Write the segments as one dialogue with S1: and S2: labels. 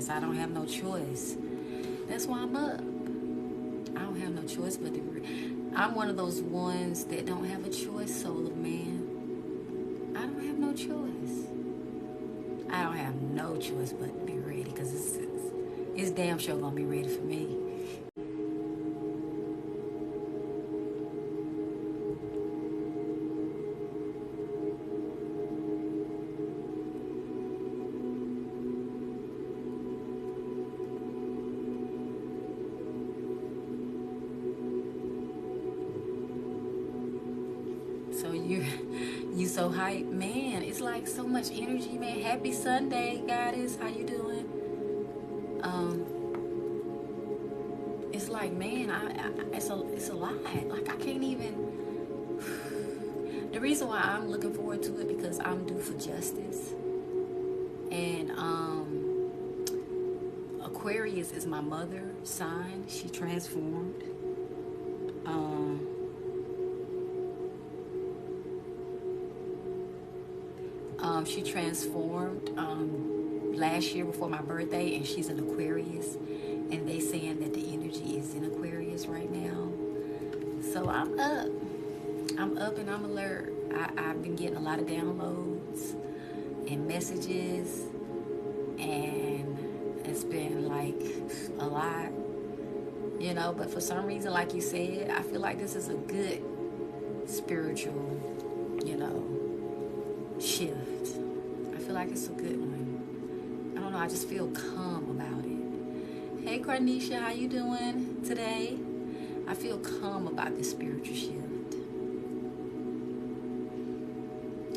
S1: yes, I don't have no choice. That's why I'm up. I don't have no choice but to. I'm one of those ones that don't have a choice, soul of man. I don't have no choice. I don't have no choice but to be ready, because it's damn sure gonna be ready for me. So you so hype, man. It's like so much energy, man. Happy Sunday, goddess. How you doing? Um, it's like, man, it's a lot. Like I can't even. The reason why I'm looking forward to it, because I'm due for justice, and Aquarius is my mother sign. She transformed. She transformed last year before my birthday, and she's an Aquarius, and they saying that the energy is in Aquarius right now. So I'm up and I'm alert. I've been getting a lot of downloads and messages, and it's been like a lot, but for some reason, like you said, I feel like this is a good spiritual, shift. I feel like it's a good one. I don't know, I just feel calm about it. Hey Carnisha, how you doing today? I feel calm about this spiritual shift.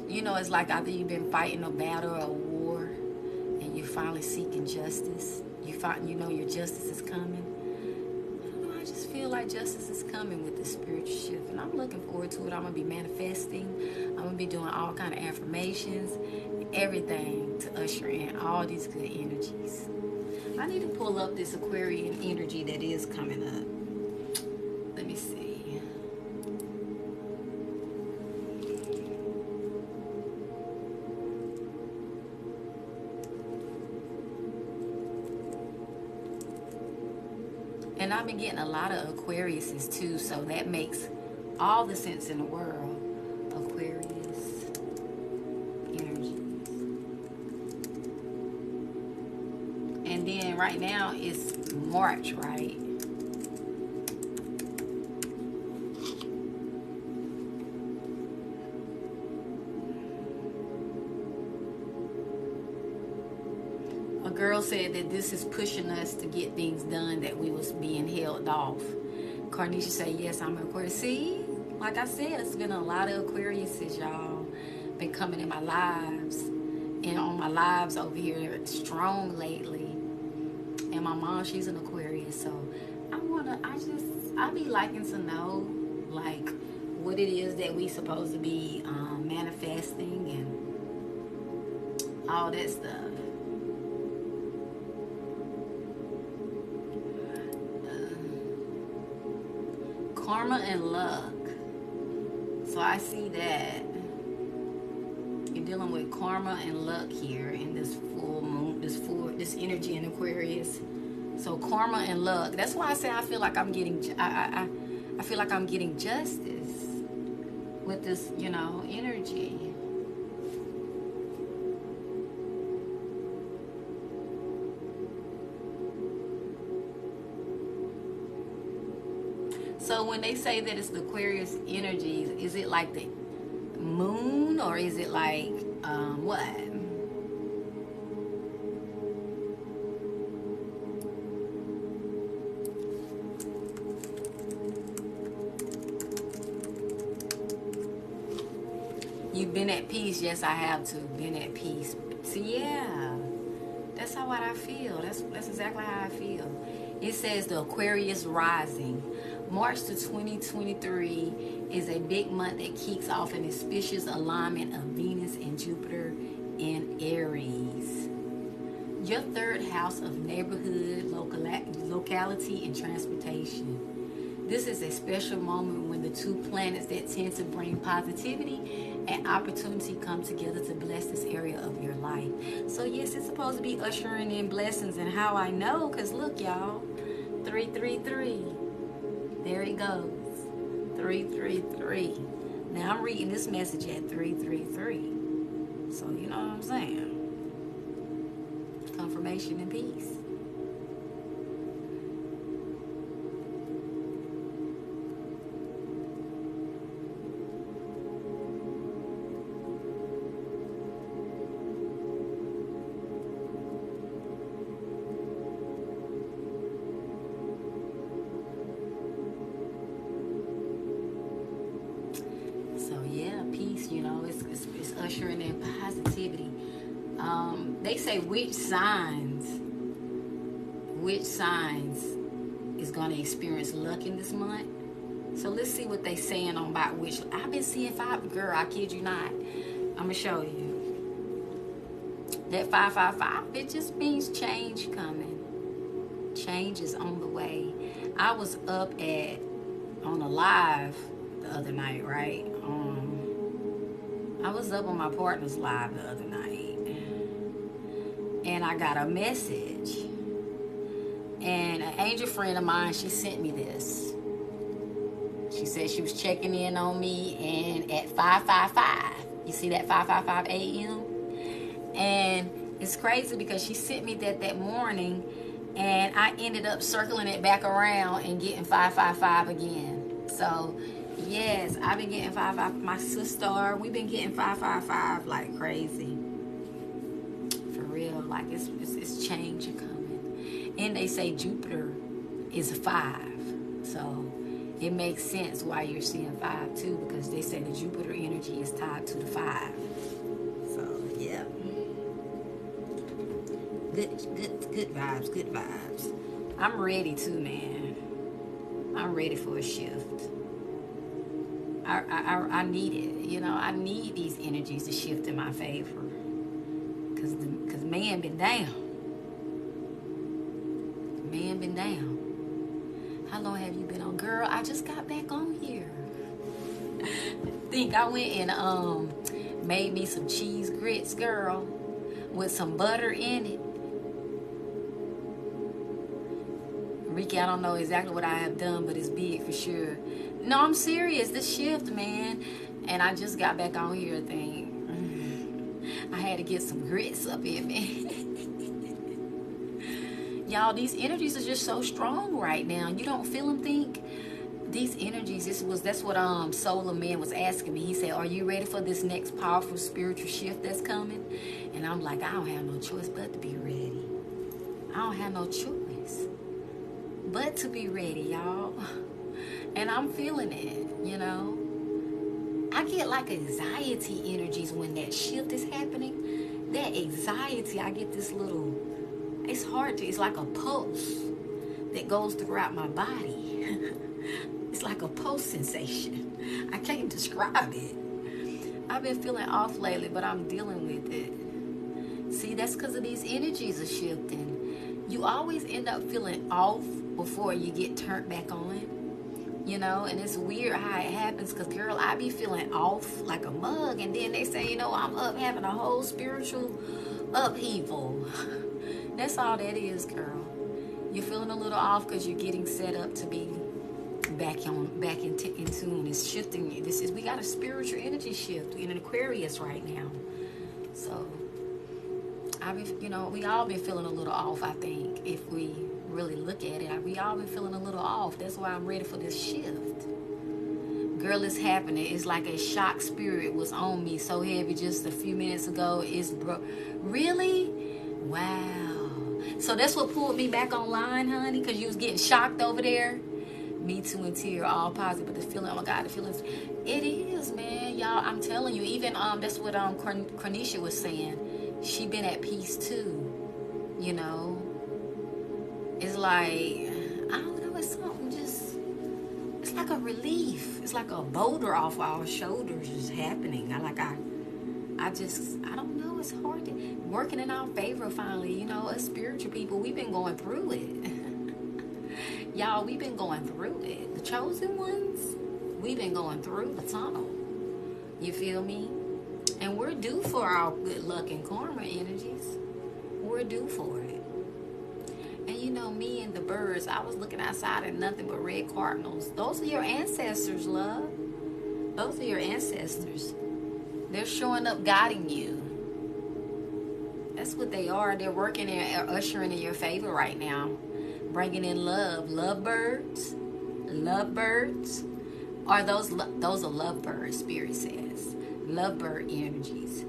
S1: It's like after you've been fighting a battle or a war, and you're finally seeking justice. Your justice is coming. I just feel like justice is coming with this spiritual shift, and I'm looking forward to it. I'm gonna be manifesting. I'm gonna be doing all kind of affirmations, everything to usher in all these good energies. I need to pull up this Aquarian energy that is coming up. Let me see. And I've been getting a lot of Aquariuses too, so that makes all the sense in the world. Aquarius energies. And then right now it's March, right? Girl said that this is pushing us to get things done that we was being held off. Carnisha said, yes, I'm an Aquarius. See, like I said, it's been a lot of Aquariuses, y'all, been coming in my lives, and on my lives over here strong lately. And my mom, she's an Aquarius, so I be liking to know like what it is that we supposed to be manifesting and all that stuff. Karma and luck. So I see that you're dealing with karma and luck here in this full moon, this energy in Aquarius. So karma and luck. That's why I say I feel like I'm getting I feel like I'm getting justice with this, energy. So when they say that it's the Aquarius energies, is it like the moon, or is it like what? You've been at peace. Yes, I have to. Been at peace. See, yeah. That's how I feel. That's exactly how I feel. It says the Aquarius rising. March to 2023 is a big month that kicks off an auspicious alignment of Venus and Jupiter in Aries. Your third house of neighborhood, locality, and transportation. This is a special moment when the two planets that tend to bring positivity and opportunity come together to bless this area of your life. So yes, it's supposed to be ushering in blessings. And how I know, because look, y'all, 333. There he goes. 333. Now I'm reading this message at 333. So you know what I'm saying? Confirmation and peace. So yeah, peace, you know, it's ushering in positivity. They say which signs is going to experience luck in this month. So let's see what they saying on about which. I've been seeing 5, girl, I kid you not. I'm going to show you. That 555, it just means change coming. Change is on the way. I was up on a live the other night, right? I was up on my partner's live the other night, and I got a message, and an angel friend of mine, she sent me this. She said she was checking in on me, and at 5:55, you see that 5:55 a.m.? And it's crazy because she sent me that morning, and I ended up circling it back around and getting 5:55 again. So yes, I've been getting 555. My sister, we've been getting 555 like crazy. For real, like it's change coming. And they say Jupiter is a 5, so it makes sense why you're seeing 5 too, because they say the Jupiter energy is tied to the 5. So yeah, good vibes, good vibes. I'm ready too, man. I'm ready for a shift. I need it, you know. I need these energies to shift in my favor, cause man been down. Man been down. How long have you been on, girl? I just got back on here. Think I went and made me some cheese grits, girl, with some butter in it. Ricky, I don't know exactly what I have done, but it's big for sure. No, I'm serious. This shift, man. And I just got back on here, I had to get some grits up in me. Y'all, these energies are just so strong right now. You don't feel them, think? These energies, that's what Solar Man was asking me. He said, are you ready for this next powerful spiritual shift that's coming? And I'm like, I don't have no choice but to be ready. I don't have no choice but to be ready, y'all. And I'm feeling it, you know. I get like anxiety energies when that shift is happening. That anxiety, I get this little, it's hard to, it's like a pulse that goes throughout my body. It's like a pulse sensation. I can't describe it. I've been feeling off lately, but I'm dealing with it. See, that's because of these energies are shifting. You always end up feeling off before you get turned back on. You know, and it's weird how it happens, because, girl, I be feeling off like a mug, and then they say, you know, I'm up having a whole spiritual upheaval. That's all that is, girl. You're feeling a little off because you're getting set up to be back in tune. It's shifting. We got a spiritual energy shift in an Aquarius right now. So, we all been feeling a little off, I think, if we really look at it. We all been feeling a little off. That's why I'm ready for this shift. Girl, it's happening. It's like a shock spirit was on me so heavy just a few minutes ago. Really? Wow. So that's what pulled me back online, honey, because you was getting shocked over there. Me too, and tear, all positive, but the feeling, oh my God, the feelings, it is, man, y'all. I'm telling you, even that's what Cornisha was saying. She been at peace too, you know. It's like, I don't know, it's something just, it's like a relief. It's like a boulder off our shoulders is happening. I don't know, it's hard to, working in our favor finally, you know, us spiritual people, we've been going through it. Y'all, we've been going through it. The chosen ones, we've been going through the tunnel. You feel me? And we're due for our good luck and karma energies. We're due for it. And you know, me and the birds, I was looking outside and nothing but red cardinals. Those are your ancestors, love. Those are your ancestors. They're showing up, guiding you. That's what they are. They're working and ushering in your favor right now. Bringing in love. Lovebirds. Lovebirds. Or those are lovebirds, Spirit says. Lovebird energies.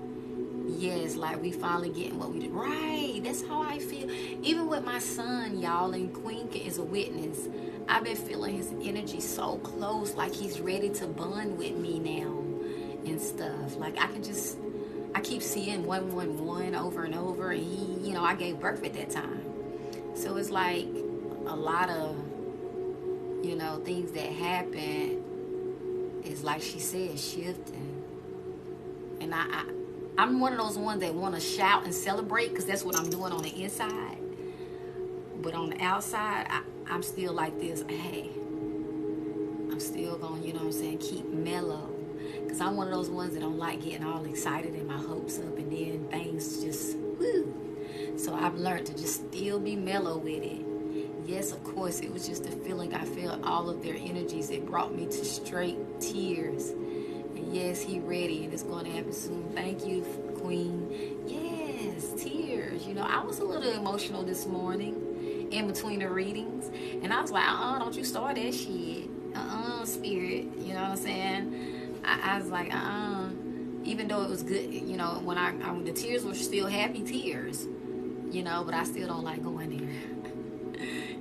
S1: Yes, like we finally getting what we did. Right, that's how I feel. Even with my son, y'all, and Queen is a witness. I've been feeling his energy so close, like he's ready to bond with me now and stuff. Like I keep seeing 111 over and over. And he, I gave birth at that time. So it's like a lot of, things that happen is like she said, shifting. And I'm one of those ones that want to shout and celebrate because that's what I'm doing on the inside. But on the outside, I'm still like this. Hey, I'm still going, keep mellow. Because I'm one of those ones that don't like getting all excited and my hopes up and then things just, woo. So I've learned to just still be mellow with it. Yes, of course, it was just a feeling. I felt all of their energies. It brought me to straight tears. And yes, he ready and it's going to happen soon. Thank you, Queen. Yes, tears. I was a little emotional this morning in between the readings. And I was like, don't you start that shit. Spirit. You know what I'm saying? I was like, even though it was good, when the tears were still happy tears, but I still don't like going there.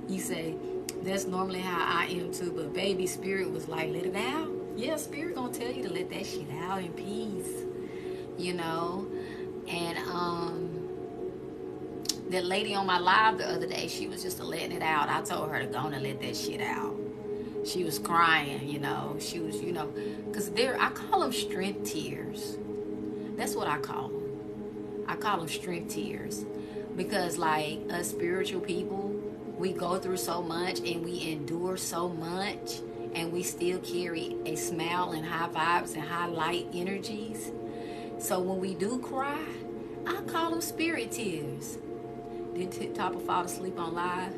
S1: You say, that's normally how I am too, but baby, Spirit was like, let it out. Yeah, Spirit gonna tell you to let that shit out in peace, and that lady on my live the other day, she was just letting it out. I told her to go and let that shit out. She was crying, she was, because I call them strength tears. That's what I call them. I call them strength tears, because like us spiritual people, we go through so much and we endure so much, and we still carry a smile and high vibes and high light energies. So when we do cry, I call them spirit tears. Did Tip Topper fall asleep on live?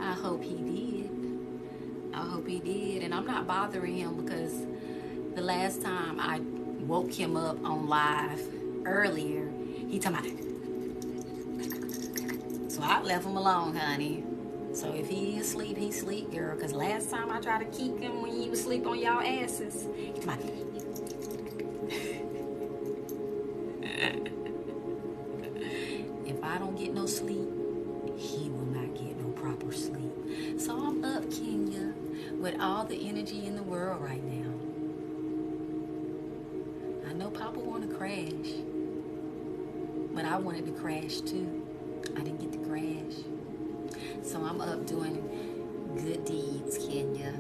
S1: I hope he did. I hope he did. And I'm not bothering him because the last time I woke him up on live earlier, he told me. So I left him alone, honey. So if he asleep, he sleep, girl. Because last time I tried to keep him when he was asleep on y'all asses, he told me. If I don't get no sleep, he will not get no proper sleep. So I'm up, Kenya, with all the energy in the world right now. I know Papa want to crash, but I wanted to crash too. I didn't get to crash. So I'm up doing good deeds, Kenya.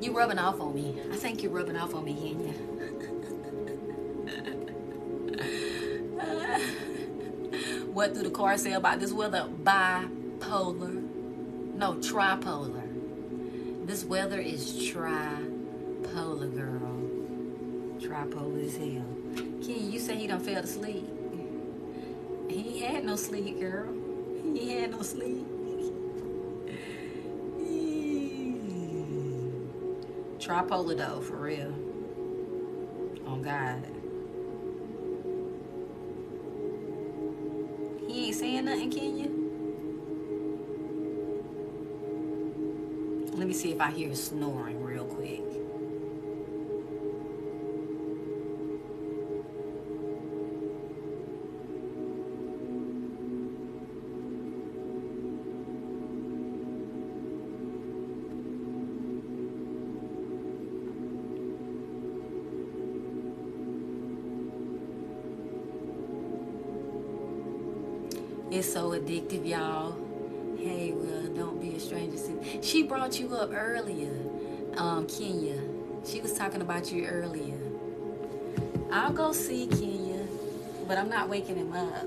S1: You rubbing off on me. I think you're rubbing off on me, Kenya. What do the cards say about this weather? Bipolar. No, tripolar. This weather is tripolar, girl. Tripolar as hell. Ken, you say he done fell asleep. He had no sleep, girl. He had no sleep. Tripolar though, for real. Oh God. He ain't saying nothing, Kenya? Let me see if I hear snoring real quick. It's so addictive, y'all. Hey, well, don't be a stranger. She brought you up earlier, Kenya. She was talking about you earlier. I'll go see Kenya, but I'm not waking him up.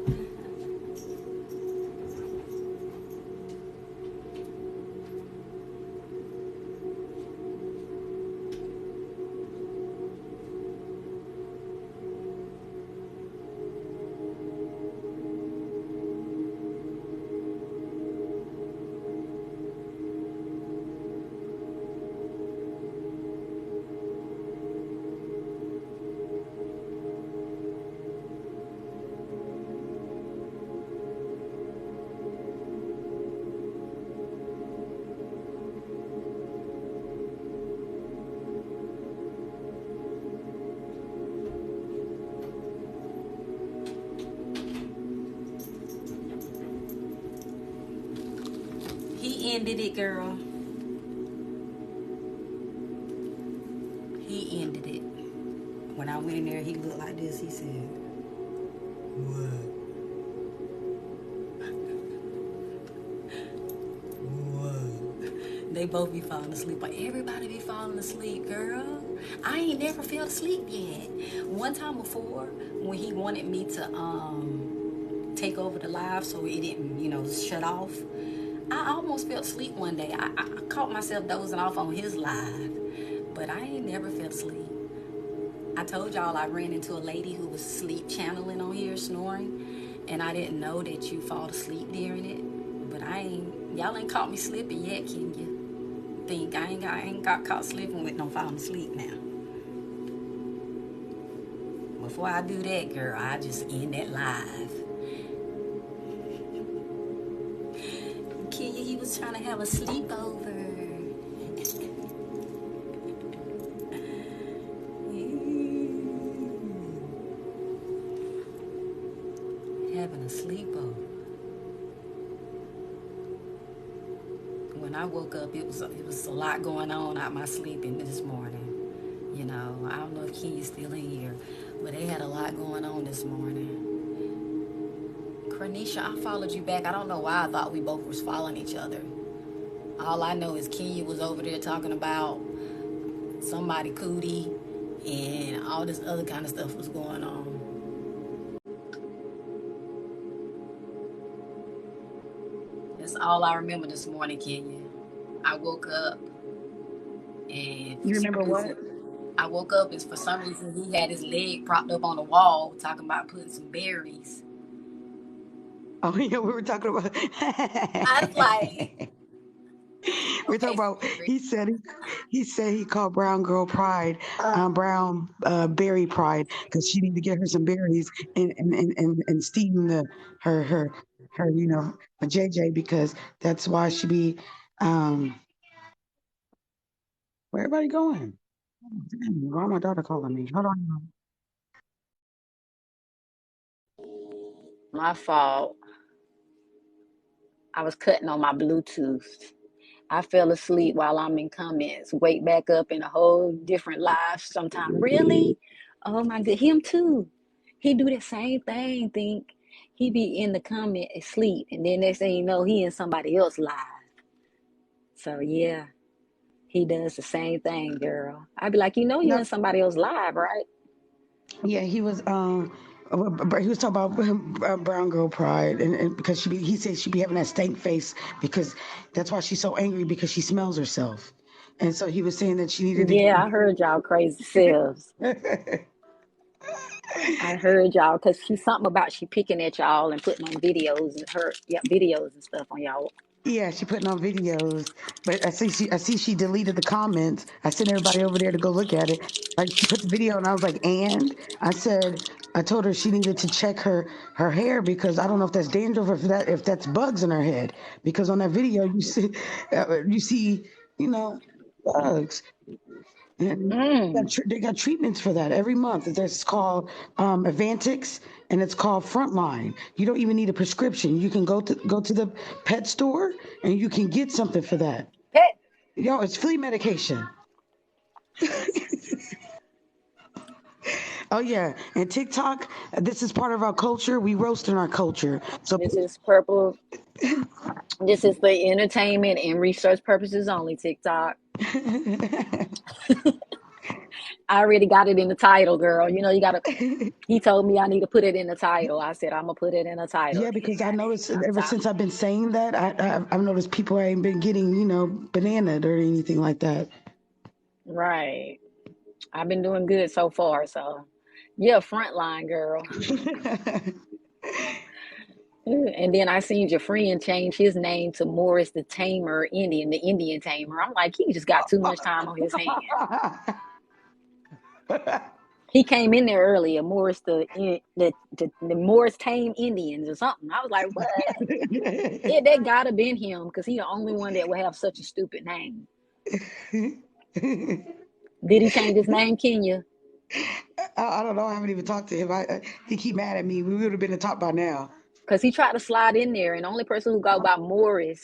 S1: ended it, girl. He ended it. When I went in there, he looked like this. He said, "What? What?" They both be falling asleep. But everybody be falling asleep, girl. I ain't never fell asleep yet. One time before, when he wanted me to take over the live so it didn't, shut off, I almost fell asleep one day. I caught myself dozing off on his live, but I ain't never fell asleep. I told y'all I ran into a lady who was sleep channeling on here, snoring, and I didn't know that you fall asleep during it. But y'all ain't caught me slipping yet, can you? Think I ain't got caught slipping with no falling asleep now. Before I do that, girl, I just end that live. Kenya, he was trying to have a sleepover. Having a sleepover. When I woke up, it was a lot going on out my sleeping this morning. I don't know if Kenya's still in here, but they had a lot going on this morning. Cornisha, I followed you back. I don't know why I thought we both was following each other. All I know is Kenya was over there talking about somebody cootie and all this other kind of stuff was going on. That's all I remember this morning, Kenya. I woke up and
S2: You remember what?
S1: I woke up and for some reason he had his leg propped up on the wall talking about putting some berries.
S2: Oh yeah, we were talking about.
S1: I was like,
S2: We're talking
S1: okay,
S2: about.
S1: Siri.
S2: He said he called Brown Girl Pride, Brown Berry Pride, because she need to get her some berries and steam her JJ, because that's why she be where everybody going? Damn, why my daughter calling me? Hold on.
S1: My fault. I was cutting on my Bluetooth. I fell asleep while I'm in comments. Wake back up in a whole different live sometime. Really? Oh my god, him too. He do the same thing. Think he be in the comment asleep, and then next thing you know, he in somebody else live. So yeah, he does the same thing, girl. I'd be like, you in
S2: No,
S1: somebody else live, right?
S2: yeah, he was talking about brown girl pride, and because he said she be having that stank face, because that's why she's so angry, because she smells herself, and so he was saying that she needed to
S1: Yeah, I heard y'all crazy selves.
S2: get.
S1: I heard y'all because she's something about she picking at y'all and putting on videos and videos and stuff on y'all.
S2: Yeah, she putting on videos, but I see she deleted the comments. I sent everybody over there to go look at it. Like, she put the video, and I was like, and I told her she needed to check her hair, because I don't know if that's dandruff or if that's bugs in her head, because on that video you see bugs. And
S1: Mm.
S2: they got treatments for that every month. That's called Avantix, and it's called Frontline. You don't even need a prescription. You can go to the pet store, and you can get something for that.
S1: Pet.
S2: It's flea medication. Oh yeah, and TikTok. This is part of our culture. We roast in our culture. So
S1: This is purple. This is for entertainment and research purposes only. TikTok. I already got it in the title, girl. You gotta. He told me I need to put it in the title. I said I'm gonna put it in the title.
S2: yeah,
S1: Then
S2: because I noticed ever
S1: TikTok.
S2: since I've been saying that, I've noticed people ain't been getting bananaed or anything like that.
S1: Right. I've been doing good so far. So, yeah, frontline girl. And then I seen your friend change his name to Morris the Tamer Indian, the Indian Tamer. I'm like, he just got too much time on his hand. He came in there earlier, Morris the Morris Tame Indians or something. I was like, what? Yeah, that gotta been him because he the only one that would have such a stupid name. Did he change his name, Kenya?
S2: I don't know. I haven't even talked to him. He keep mad at me. We would have been to talk by now.
S1: Because he tried to slide in there, and the only person who go by Morris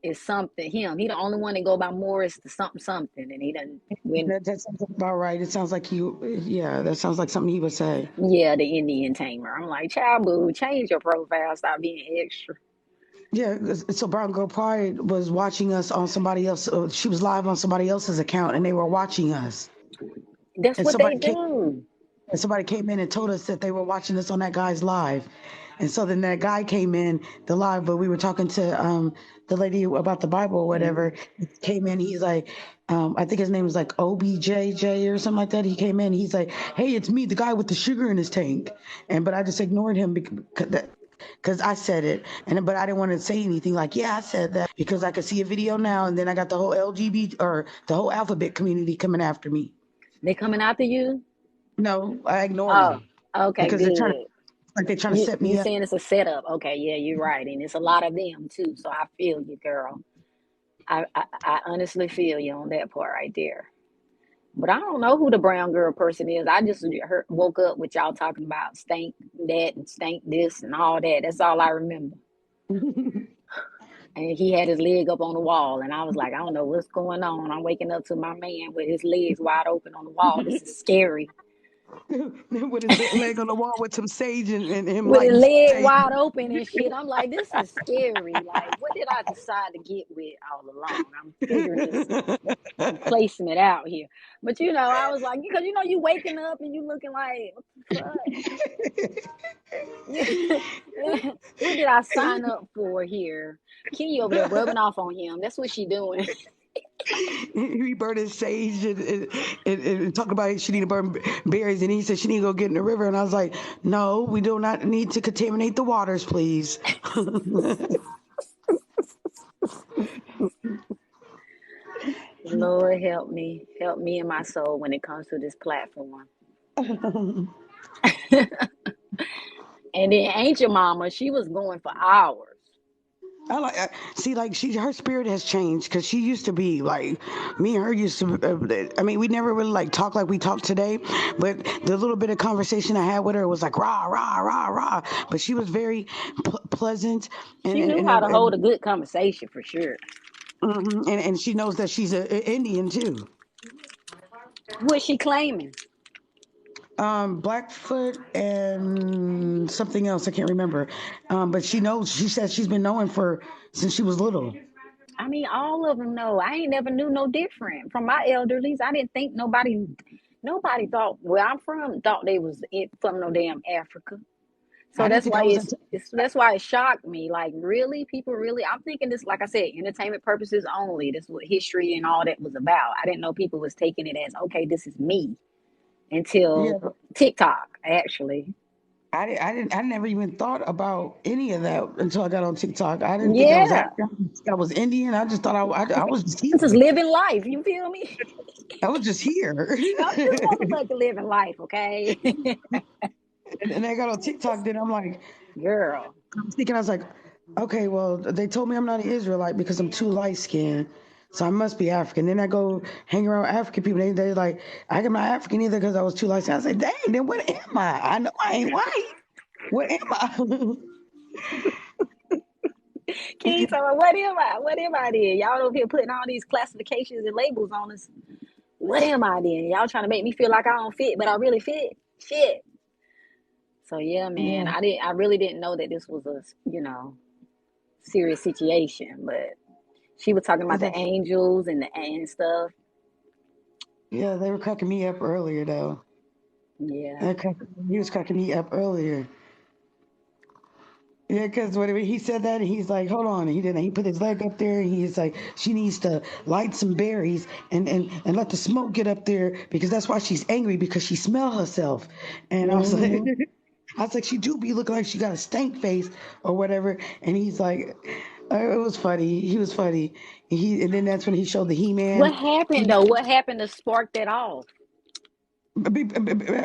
S1: It's something him. He the only one that go by Morris to something something, and he doesn't when
S2: That sounds about right. It sounds like yeah, that sounds like something he would say.
S1: yeah, the Indian tamer. I'm like, child boo, change your profile, stop being extra.
S2: Yeah, so Brown Girl Pride was watching us on somebody else. She was live on somebody else's account, and they were watching us.
S1: That's
S2: And
S1: what they do.
S2: somebody came in and told us that they were watching us on that guy's live. And so then that guy came in the live, but we were talking to the lady about the Bible or whatever. He came in, he's like, I think his name was like OBJJ or something like that. He came in, he's like, hey, it's me, the guy with the sugar in his tank. But I just ignored him because I said it, but I didn't want to say anything like, yeah, I said that because I could see a video now, and then I got the whole LGBT or the whole alphabet community coming after me.
S1: They coming after you?
S2: No, I ignored
S1: Oh,
S2: them
S1: okay,
S2: because
S1: good.
S2: they're trying to
S1: You
S2: set
S1: you
S2: me up.
S1: saying it's a setup? Okay, yeah, you're right, and it's a lot of them too. So I feel you, girl. I honestly feel you on that part right there. But I don't know who the brown girl person is. I just woke up with y'all talking about stank that and stank this and all that. That's all I remember. And he had his leg up on the wall, and I was like, I don't know what's going on. I'm waking up to my man with his legs wide open on the wall. This is scary.
S2: With his leg on the wall with some sage and him
S1: With his
S2: lighting
S1: leg
S2: sage.
S1: wide open and shit. I'm like, this is scary. Like, what did I decide to get with all along? I'm figuring this placement out here. But I was like, because you waking up and you looking like, what the fuck? What did I sign up for here? Kenny over there rubbing off on him. That's what she doing.
S2: He burned his sage and talked about she need to burn berries, and he said she need to go get in the river. And I was like, no, we do not need to contaminate the waters, please.
S1: Lord help me in my soul when it comes to this platform. And then Angel Mama, she was going for hours.
S2: See, like her spirit has changed because she used to be like me and her used to. I mean, we never really like talk like we talk today, but the little bit of conversation I had with her was like rah rah rah rah. But she was very pleasant
S1: She knew how to hold a good conversation for sure.
S2: and she knows that she's a Indian too.
S1: What she claiming?
S2: Blackfoot and something else I can't remember. But she knows. She says she's been knowing for since she was little.
S1: I mean, all of them know. I ain't never knew no different from my elderlies. I didn't think nobody thought where I'm from thought they was from no damn Africa. So
S2: I didn't
S1: that's
S2: think I
S1: why
S2: was.
S1: that's why it shocked me. Like, really, people really. I'm thinking this, like I said, entertainment purposes only. This is what history and all that was about. I didn't know people was taking it as okay. This is me until
S2: Yeah,
S1: TikTok actually.
S2: I never even thought about any of that until I got on TikTok. I didn't think I was
S1: Yeah,
S2: African. I was Indian. I just thought I was just
S1: I'm just
S2: here.
S1: living life. You feel me?
S2: I was just here.
S1: I'm just motherfucking living life, okay?
S2: And I got on TikTok. Then
S1: Girl.
S2: I was thinking, I was like, okay, well, they told me I'm not an Israelite because I'm too light skinned. So I must be African. Then I go hang around African people. They like, I'm not African either because I was too light skinned. I said, dang, then what am I? I know I ain't white. What am I?
S1: King told me, what am I? What am I then? Y'all over here putting all these classifications and labels on us. What am I then? Y'all trying to make me feel like I don't fit, but I really fit. Shit. So yeah, man,
S2: Yeah.
S1: I really didn't know that this was a serious situation, but she was talking about the angels and stuff.
S2: Yeah, they were cracking me up earlier though.
S1: Yeah.
S2: He was cracking me up earlier. Yeah, because when he said that, he's like, hold on. He didn't. He put his leg up there, and he's like, she needs to light some berries and let the smoke get up there because that's why she's angry because she smell herself. And I was like,
S1: Mm-hmm.
S2: she do be looking like she got a stank face or whatever. And he's like, it was funny. He was funny. And then that's when he showed the
S1: What
S2: He-Man.
S1: happened though? What happened to spark that off?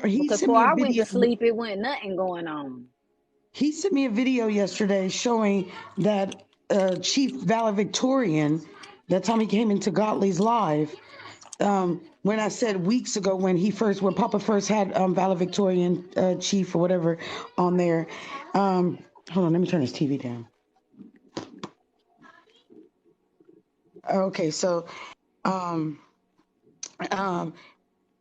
S2: He
S1: Because
S2: sent
S1: before
S2: me a
S1: I went to
S2: video.
S1: sleep, it wasn't nothing going on.
S2: He sent me a video yesterday showing that Chief Valedictorian, that time he came into Gottlieb's live, when I said weeks ago when Papa first had Valedictorian Chief or whatever on there. Hold on, let me turn this TV down. Okay, so um um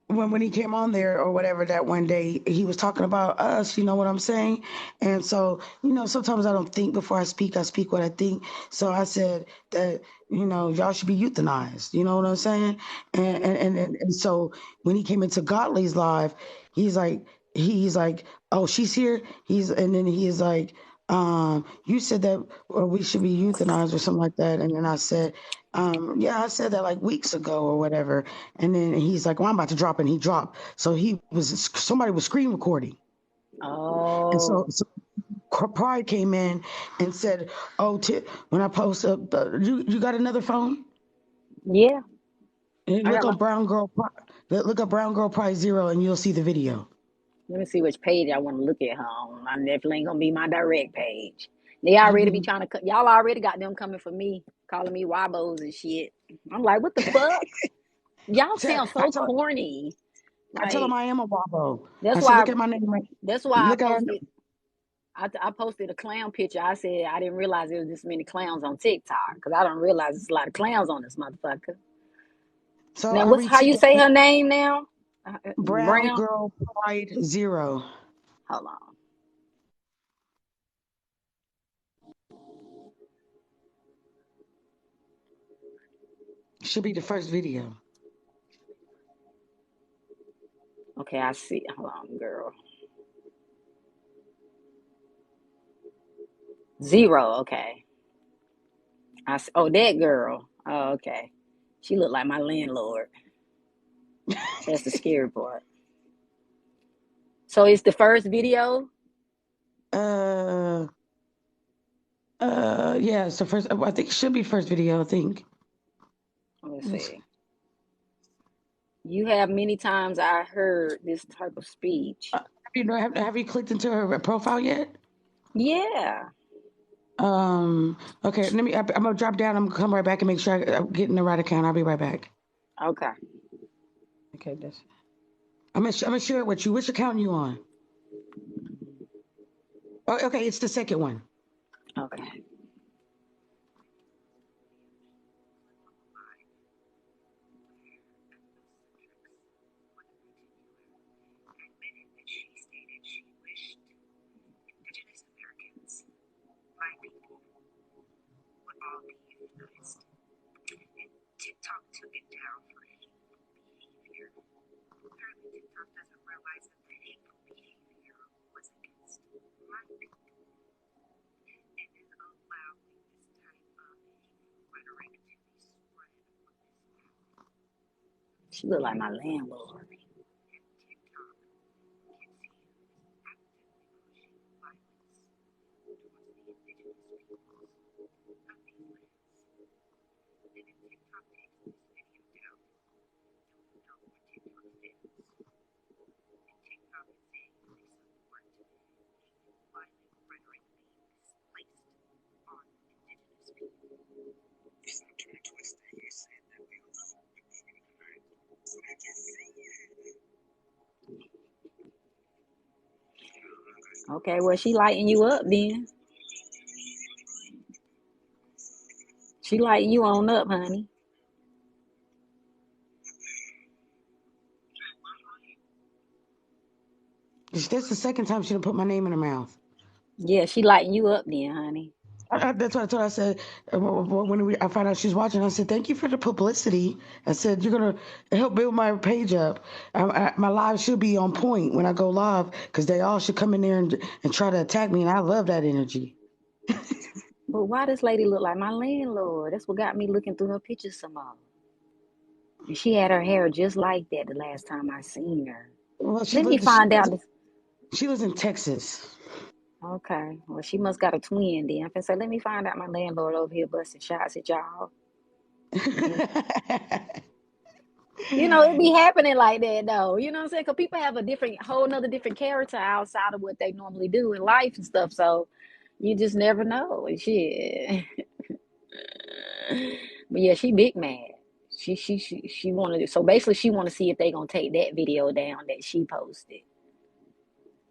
S2: when he came on there or whatever that one day, he was talking about us, you know what I'm saying? And so, sometimes I don't think before I speak what I think. So I said that, y'all should be euthanized, you know what I'm saying? And so when he came into Godly's live, he's like, he's like, oh, she's here. And then he's like, you said that we should be euthanized or something like that. And then I said, yeah, I said that like weeks ago or whatever. And then he's like, well, I'm about to drop, and he dropped. So somebody was screen recording. And
S1: Oh,
S2: so Pride came in and said, oh, when I post up, you got another phone?
S1: yeah.
S2: And
S1: I
S2: look
S1: got my.
S2: up look up Brown Girl Pride Zero, and you'll see the video.
S1: Let me see which page I want to look at her on. I definitely ain't gonna be my direct page. They already be trying to cut. Y'all already got them coming for me, calling me wabos and shit. I'm like, what the fuck? Y'all
S2: So
S1: sound so corny.
S2: I tell him
S1: Like
S2: I am a wabo. I
S1: that's
S2: said,
S1: why.
S2: look at my name right.
S1: That's why I
S2: Look at
S1: posted. I posted a clown picture. I said I didn't realize there was this many clowns on TikTok because I don't realize there's a lot of clowns on this motherfucker.
S2: So
S1: Now,
S2: I
S1: what's how you say
S2: retweeted
S1: her name now?
S2: Brown
S1: Brown.
S2: Girl Pride Zero.
S1: Hold on.
S2: Should be the first video.
S1: Okay, I see. Hold on, girl. Zero. Okay. Oh, that girl. Oh, okay. She looked like my landlord. That's the scary part. So it's the first video.
S2: Uh, yeah, it's the first. I think it should be first video. I think.
S1: Let's
S2: Let's see.
S1: see. You have many times I heard this type of speech.
S2: Have you clicked into her profile yet?
S1: Yeah.
S2: Okay. I'm gonna drop down. I'm gonna come right back and make sure I'm getting the right account. I'll be right back.
S1: Okay.
S2: Okay. I'm gonna share it with you. Which account you on? Oh, okay. It's the second one.
S1: Okay. She looked like my landlord. Okay, well she lighting you up then. She lighting you on up, honey.
S2: That's the second time she done put my name in her mouth.
S1: Yeah, she lighting you up then, honey.
S2: That's what I told her. I said I found out she's watching. I said, "Thank you for the publicity." I said, "You're gonna help build my page up. My live should be on point when I go live because they all should come in there and try to attack me, and I love that energy."
S1: But why this lady look like my landlord? That's what got me looking through her pictures some more. And she had her hair just like that the last time I seen her.
S2: Well,
S1: Let me find out this.
S2: she lives in Texas.
S1: Okay. Well, she must got a twin then. I said, let me find out my landlord over here busting shots at y'all. You know, it be happening like that though. You know what I'm saying? Because people have a whole nother different character outside of what they normally do in life and stuff. So you just never know. And shit. But yeah, she big mad. She wanted it. So basically, she want to see if they gonna take that video down that she posted.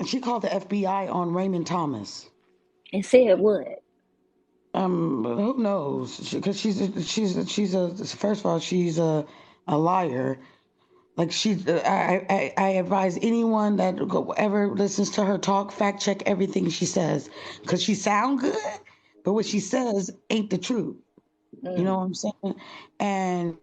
S2: And she called the FBI on Raymond Thomas.
S1: And said what?
S2: Who knows? Because she's a first of all she's a liar. Like I advise anyone that ever listens to her talk, fact check everything she says, because she sound good, but what she says ain't the truth. You know
S1: Mm.
S2: what I'm saying? And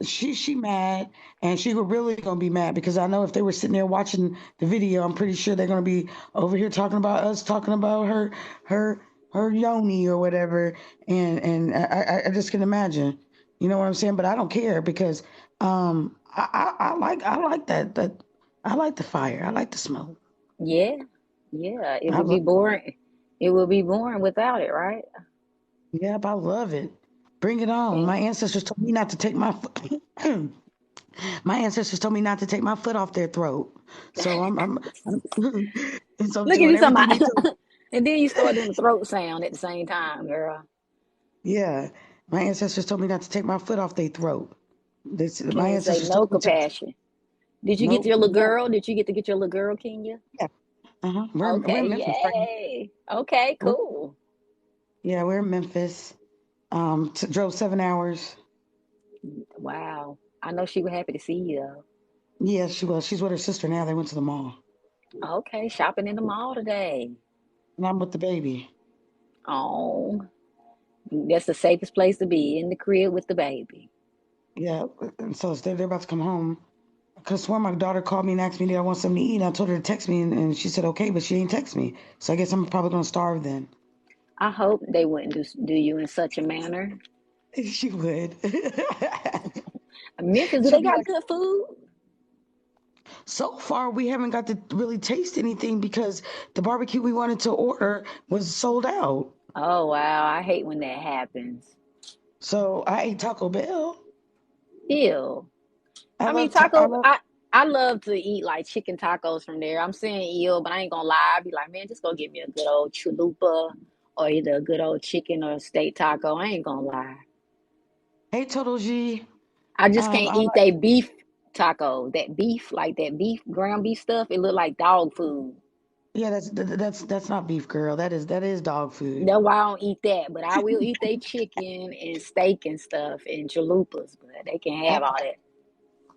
S2: she mad, and she really gonna be mad because I know if they were sitting there watching the video, I'm pretty sure they're gonna be over here talking about us, talking about her, her yoni or whatever, and I just can imagine. You know what I'm saying? But I don't care because I like that I like the fire. I like the smoke.
S1: Yeah, yeah. It
S2: I
S1: would be
S2: love
S1: boring. It would be boring without it, right?
S2: Yep, I love it. Bring it on.
S1: And
S2: My ancestors told me not to take my foot. My ancestors told me not to take my foot off their throat. So I'm and so I'm
S1: look at
S2: doing
S1: you talking
S2: everything they told.
S1: about, and then you start doing the throat sound at the same time, girl.
S2: Yeah, my ancestors told me not to take my foot off their throat. My
S1: Kenya say
S2: ancestors
S1: no
S2: told me to.
S1: compassion. Did you get
S2: Nope.
S1: your little
S2: Yeah.
S1: girl? Did you get to get your little girl, Kenya?
S2: Yeah. We're
S1: Okay,
S2: in Memphis right now.
S1: yay. Okay,
S2: We're,
S1: cool.
S2: yeah, we're in Memphis. Drove 7 hours.
S1: Wow. I know she was happy to see you though.
S2: Yeah, she was. She's with her sister now. They went to the mall,
S1: Okay, shopping in the mall today.
S2: and I'm with the baby.
S1: Oh, that's the safest place to be, in the crib with the baby.
S2: Yeah, and so they're about to come home. Cause swear my daughter called me and asked me did I want something to eat. And I told her to text me, and she said okay, but she ain't text me. So I guess I'm probably gonna starve then.
S1: I hope they wouldn't do you in such a manner.
S2: She would.
S1: Memphis, do
S2: She'll
S1: they
S2: be
S1: got
S2: like,
S1: good food?
S2: so far we haven't got to really taste anything because the barbecue we wanted to order was sold out.
S1: Oh wow, I hate when that happens.
S2: So I ate Taco Bell.
S1: Ew.
S2: I
S1: I mean,
S2: love ta- I love.
S1: I love to eat like chicken tacos from there. I'm saying ew, but I ain't gonna lie. I'd be like, man, just go get me a good old chalupa or either a good old chicken or a steak taco. I ain't gonna lie.
S2: Hey Total G.
S1: I just can't
S2: I
S1: eat
S2: like.
S1: that beef taco. That beef, like that beef, ground beef stuff, it look like dog food.
S2: Yeah, that's not beef, girl. That is dog food.
S1: That's why I don't eat that. But I will eat their chicken and steak and stuff and chalupas. But they can
S2: I
S1: have all that.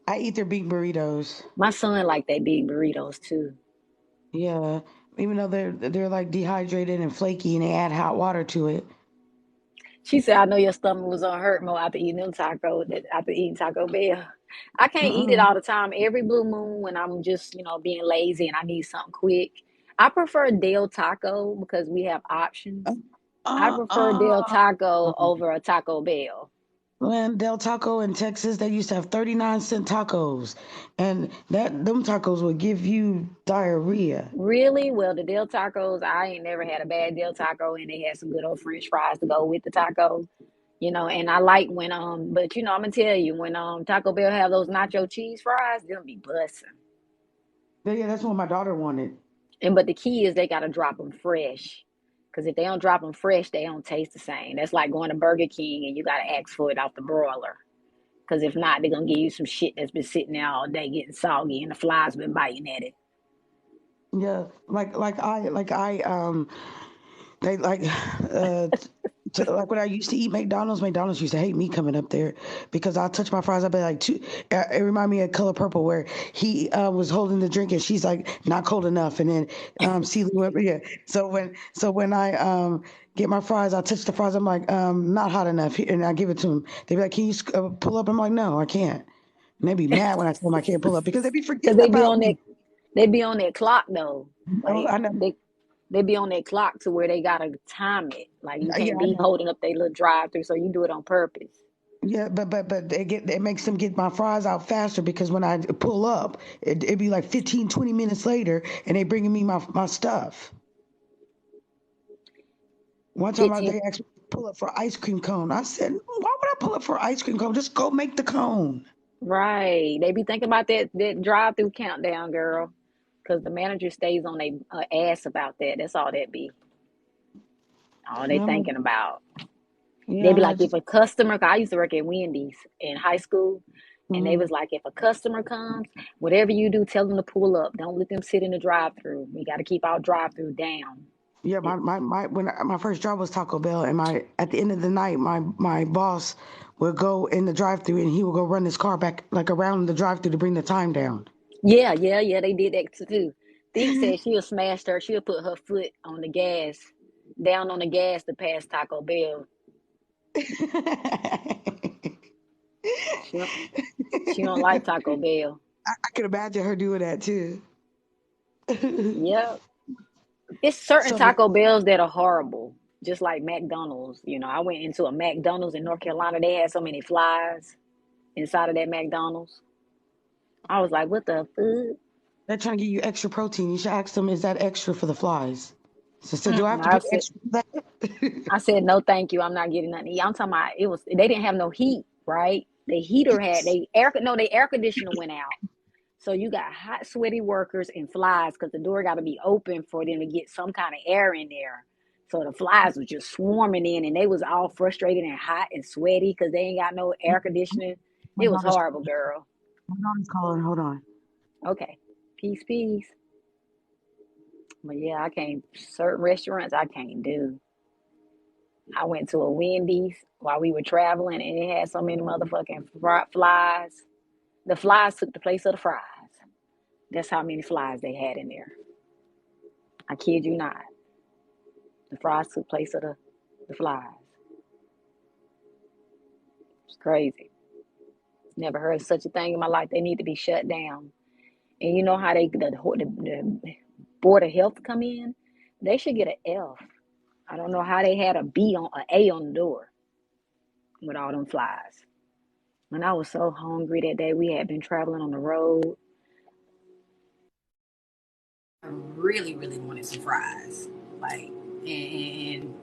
S2: I eat their beef burritos.
S1: My son like they big burritos too.
S2: Yeah, even though they're like dehydrated and flaky, and they add hot water to it.
S1: She said, I know your stomach was on hurt more after eating them tacos, after eating Taco Bell. I can't eat it
S2: Mm-mm.
S1: all the time. Every blue moon when I'm just, being lazy and I need something quick. I prefer Del Taco because we have options. I
S2: Uh,
S1: prefer Del
S2: uh,
S1: Taco over a Taco Bell.
S2: Man, Del Taco in Texas, they used to have 39-cent tacos, and that them tacos would give you diarrhea.
S1: Really? Well, the Del Tacos, I ain't never had a bad Del Taco, and they had some good old French fries to go with the tacos. And I like when but I'm gonna tell you when Taco Bell have those nacho cheese fries, they'll be busting.
S2: But yeah, that's what my daughter wanted.
S1: And but the key is they gotta drop them fresh, because if they don't drop them fresh, they don't taste the same. That's like going to Burger King and you gotta ask for it off the broiler. Because if not, they're gonna give you some shit that's been sitting there all day getting soggy, and the flies been biting at it.
S2: Yeah, they like like when I used to eat McDonald's. McDonald's used to hate me coming up there because I touch my fries. I'd be like, two. It reminded me of Color Purple where he was holding the drink and she's like, not cold enough, and then Celie went, yeah. So when I get my fries, I touch the fries. I'm like, not hot enough, and I give it to them. They be like, can you pull up? I'm like, no, I can't. And they be mad when I tell them I can't pull up because they be
S1: Because
S2: forgetting about me.
S1: they be on that clock though.
S2: Oh,
S1: Like
S2: I know.
S1: they be on that clock to where they gotta time it. Like you
S2: Yeah,
S1: can't
S2: I
S1: be
S2: know.
S1: holding up their little drive through, so you do it on purpose.
S2: Yeah, but it makes them get my fries out faster because when I pull up, it'd be like 15, 20 minutes later, and they bringing me my stuff. One time
S1: 15.
S2: they asked me to pull up for ice cream cone. I said, why would I pull up for ice cream cone? Just go make the cone.
S1: Right. They be thinking about that drive through countdown, girl. Because the manager stays on their ass about that. That's all that be. All they
S2: Yeah,
S1: thinking about. They
S2: yeah,
S1: be
S2: I'm like,
S1: like, if
S2: just,
S1: a customer, 'cause I used to work at Wendy's in high school, and they
S2: mm,
S1: was like, if a customer comes, whatever you do, tell them to pull up. Don't let them sit in the drive through. We got to keep our drive through down.
S2: Yeah, my first job was Taco Bell, and my at the end of the night, my boss would go in the drive-through and he would go run his car back like around the drive-through to bring the time down.
S1: Yeah, yeah, yeah. They did that too. Thick said she'll smash her. She'll put her foot on the gas, down on the gas to pass Taco Bell. She don't, she don't like Taco Bell.
S2: I can imagine her doing that too.
S1: Yep. It's certain
S2: So
S1: Taco Bells that are horrible, just like McDonald's. I went into a McDonald's in North Carolina. They had so many flies inside of that McDonald's. I was like, what the fuck?
S2: they're trying to give you extra protein. You should ask them, is that extra for the flies? So do I have
S1: Mm-mm.
S2: to pay extra for that?
S1: I said, no, thank you. I'm not getting nothing. I'm talking about it was. They didn't have no heat, right? The heater had they air. No, the air conditioner went out. So you got hot, sweaty workers and flies because the door got to be open for them to get some kind of air in there. So the flies was just swarming in, and they was all frustrated and hot and sweaty because they ain't got no air conditioning.
S2: My
S1: It was
S2: daughter's
S1: horrible, girl.
S2: my daughter's calling. Hold on.
S1: Okay, peace, peace. But yeah, I can't. Certain restaurants I can't do. I went to a Wendy's while we were traveling, and it had so many motherfucking flies. The flies took the place of the fries. That's how many flies they had in there. I kid you not. The fries took place of the flies. It's crazy. Never heard of such a thing in my life. They need to be shut down. And you know how the board of health come in? They should get an F. I don't know how they had an A on the door with all them flies. When I was so hungry that day, we had been traveling on the road. I really, really wanted some fries. Like, and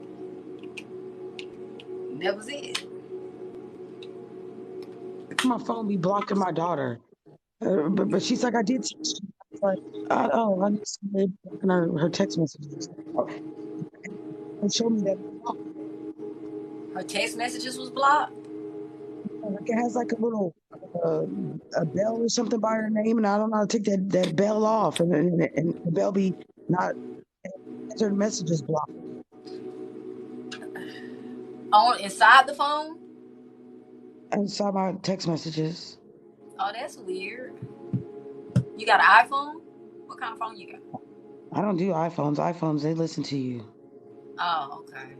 S1: that was it.
S2: My phone be blocking my daughter. But she's like, I did text you. Like, oh, I need somebody blocking her text messages. Oh, and show me that it's blocked.
S1: Her text messages was blocked.
S2: Like it has like a little uh, a bell or something by her name, and I don't know how to take that bell off, and the bell be not answer the messages blocked
S1: On inside the phone.
S2: inside my text messages.
S1: Oh, that's weird. You got an iPhone? What kind of phone you got?
S2: I don't do iPhones. iPhones, they listen to you.
S1: Oh, okay.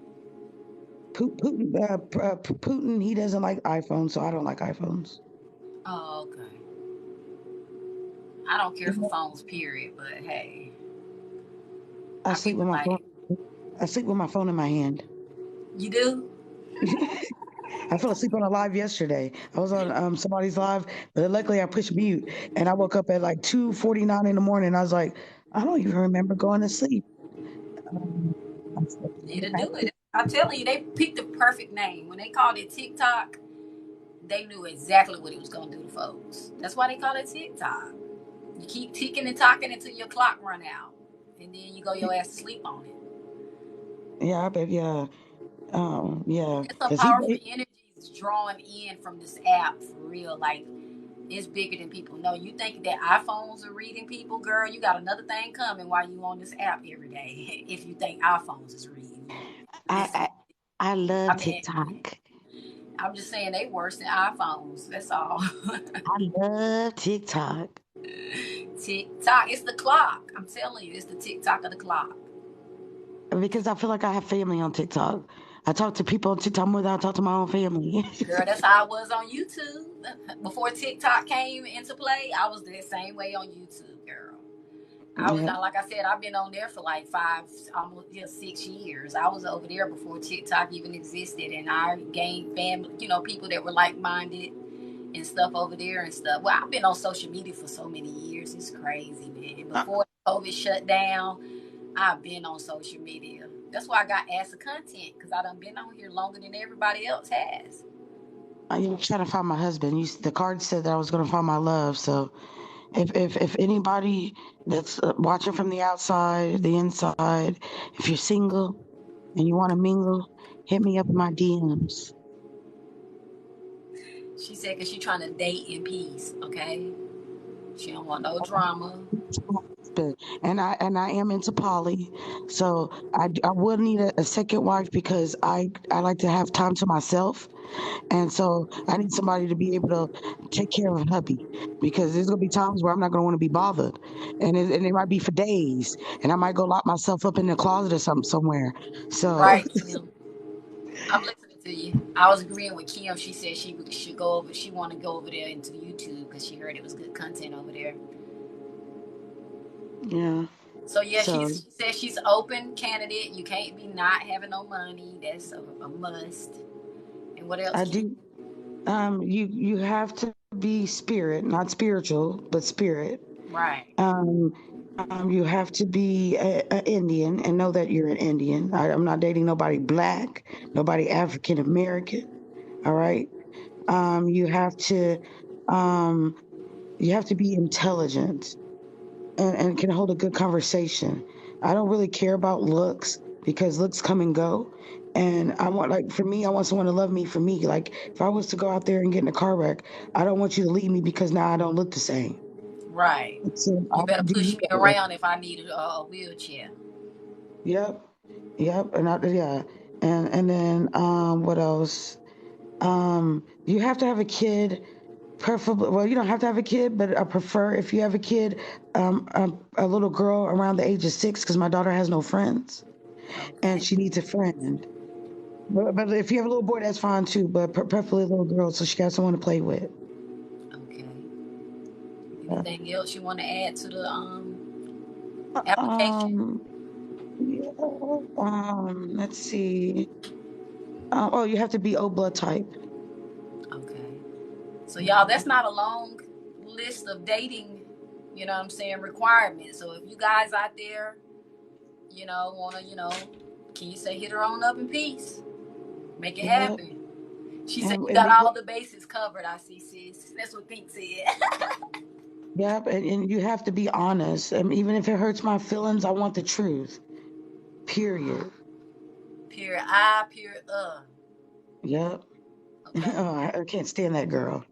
S2: Putin, he doesn't like iPhones, so I don't like iPhones.
S1: Oh, okay. I don't care for phones, period. But hey,
S2: I
S1: I
S2: sleep
S1: people
S2: with my phone.
S1: like
S2: I sleep with my phone in my hand.
S1: you do.
S2: I fell asleep on a live yesterday. I was on somebody's live, but luckily I pushed mute, and I woke up at like 2:49 in the morning. I was like, I don't even remember going to sleep. Um, I slept
S1: It'll
S2: I
S1: do it. I'm telling you, they picked the perfect name when they called it TikTok. They knew exactly what it was gonna do to folks. That's why they call it TikTok. You keep ticking and talking until your clock run out, and then you go your ass to sleep on it.
S2: yeah, I bet, yeah, yeah,
S1: There's some
S2: because
S1: powerful energies drawing in from this app for real. Like it's bigger than people know. You think that iPhones are reading people, girl? You got another thing coming while you on this app every day. If you think iPhones is reading you,
S2: I,
S1: listen.
S2: I I love
S1: I mean,
S2: TikTok.
S1: I'm just saying they worse than iPhones. That's all.
S2: I love TikTok
S1: TikTok, it's the clock. I'm telling you, it's the TikTok of the clock.
S2: because I feel like I have family on TikTok. I talk to people on TikTok more than I talk to my own family.
S1: Girl, that's how I was on YouTube. Before TikTok came into play, I was the same way on YouTube, girl. I was
S2: Yeah,
S1: like I said, I've been on there for like five, almost 6 years. I was over there before TikTok even existed, and I gained family, people that were like minded and stuff over there and stuff. Well, I've been on social media for so many years. It's crazy, man.
S2: I,
S1: Before COVID shut down, I've been on social media. That's why I got asked of content because I done been on here longer than everybody else has.
S2: I'm trying to find my husband. The card said that I was going to find my love. So if anybody that's watching from the outside, the inside, if you're single and you want to mingle, hit me up in my DMs.
S1: She said, cause she trying to date in peace, okay? She don't want no drama.
S2: husband, and I am into poly, so I would need a second wife because I like to have time to myself, and so I need somebody to be able to take care of hubby because there's gonna be times where I'm not gonna want to be bothered, and it might be for days, and I might go lock myself up in the closet or something somewhere. So
S1: Right, Kim. I'm listening to you. I was agreeing with Kim. She said she should go over. She want to go over there into YouTube because she heard it was good content over there.
S2: yeah,
S1: So yeah,
S2: so
S1: she said she's open candidate. You can't be not having no money. That's a must. And what else,
S2: I
S1: Kim?
S2: do. You have to be spirit, not spiritual, but spirit.
S1: Right.
S2: Um, you have to be a Indian and know that you're an Indian. I'm not dating nobody black, nobody African American. All right. Um, you have to, um, you have to be intelligent and can hold a good conversation. I don't really care about looks because looks come and go. And I want, like, for me, I want someone to love me for me. Like, if I was to go out there and get in a car wreck, I don't want you to leave me because now I don't look the same.
S1: Right.
S2: So I
S1: You better
S2: want to do
S1: push
S2: you
S1: me
S2: that way.
S1: around if I need a wheelchair.
S2: Yep. Yep. Yeah. And then what else? You have to have a kid, preferably. Well, you don't have to have a kid, but I prefer if you have a kid, a little girl around the age of 6, because my daughter has no friends and
S1: Okay.
S2: she needs a friend. But if you have a little boy, that's fine too. But preferably a little girl, so she got someone to play with.
S1: Okay.
S2: Yeah.
S1: Anything else you want to add to the application?
S2: Um. Yeah. Let's see. Oh, you have to be O blood type.
S1: Okay. So y'all, that's
S2: Mhm.
S1: not a long list of dating, you know what I'm saying, requirements. So if you guys out there, wanna, can you say hit her on up in peace? Make it
S2: Yeah.
S1: happen. She said you
S2: And
S1: got
S2: be
S1: all the bases covered, I see, sis. That's what Pink said.
S2: Yep, and you have to be honest. Even if it hurts my feelings, I want the truth. Period.
S1: Period I, period
S2: Yep.
S1: Okay.
S2: Oh, I can't stand that girl.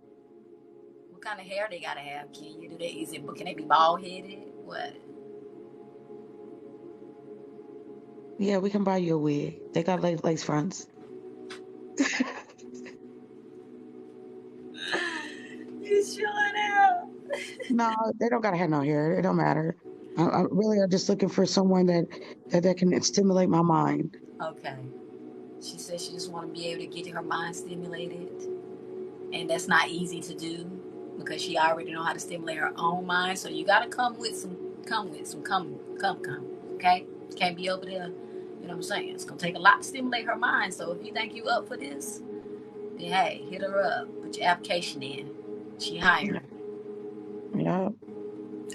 S1: What kind of hair they gotta have? Can you do that? Can they be bald headed? What?
S2: Yeah, we can buy you a wig. They got lace fronts.
S1: You showing out.
S2: No, they don't gotta have no hair. It don't matter. I'm just looking for someone that can stimulate my mind.
S1: Okay. She said she just want to be able to get her mind stimulated, and that's not easy to do because she already know how to stimulate her own mind. So you gotta come. Okay, can't be over there. You know what I'm saying? It's gonna take a lot to stimulate her mind. So if you think you up for this, then hey, hit her up. Put your application in. She
S2: Yeah,
S1: hiring.
S2: yeah.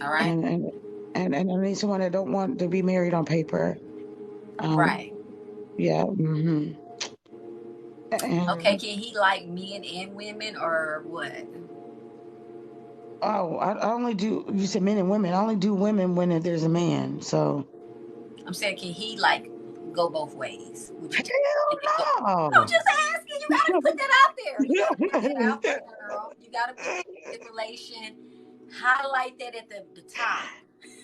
S1: All right.
S2: And and and I need someone that don't want to be married on paper. Um,
S1: Right.
S2: yeah.
S1: Okay.
S2: And
S1: Can he like men and women or what?
S2: oh, I only do. You said men and women. I only do women when there's a man. So
S1: I'm saying, can he like go both ways? Would you take it? Go? I'm
S2: hell
S1: just asking. You got to put that out there. You got to put that out there,
S2: no.
S1: girl. You got to put that stipulation. Highlight that at the top.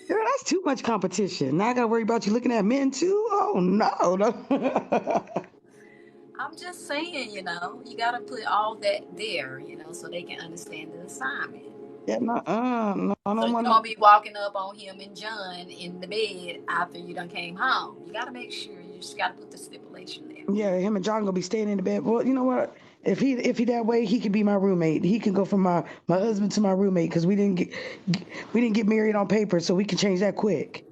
S2: Girl, that's too much competition. Now I gotta worry about you looking at men too. Oh no, no.
S1: I'm just saying, you got to put all that there, so they can understand the assignment.
S2: Yeah, no, no, I
S1: So
S2: don't
S1: you
S2: want
S1: don't
S2: no.
S1: be walking up on him and John in the bed after you done came home. You got to make sure you just got to put the stipulation there.
S2: Yeah, him and John gonna be staying in the bed. Well, you know what? If he that way, he could be my roommate. He can go from my husband to my roommate because we didn't get married on paper, so we can change that quick.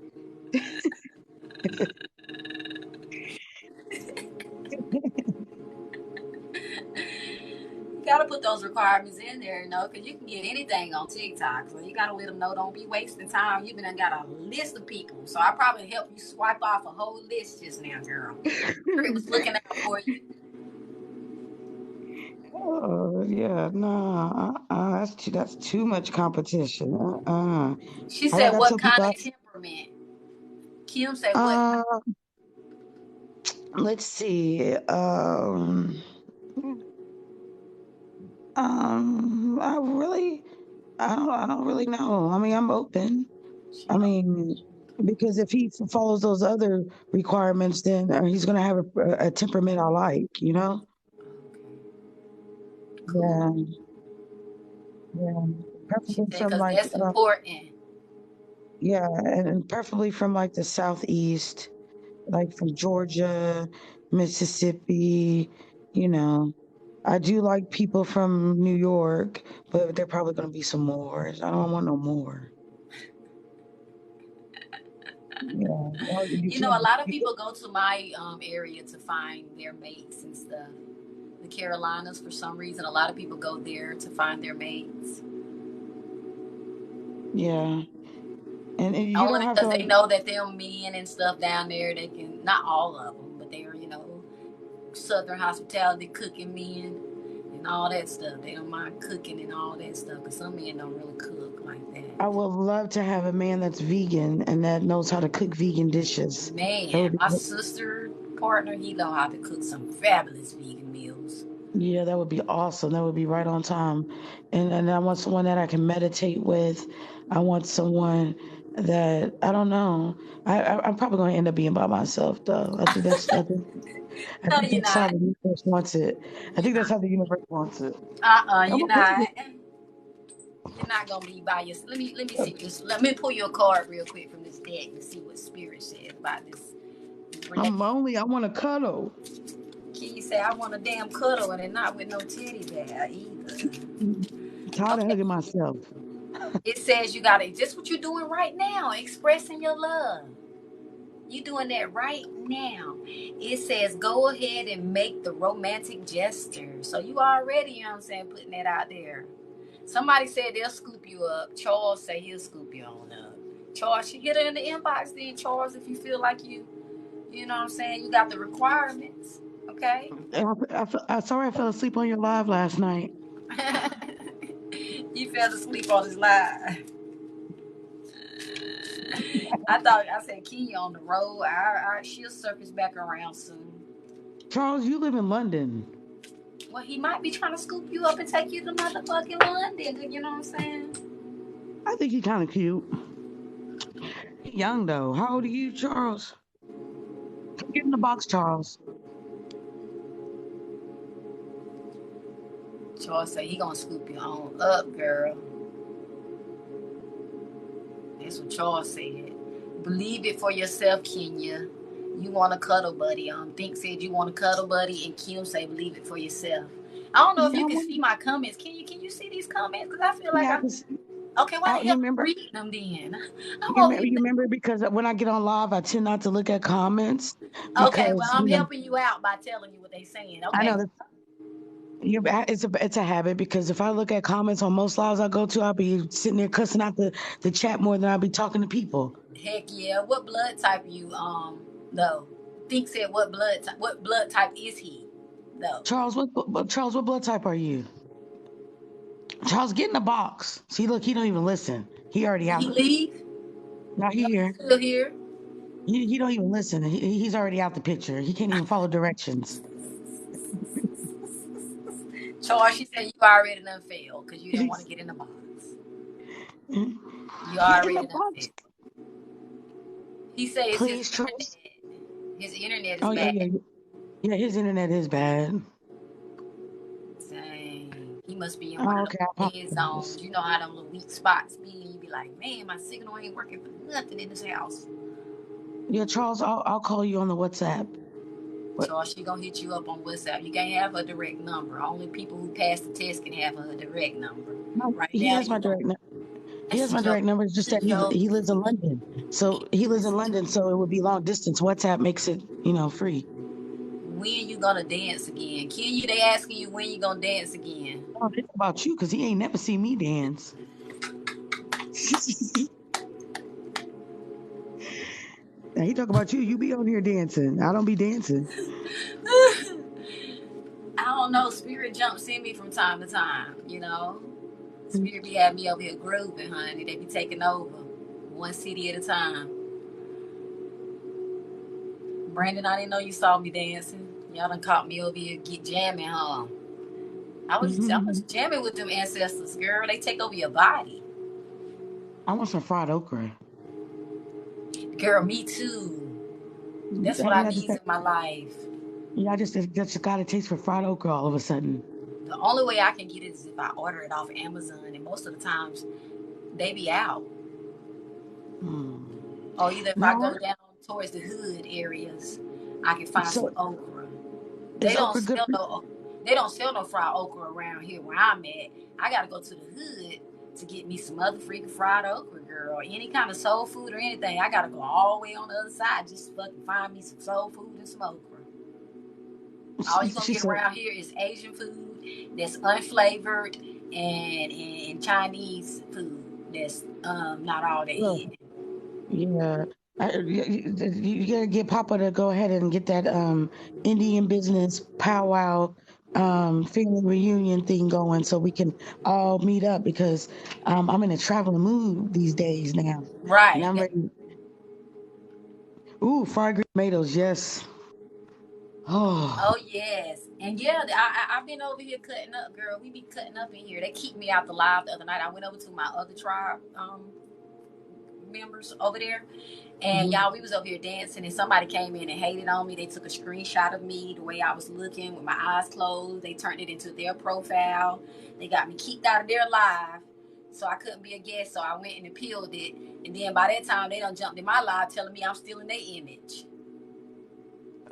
S1: You gotta put those requirements in there, because you can get anything on TikTok. So you gotta let them know, don't be wasting time. You've been got a list of people. So I probably helped you swipe off a whole list just now, girl. It was looking out for you.
S2: Oh yeah, no, that's too much competition.
S1: She
S2: I
S1: said,
S2: like I
S1: what
S2: tell
S1: kind
S2: people,
S1: of temperament? Kim said, what?
S2: uh, let's see, I don't really know. I mean, I'm open.
S1: She
S2: I
S1: don't.
S2: mean, because if he follows those other requirements, then he's going to have a temperament I like, you know?
S1: Okay. Cool.
S2: Yeah, yeah.
S1: She
S2: Preferably
S1: said,
S2: from
S1: because
S2: like,
S1: that's important.
S2: yeah, and preferably from like the southeast, like from Georgia, Mississippi, you know. I do like people from New York, but they're probably going to be some Moors. I don't want no more. Yeah. Well, you
S1: You know, a
S2: can't.
S1: lot of people go to my area to find their mates and stuff. The Carolinas, for some reason, a lot of people go there to find their mates.
S2: Yeah. And you don't
S1: Only
S2: have to
S1: because
S2: like,
S1: they know that them men and stuff down there, they can, not all of them, but they are, Southern hospitality cooking men and all that stuff. They don't mind cooking and all that stuff because some men don't really cook like that.
S2: I would love to have a man that's vegan and that knows how to cook vegan dishes. That would
S1: Man,
S2: be,
S1: my sister partner, he know how to cook some fabulous vegan meals.
S2: yeah, that would be awesome. That would be right on time. And I want someone that I can meditate with. I want someone that I don't know. I'm probably going to end up being by myself though. I
S1: No,
S2: think
S1: you're
S2: that's how
S1: not.
S2: the universe wants it. I
S1: You're
S2: think that's
S1: not.
S2: how the universe wants it. I'm
S1: You're
S2: okay
S1: not.
S2: with
S1: You're not gonna be by yourself. Let me
S2: it.
S1: see this. Let me pull your card real quick from this deck and see what spirit says about this
S2: I'm
S1: relationship.
S2: lonely. I want to cuddle.
S1: Can you say I want a damn cuddle and not with no teddy bear either?
S2: I'm tired of
S1: Okay.
S2: hugging myself.
S1: It says you gotta just what you're doing right now, expressing your love. You doing that right now. It says go ahead and make the romantic gesture. So you already, you know what I'm saying, putting that out there. Somebody said they'll scoop you up. Charles say he'll scoop you on up. Charles, you get it in the inbox then, Charles, if you feel like you know what I'm saying, you got the requirements. Okay?
S2: Sorry I fell asleep on your live last night.
S1: You fell asleep on his live. I said Key on the road. She'll surface back around soon.
S2: Charles, you live in London.
S1: Well, he might be trying to scoop you up and take you to motherfucking London. You know what I'm saying?
S2: I think he kind of cute. He young though. How old are you, Charles? Get in the box, Charles.
S1: Charles said he gonna scoop you on up, girl. That's what Charles said. Believe it for yourself, Kenya. You want a cuddle buddy. Think said you want a cuddle buddy, and Kim say believe it for yourself. I don't know if
S2: Yeah,
S1: you can see my comments. Can you see these comments? Because I feel like
S2: yeah,
S1: I'm okay. Why the
S2: you
S1: hell I'm
S2: remember?
S1: reading them then? I'm
S2: You
S1: over
S2: remember?
S1: here.
S2: You remember? Because when I get on live, I tend not to look at comments
S1: Okay, well
S2: because
S1: I'm helping you out by telling you what they saying.
S2: I know
S1: Okay.
S2: that it's a habit. Because if I look at comments on most lives I go to, I'll be sitting there cussing out the chat more than I'll be talking to people.
S1: Heck yeah. What blood type you though? Think said what blood type is he though?
S2: Charles, what blood type are you? Charles, get in the box. See, look, he don't even listen. He already
S1: Did he
S2: out.
S1: leave?
S2: Not
S1: No, he's
S2: here.
S1: still here.
S2: He don't even listen. He's already out the picture. He can't even follow directions.
S1: Charles, she said you already done failed because you didn't want to
S2: Please,
S1: get in the box. You
S2: get in the
S1: already done
S2: box,
S1: failed. He says it's his
S2: please, Charles.
S1: internet. His internet is
S2: Oh yeah,
S1: bad.
S2: yeah, yeah. His internet is bad.
S1: Dang. He must be in one
S2: Oh,
S1: of
S2: okay, I
S1: those dead
S2: apologize.
S1: zones. You know how them little weak spots be, and you be like, man, my signal ain't working for nothing in this house.
S2: Yeah, Charles, I'll call you on the WhatsApp. What?
S1: Charles, she gonna hit you up on WhatsApp. You can't have her direct number. Only people who pass the test can have her direct number.
S2: No,
S1: Right
S2: he
S1: now,
S2: has my
S1: you don't.
S2: direct. He
S1: That's
S2: has
S1: a
S2: my
S1: joke.
S2: direct number. It's just
S1: It's
S2: that
S1: a joke.
S2: he lives in London. So he lives in London. So it would be long distance. WhatsApp makes it free.
S1: When you gonna dance again? Kenya, they asking you when you gonna dance again.
S2: Oh, it's about you because he ain't never seen me dance. Now he talk about you. You be on here dancing. I don't be dancing.
S1: I don't know. Spirit jumps in me from time to time. Spirit be having me over here grooving, honey. They be taking over, one city at a time. Brandon, I didn't know you saw me dancing. Y'all done caught me over here get jamming, huh? I was
S2: I
S1: jamming with them ancestors, girl. They take over your body.
S2: want some fried okra.
S1: Girl, me too. That's what I
S2: I just,
S1: need in my life.
S2: yeah, I just got a taste for fried okra all of a sudden.
S1: The only way I can get it is if I order it off Amazon, and most of the times they be out.
S2: Hmm.
S1: Or either if I
S2: No,
S1: go down towards the hood areas, I can find some
S2: so
S1: okra. They
S2: is
S1: don't
S2: okra good
S1: sell
S2: for you?
S1: no they don't sell no fried okra around here where I'm at. I gotta go to the hood to get me some other freaking fried okra, girl. Any kind of soul food or anything, I gotta go all the way on the other side just to fucking find me some soul food and some okra. All you gonna
S2: She
S1: get
S2: said,
S1: around here is Asian food that's unflavored and Chinese food that's not all that
S2: well,
S1: it.
S2: yeah. You gotta get Papa to go ahead and get that Indian business powwow family reunion thing going so we can all meet up because I'm in a traveling mood these days now. And
S1: Right.
S2: I'm ready. Ooh, fried green tomatoes, yes. Oh,
S1: Oh yes, and yeah, I've been over here cutting up, girl. We be cutting up in here. They kicked me out the live the other night. I went over to my other tribe members over there, and
S2: mhm.
S1: y'all, we was over here dancing, and somebody came in and hated on me. They took a screenshot of me the way I was looking with my eyes closed. They turned it into their profile. They got me kicked out of their live, so I couldn't be a guest. So I went and appealed it, and then by that time, they done jumped in my live telling me I'm stealing their image,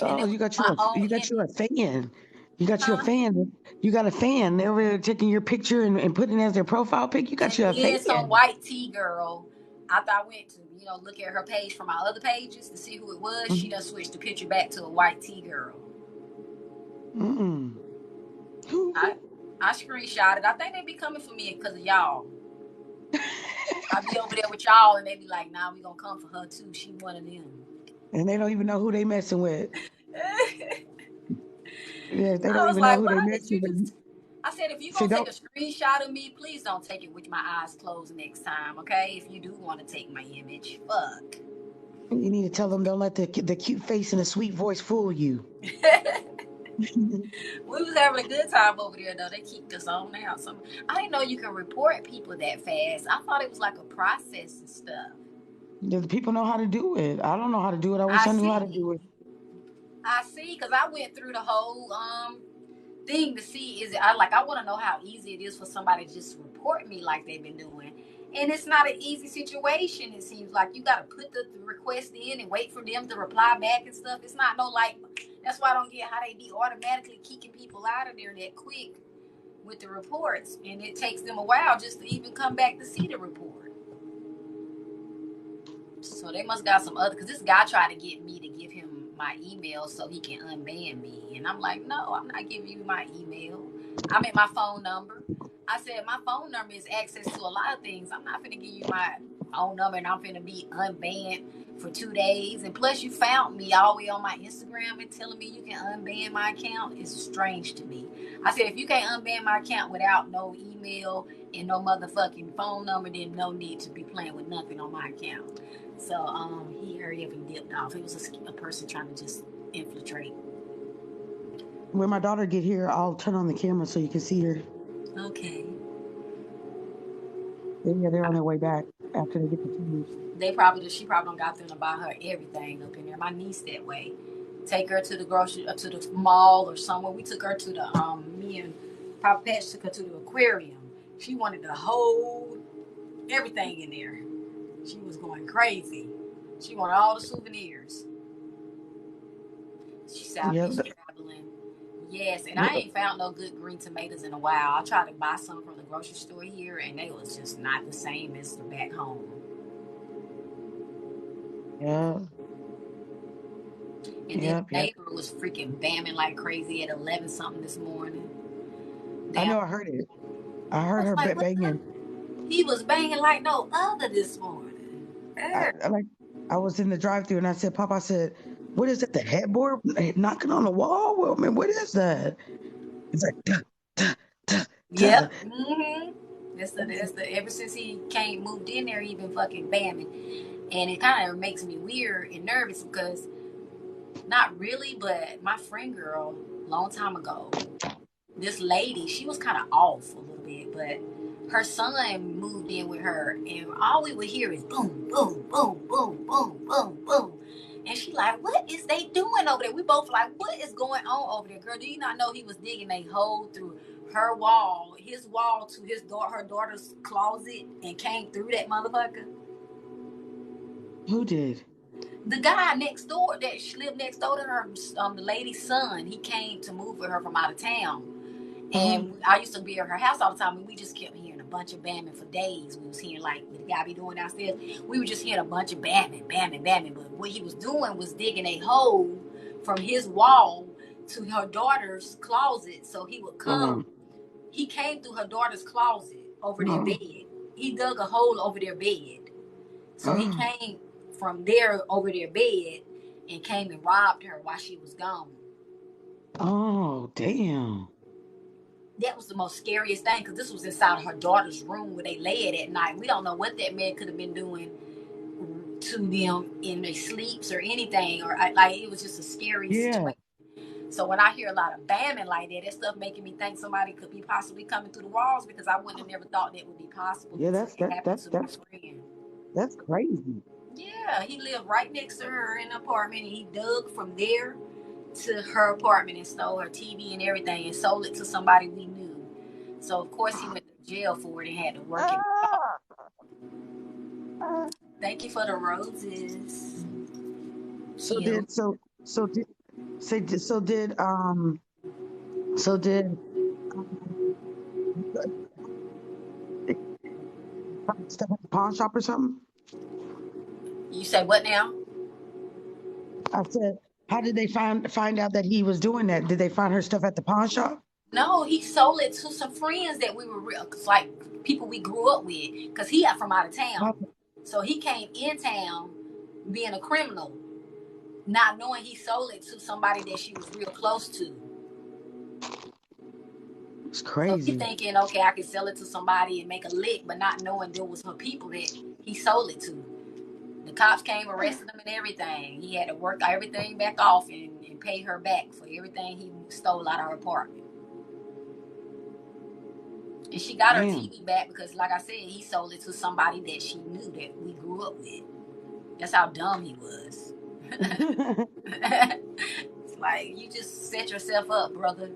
S1: and
S2: Oh,
S1: it was my own
S2: you got you a
S1: image,
S2: fan. You got you a
S1: huh?
S2: fan. You got a fan. They're over there taking your picture and putting it as their profile pic. You got
S1: And
S2: you a
S1: then some
S2: fan.
S1: white tea girl, after I went to, look at her page from my other pages to see who it was, she
S2: Mhm.
S1: done switched the picture back to a white tea girl.
S2: Mm-mm. Who?
S1: I I screenshotted. I think they be coming for me because of y'all. I be over there with y'all and they be like, nah, we gonna come for her too. She one of them.
S2: And they don't even know who they messing with. Yeah, they
S1: I
S2: don't
S1: was
S2: even know
S1: like,
S2: who they
S1: why did
S2: messing
S1: you
S2: with.
S1: just I said, if you
S2: Say
S1: gonna take a
S2: don't.
S1: screenshot of me, please don't take it with my eyes closed next time, okay? If you do want to take my image. Fuck.
S2: You need to tell them don't let the cute face and the sweet voice fool you.
S1: We was having a good time over there though. They kicked us on out. I didn't know you can report people that fast. I thought it was like a process and stuff.
S2: The people know how to do it. I don't know how to do it. I wish
S1: I
S2: I knew how to
S1: see.
S2: do it.
S1: I see, because I went through the whole thing to see is it I want to know how easy it is for somebody to just report me like they've been doing. And it's not an easy situation. It seems like you got to put the request in and wait for them to reply back and stuff. It's not no like. That's why I don't get how they be automatically kicking people out of there that quick with the reports, and it takes them a while just to even come back to see the report. So they must got some other, because this guy tried to get me to give him my email so he can unban me, and I'm like, no, I'm not giving you my email. I mean my phone number. I said my phone number is access to a lot of things. I'm not gonna give you my phone number and I'm gonna be unbanned for 2 days. And plus, you found me all the way on my Instagram and telling me you can unban my account is strange to me. I said, if you can't unban my account without no email and no motherfucking phone number, then no need to be playing with nothing on my account. So he hurried up and dipped off. It was a person trying to just infiltrate.
S2: When my daughter get here, I'll turn on the camera so you can see her.
S1: Okay.
S2: Yeah, they're on their way back after they get the food.
S1: She probably don't got them to buy her everything up in there. My niece that way. Take her to the grocery to the mall or somewhere. We took her to the me and Papa Patch took her to the aquarium. She wanted the whole everything in there. She was going crazy. She wanted all the souvenirs. She said, I
S2: Yeah.
S1: miss traveling. Yes, and I ain't found no good green tomatoes in a while. I tried to buy some from the grocery store here, and they was just not the same as the back home.
S2: Yeah.
S1: And then
S2: Yep.
S1: the
S2: Yep.
S1: neighbor was freaking bamming like crazy at 11 something this morning.
S2: I
S1: Damn.
S2: know. I heard it. I
S1: I
S2: heard
S1: was
S2: her
S1: like, what the?
S2: banging.
S1: He was banging like no other this morning.
S2: I like. I was in the drive-through and I said, "Papa," I said, "What is that? The headboard knocking on the wall? Well, man, what is that?" It's like, duh, duh, duh, duh.
S1: Yep. Mm-hmm. That's the ever since he came moved in there, he been fucking bamming. And it kind of makes me weird and nervous because not really, but my friend girl, long time ago, this lady, she was kind of off a little bit, but her son moved in with her, and all we would hear is boom, boom, boom, boom, boom, boom, boom. And she like, what is they doing over there? We both like, what is going on over there, girl? Do you not know he was digging a hole through her wall, his wall to his daughter, her daughter's closet, and came through that motherfucker?
S2: Who did?
S1: The guy next door that she lived next door to her, the lady's son, he came to move with her from out of town. And I used to be at her house all the time, and we just kept hearing a bunch of bamming for days. We was hearing like what the guy be doing downstairs. We were just hearing a bunch of bamming, bamming, bamming. But what he was doing was digging a hole from his wall to her daughter's closet, so he would come. He came through her daughter's closet over their bed. He dug a hole over their bed, so he came from there over their bed and came and robbed her while she was gone.
S2: Oh, damn.
S1: That was the most scariest thing, because this was inside her daughter's room where they lay it at night. We don't know what that man could have been doing to them in their sleeps or anything, or like it was just a scary situation. So when I hear a lot of bamming like that stuff making me think somebody could be possibly coming through the walls, because I wouldn't have never thought that would be possible.
S2: Yeah,
S1: It happened to my friend.
S2: That's crazy.
S1: Yeah, he lived right next to her in the apartment, and he dug from there to her apartment and stole her TV and everything and sold it to somebody we knew. So of course he went to jail for it and had to work it. Thank you for the roses.
S2: So did so so did say so did so did stuff at the pawn shop or something?
S1: You say what now?
S2: I said, how did they find out that he was doing that? Did they find her stuff at the pawn shop?
S1: No, he sold it to some friends that we were like people we grew up with, because he got from out of town. So he came in town being a criminal, not knowing he sold it to somebody that she was real close to.
S2: It's crazy.
S1: So he's thinking, okay, I can sell it to somebody and make a lick, but not knowing there was her people that he sold it to. The cops came, arrested him and everything. He had to work everything back off and pay her back for everything he stole out of her apartment. And she got her TV back because, like I said, he sold it to somebody that she knew that we grew up with. That's how dumb he was. It's like, you just set yourself up, brother.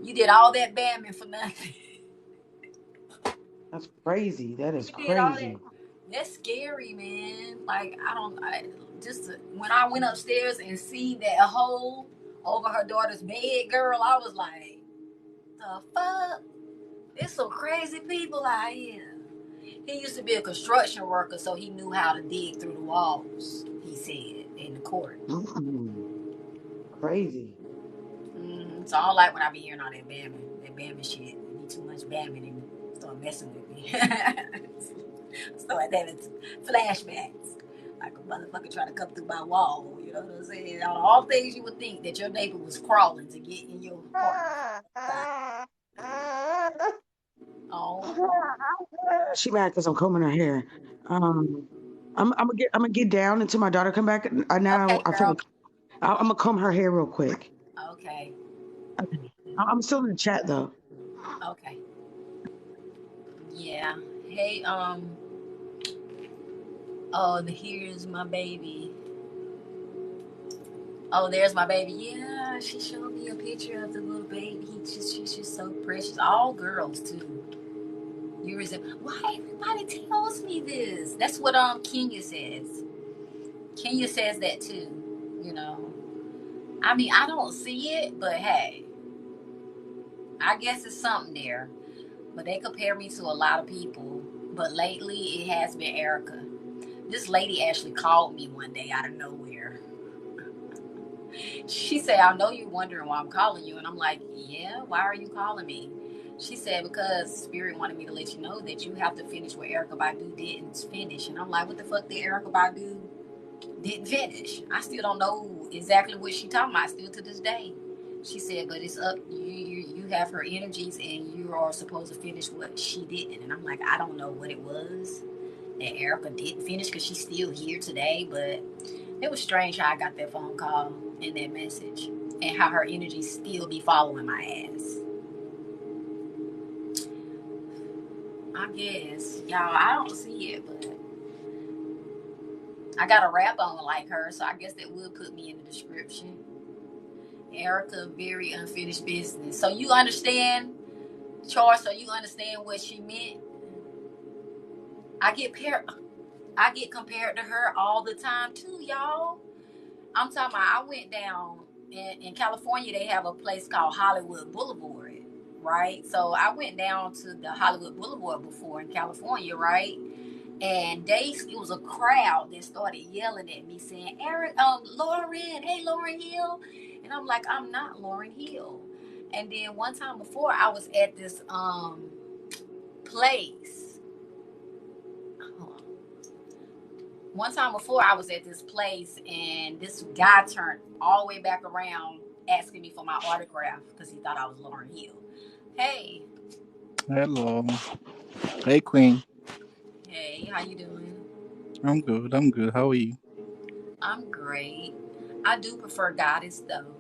S1: You did all that bamming for nothing.
S2: That's crazy. That is crazy.
S1: That's scary, man. Like, when I went upstairs and see that hole over her daughter's bed, girl, I was like, the fuck? There's some crazy people out here. He used to be a construction worker, so he knew how to dig through the walls, he said, in the court.
S2: Crazy.
S1: So I don't like when I be hearing all that bamming shit. It be too much bamming and start messing with me. Start having flashbacks. Like a motherfucker trying to come through my wall. You know what I'm saying? All things you would think that your neighbor was crawling to get in your apartment. Oh.
S2: She mad because I'm combing her hair. I'm gonna get down until my daughter come back. Now I feel like I'm gonna comb her hair real quick.
S1: Okay.
S2: I'm still in the chat though.
S1: Okay. Yeah. Hey, oh, here's my baby. Oh, there's my baby. Yeah, she showed me a picture of the little baby. She's just so precious. All girls too. Why everybody tells me this? That's what Kenya says. Kenya says that too. You know. I mean, I don't see it, but hey, I guess it's something there. But they compare me to a lot of people. But lately, it has been Erica. This lady actually called me one day out of nowhere. She said, I know you're wondering why I'm calling you. And I'm like, yeah, why are you calling me? She said, because Spirit wanted me to let you know that you have to finish what Erykah Badu didn't finish. And I'm like, what the fuck did Erykah Badu didn't finish? I still don't know exactly what she talking about still to this day. She said, but it's up. You have her energies and you are supposed to finish what she didn't. And I'm like, I don't know what it was that Erykah didn't finish because she's still here today. But it was strange how I got that phone call and that message and how her energies still be following my ass. I guess. Y'all, I don't see it, but I got a rap on like her, so I guess that would put me in the description. Erica, very unfinished business. So you understand, Charles? So you understand what she meant? I get I get compared to her all the time too, y'all. I'm talking about I went down in California. They have a place called Hollywood Boulevard, right? So I went down to the Hollywood Boulevard before in California, right? And it was a crowd that started yelling at me saying, Eric, Lauren, hey, Lauren Hill. And I'm like, I'm not Lauren Hill. And then one time before, I was at this place. One time before, I was at this place, and this guy turned all the way back around asking me for my autograph because he thought I was Lauren Hill. Hey,
S3: Hello. Hey, Queen.
S1: hey, how you doing?
S3: I'm good. I'm good. How are you?
S1: I'm great. I do prefer goddess though.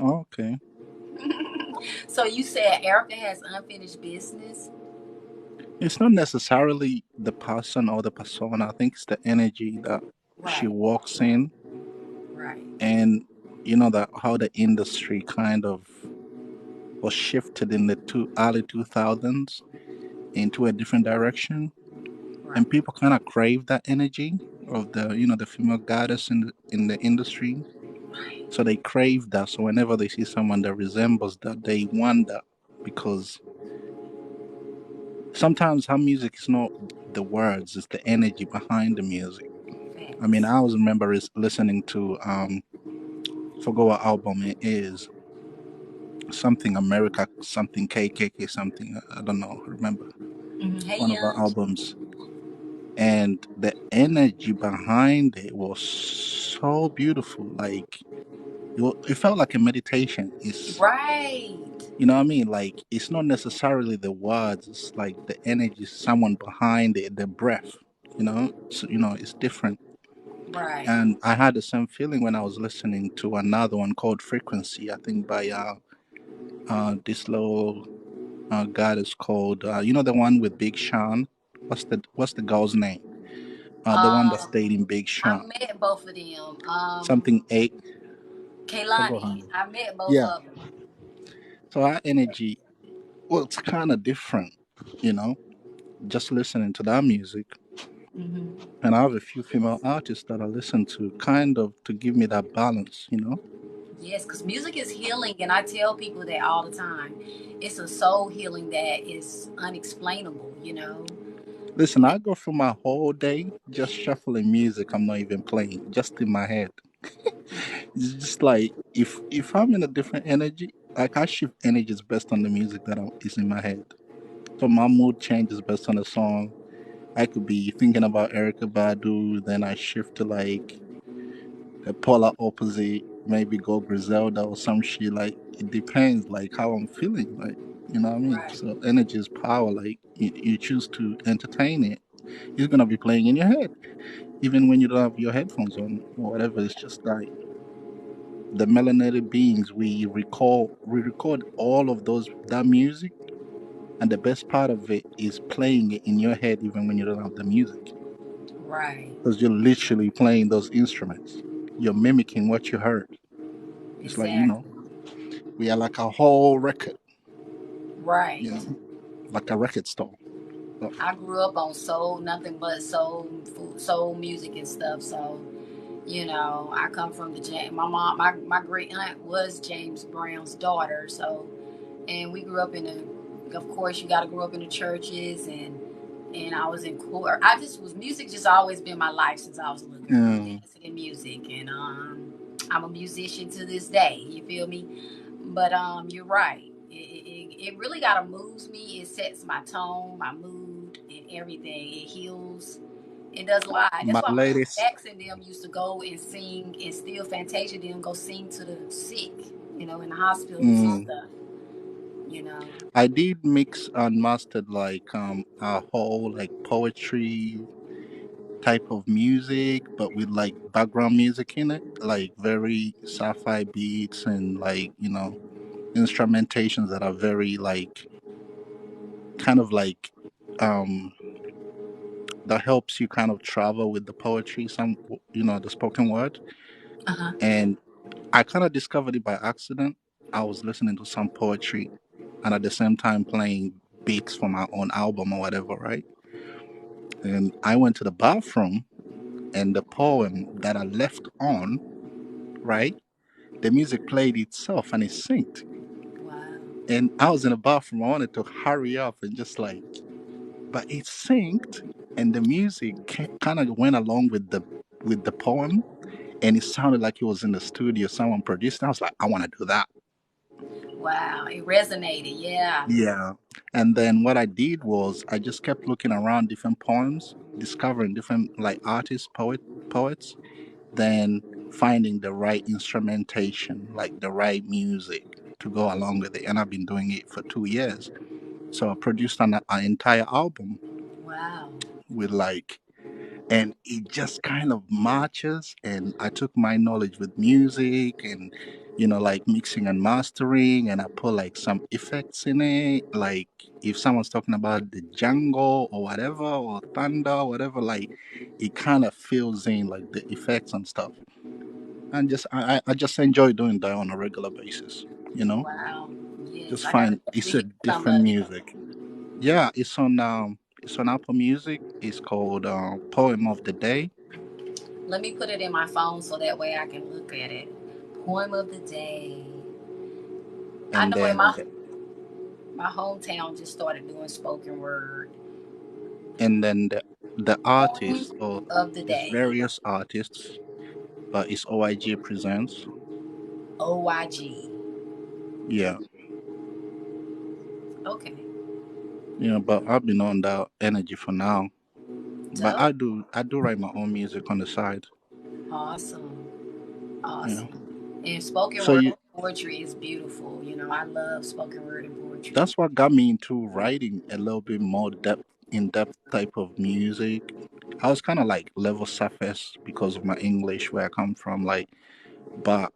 S3: Oh, okay.
S1: So you said Erica has unfinished business,
S3: It's not necessarily the person or the persona. I think it's the energy that she
S1: right?
S3: walks in,
S1: Right,
S3: and that how the industry kind of was shifted in the early 2000s into a different direction,
S1: right,
S3: and people kind of crave that energy of the female goddess in the industry.
S1: right.
S3: So they crave that. So whenever they see someone that resembles that, they want that because sometimes her music is not the words, it's the energy behind the music. I mean,
S1: Facts.
S3: I always remember is listening to forgot what album it is, something America, something KKK, something I don't know, remember
S1: Hey,
S3: one of her
S1: young.
S3: albums, and the energy behind it was so beautiful. Like it felt like a meditation. It's
S1: Right,
S3: what I mean. Like it's not necessarily the words. It's like the energy, someone behind it, the breath. So it's different.
S1: right.
S3: And I had the same feeling when I was listening to another one called Frequency. I think by this little guy is called the one with Big Sean. What's the girl's name? The one that's
S1: Um,
S3: dating Big
S1: I
S3: Sean.
S1: met both of them.
S3: Something eight. Forgot her
S1: Kaylani.
S3: name.
S1: I met both
S3: Yeah.
S1: of them.
S3: So our energy, well, it's kind of different. You know, just listening to that music.
S1: Hmm.
S3: And I have a few female artists that I listen to, kind of to give me that balance.
S1: Yes, because music is healing, and I tell people that all the time. It's a soul healing that is unexplainable. You know.
S3: Listen, I go through my whole day just shuffling music I'm not even playing, just in my head. It's just like if I'm in a different energy, like I shift energies based on the music is in my head. So my mood changes based on the song. I could be thinking about Erica Badu, then I shift to like the polar opposite, maybe go Griselda or some shit. Like it depends, like how I'm feeling. Like what I mean.
S1: Right.
S3: So energy is power. Like you choose to entertain it, it's gonna be playing in your head, even when you don't have your headphones on or whatever. It's just like the melanated beings. We record all of that music, and the best part of it is playing it in your head, even when you don't have the music,
S1: Right.
S3: because you're literally playing those instruments. You're mimicking what you heard. It's like
S1: Exactly.
S3: we are like a whole record,
S1: Right.
S3: you know, like a record store. So,
S1: I grew up on soul, nothing but soul food, soul music and stuff. So, I come from my mom, my great aunt was James Brown's daughter. So, and we grew up of course, you got to grow up in the churches, and I was in choir. Music just always been my life since I was a little girl,
S3: mm,
S1: dancing and music, and I'm a musician to this day. You feel me? But you're right. It really gotta moves me. It sets my tone, my mood, and everything. It heals. It does a lot. That's
S3: my
S1: why Michael
S3: ladies.
S1: Jackson them used to go and sing, and still Fantasia them go sing to the sick, in the hospitals and
S3: Mm,
S1: stuff. You know.
S3: I did mix and mastered like a whole like poetry type of music, but with like background music in it, like very sci-fi beats and like instrumentations that are very like kind of like um that helps you kind of travel with the poetry, some the spoken word.
S1: Uh huh.
S3: And I kind of discovered it by accident. I was listening to some poetry and at the same time playing beats for my own album or whatever, right? And I went to the bathroom and the poem that I left on, right? The music played itself and it synced.
S1: Wow.
S3: And I was in the bathroom. I wanted to hurry up and just like, but it synced and the music kind of went along with the poem, and it sounded like it was in the studio. Someone produced it. I was like, I want to do that.
S1: Wow. It resonated. Yeah.
S3: Yeah. And then what I did was I just kept looking around different poems, discovering different like artists, poets, then finding the right instrumentation, like the right music to go along with it. And I've been doing it for 2 years. So I produced an entire album
S1: Wow.
S3: with like, and it just kind of matches. And I took my knowledge with music and like mixing and mastering, and I put like some effects in it, like if someone's talking about the jungle or whatever, or thunder or whatever, like it kind of fills in like the effects and stuff. And just I just enjoy doing that on a regular basis,
S1: Wow. Yes.
S3: just
S1: I got to
S3: find it's a
S1: hear some
S3: different
S1: of it.
S3: music. Yeah, it's on Apple Music. It's called Poem of the Day.
S1: Let me put it in my phone so that way I can look at it. Poem of the day. I
S3: And
S1: know in
S3: then
S1: my hometown just started doing spoken word.
S3: the
S1: Poem
S3: artist, or
S1: of the
S3: there's
S1: day.
S3: various artists, but it's OIG presents.
S1: OYG.
S3: Yeah,
S1: Okay.
S3: but I've been on that energy for now. But
S1: Dope.
S3: I do write my own music on the side.
S1: Awesome.
S3: Yeah.
S1: Awesome. And spoken
S3: So
S1: word
S3: you
S1: poetry is beautiful. I love spoken word and poetry.
S3: that's what got me into writing a little bit more in depth type of music. I was kind of like level surface because of my English where I come from, like, but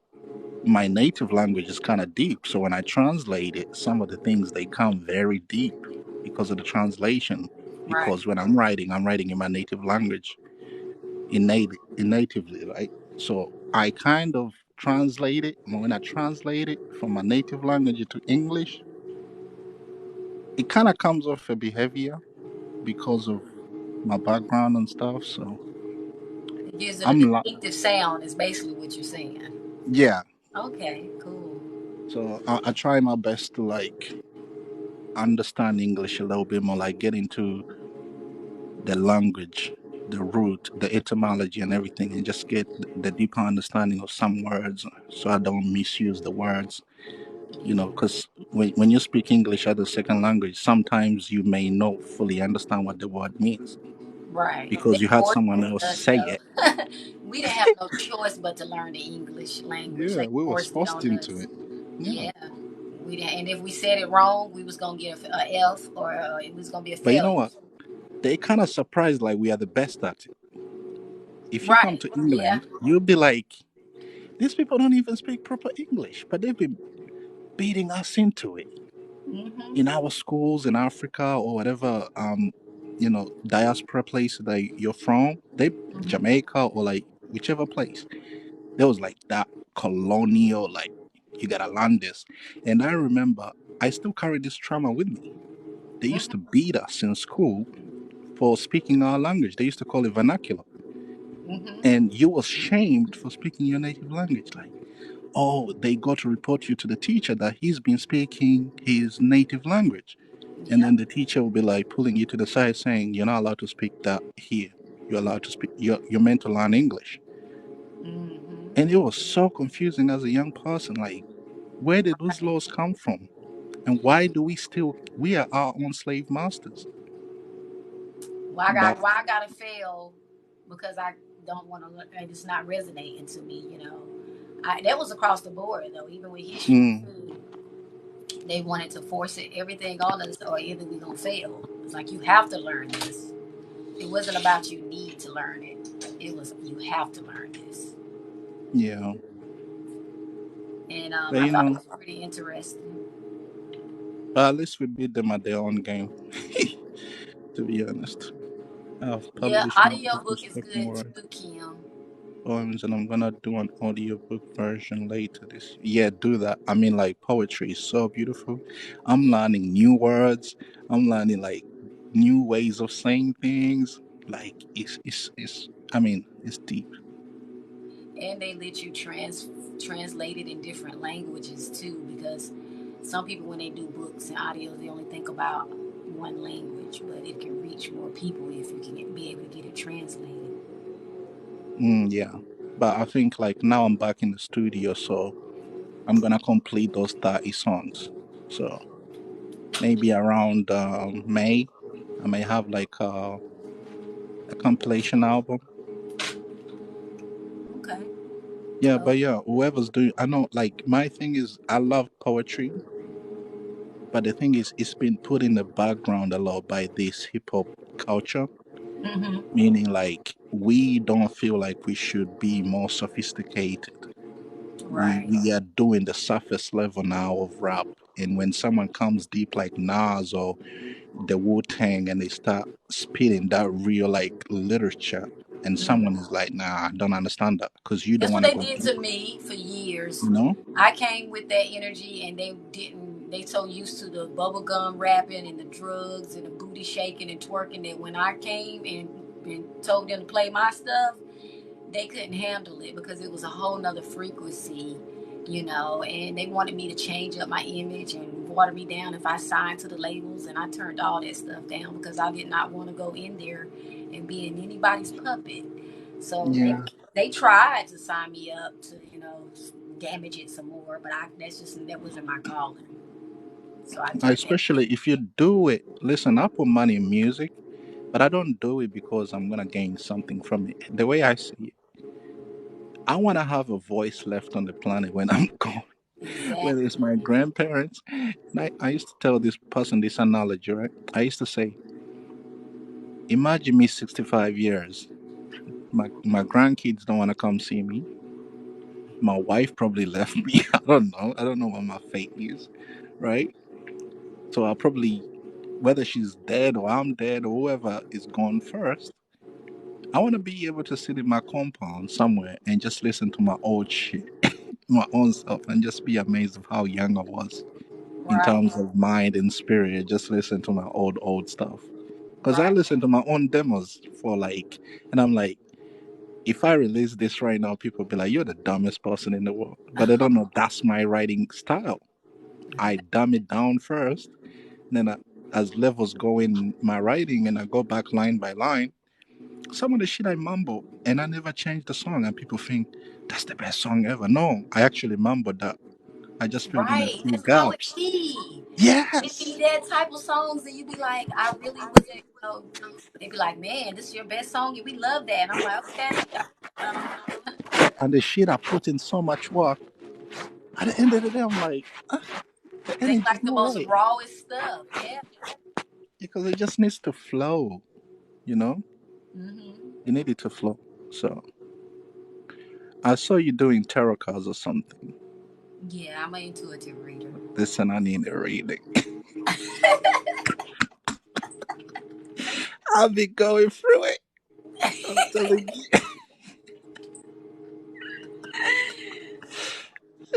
S3: my native language is kind of deep. So when I translate it, some of the things they come very deep because of the translation.
S1: Right.
S3: Because when I'm writing in my native language, natively, right? So I kind of translate it. When I translate it from my native language into English, it kind of comes off a bit heavier because of my background and stuff. So
S1: It gives it a
S3: I'm like,
S1: distinctive sound, is basically what you're saying.
S3: yeah.
S1: Okay, cool.
S3: So I try my best to like understand English a little bit more, like get into the language, the root, the etymology, and everything, and just get the deeper understanding of some words, so I don't misuse the words.
S1: Yeah.
S3: Because when you speak English as a second language, sometimes you may not fully understand what the word means
S1: Right.
S3: because
S1: They
S3: you had
S1: forced
S3: someone else
S1: us
S3: say
S1: though.
S3: it.
S1: We didn't have no choice but to learn the English language.
S3: Yeah,
S1: They
S3: we was
S1: forced it
S3: forced
S1: on
S3: into
S1: us.
S3: it. Yeah.
S1: Yeah. We didn't, and if we said it wrong, we was gonna get a F or it was gonna be a
S3: But you know
S1: failure.
S3: what? They kind of surprised like we are the best at it. If you come
S1: Right.
S3: to
S1: Yeah.
S3: England, you'll be like, these people don't even speak proper English, but they've been beating us into it in
S1: Mhm.
S3: our schools in Africa or whatever diaspora place that you're from. They
S1: Mhm.
S3: Jamaica or like whichever place. There was like that colonial, like, you gotta learn this. And I remember I still carry this trauma with me. They used to
S1: Mhm.
S3: beat us in school for speaking our language. They used to call it vernacular.
S1: Mhm.
S3: And you was shamed for speaking your native language. Like, oh, they got to report you to the teacher that he's been speaking his native language. And
S1: Yep.
S3: then the teacher will be like pulling you to the side saying, you're not allowed to speak that here. You're allowed to speak, you're meant to learn English. And
S1: Mhm.
S3: it was so confusing as a young person. Like, where did those laws come from? And why do we are our own slave masters? But
S1: Why I gotta fail because I don't want to look. It's not resonating to me. That was across the board though. Even with history
S3: mm,
S1: too, they wanted to force it everything on us, or either we gonna fail. It's like you have to learn this. It wasn't about you need to learn it. It was you have to learn this.
S3: yeah.
S1: And
S3: But
S1: I thought it was pretty interesting.
S3: but at least we beat them at their own game. to be honest. I've
S1: Yeah,
S3: published my
S1: audio
S3: book of
S1: book is
S3: spoken
S1: good
S3: word
S1: too, Kim.
S3: poems, and I'm gonna do an audiobook version later this. Yeah, do that. I mean, like poetry is so beautiful. I'm
S1: Yeah,
S3: learning new words. I'm learning like new ways of saying things. Like it's. I mean, it's deep.
S1: and they let you translate it in different languages too, because some people when they do books and audios, they only think about one language, but it can reach more people if you can be able to get it translated.
S3: Yeah, but I think like now I'm back in the studio, so I'm gonna complete those 30 songs. So maybe around May, I may have like a compilation album.
S1: Okay.
S3: Yeah,
S1: Oh,
S3: but yeah, whoever's doing, I know, like, my thing is, I love poetry, but the thing is, it's been put in the background a lot by this hip hop culture,
S1: mm-hmm.
S3: meaning, like, we don't feel like we should be more sophisticated. We,
S1: Right.
S3: we are doing the surface level now of rap. And when someone comes deep like Nas or the Wu Tang and they start spitting that real, like, literature, and someone
S1: Mm-hmm.
S3: is like, nah, I don't understand that because you don't
S1: That's what
S3: want to
S1: they
S3: go
S1: did to
S3: deeper,
S1: me for years.
S3: you know?
S1: I came with that energy, and they didn't. They so used to the bubblegum rapping and the drugs and the booty shaking and twerking that when I came and told them to play my stuff, they couldn't handle it because it was a whole nother frequency, and they wanted me to change up my image and water me down if I signed to the labels, and I turned all that stuff down because I did not want to go in there and be in anybody's puppet. So
S3: Yeah.
S1: they tried to sign me up to damage it some more, but that wasn't my calling. So I turned that.
S3: Especially if you do it, listen, I put money in music, but I don't do it because I'm gonna gain something from it. The way I see it, I wanna have a voice left on the planet when I'm gone. Whether it's my
S1: Exactly.
S3: grandparents. And I used to tell this person this analogy, right? I used to say, imagine me 65 years. My grandkids don't wanna come see me. My wife probably left me. I don't know. I don't know what my fate is, right? So I'll probably, whether she's dead or I'm dead or whoever is gone first, I want to be able to sit in my compound somewhere and just listen to my old shit, my own stuff, and just be amazed of how young I was in
S1: Right.
S3: terms of mind and spirit. Just listen to my old stuff. Because I
S1: Right.
S3: listen to my own demos for like, and I'm like, if I release this right now, people be like, you're the dumbest person in the world. But they don't know that's my writing style. I dumb it down first, then as levels go in my writing and I go back line by line, some of the shit I mumble and I never change the song and people think that's the best song ever. No, I actually mumbled that. I just filled in a
S1: Right.
S3: few
S1: That's how it
S3: gaps.
S1: be. It be
S3: Yes.
S1: that type of songs and you be like, I really wasn't, they be like, man, this is your best song and we love that. And I'm like, okay. Um,
S3: And the shit I put in so much work. At the end of the day, I'm like, the
S1: they
S3: energy's
S1: like the
S3: not
S1: most
S3: right.
S1: rawest stuff. Yeah.
S3: Because it just needs to flow, you know?
S1: Hmm.
S3: You need it to flow. So I saw you doing tarot cards or something.
S1: Yeah, I'm an intuitive reader.
S3: Listen, I need a reading. I'll be going through it. I'm telling you.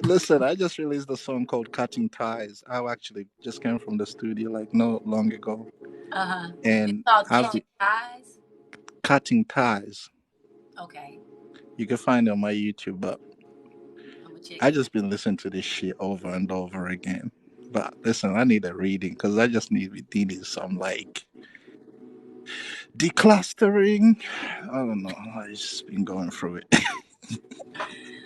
S3: Listen, I just released a song called Cutting Ties. I actually just came from the studio like not long ago.
S1: Uh-huh. It's
S3: And
S1: called
S3: I've
S1: Catching
S3: been
S1: Eyes.
S3: cutting ties.
S1: Okay.
S3: You can find it on my YouTube, but
S1: I'm gonna check
S3: I
S1: it out.
S3: just been listening to this shit over and over again. But listen, I need a reading because I just needed some like declustering. I don't know. I just been going through it.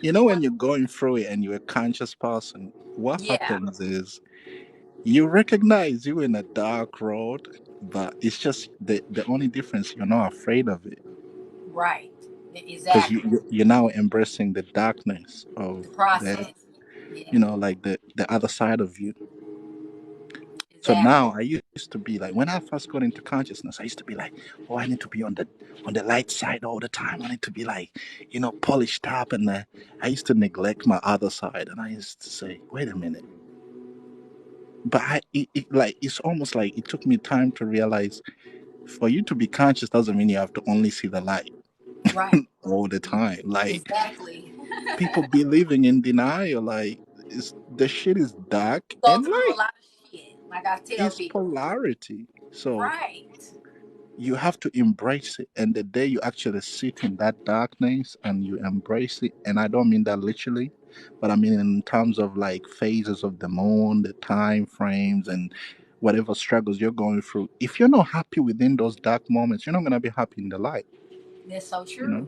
S3: You know, when you're going through it and you're a conscious person, what
S1: Yeah,
S3: happens is you recognize you're in a dark road, but it's just the only difference you're not afraid of it
S1: right.
S3: because
S1: Exactly.
S3: you're now embracing the darkness
S1: The
S3: of the,
S1: process. Yeah,
S3: like the other side of you. So
S1: exactly.
S3: now I used to be like, when I first got into consciousness, I used to be like, oh, I need to be on the light side all the time. I need to be like, polished up, and I used to neglect my other side, and I used to say, wait a minute. But like it's almost like it took me time to realize For you to be conscious doesn't mean you have to only see the light
S1: Right.
S3: all the time. Like
S1: Exactly.
S3: people be living in denial. Like the shit is dark
S1: Go
S3: and
S1: through a
S3: light.
S1: lot of shit. Like I tell
S3: It's
S1: people.
S3: polarity. So
S1: Right.
S3: you have to embrace it. And the day you actually sit in that darkness and you embrace it, and I don't mean that literally, but I mean in terms of like phases of the moon, the time frames, and whatever struggles you're going through. If you're not happy within those dark moments, you're not gonna be happy in the light,
S1: That's so
S3: you know.
S1: true.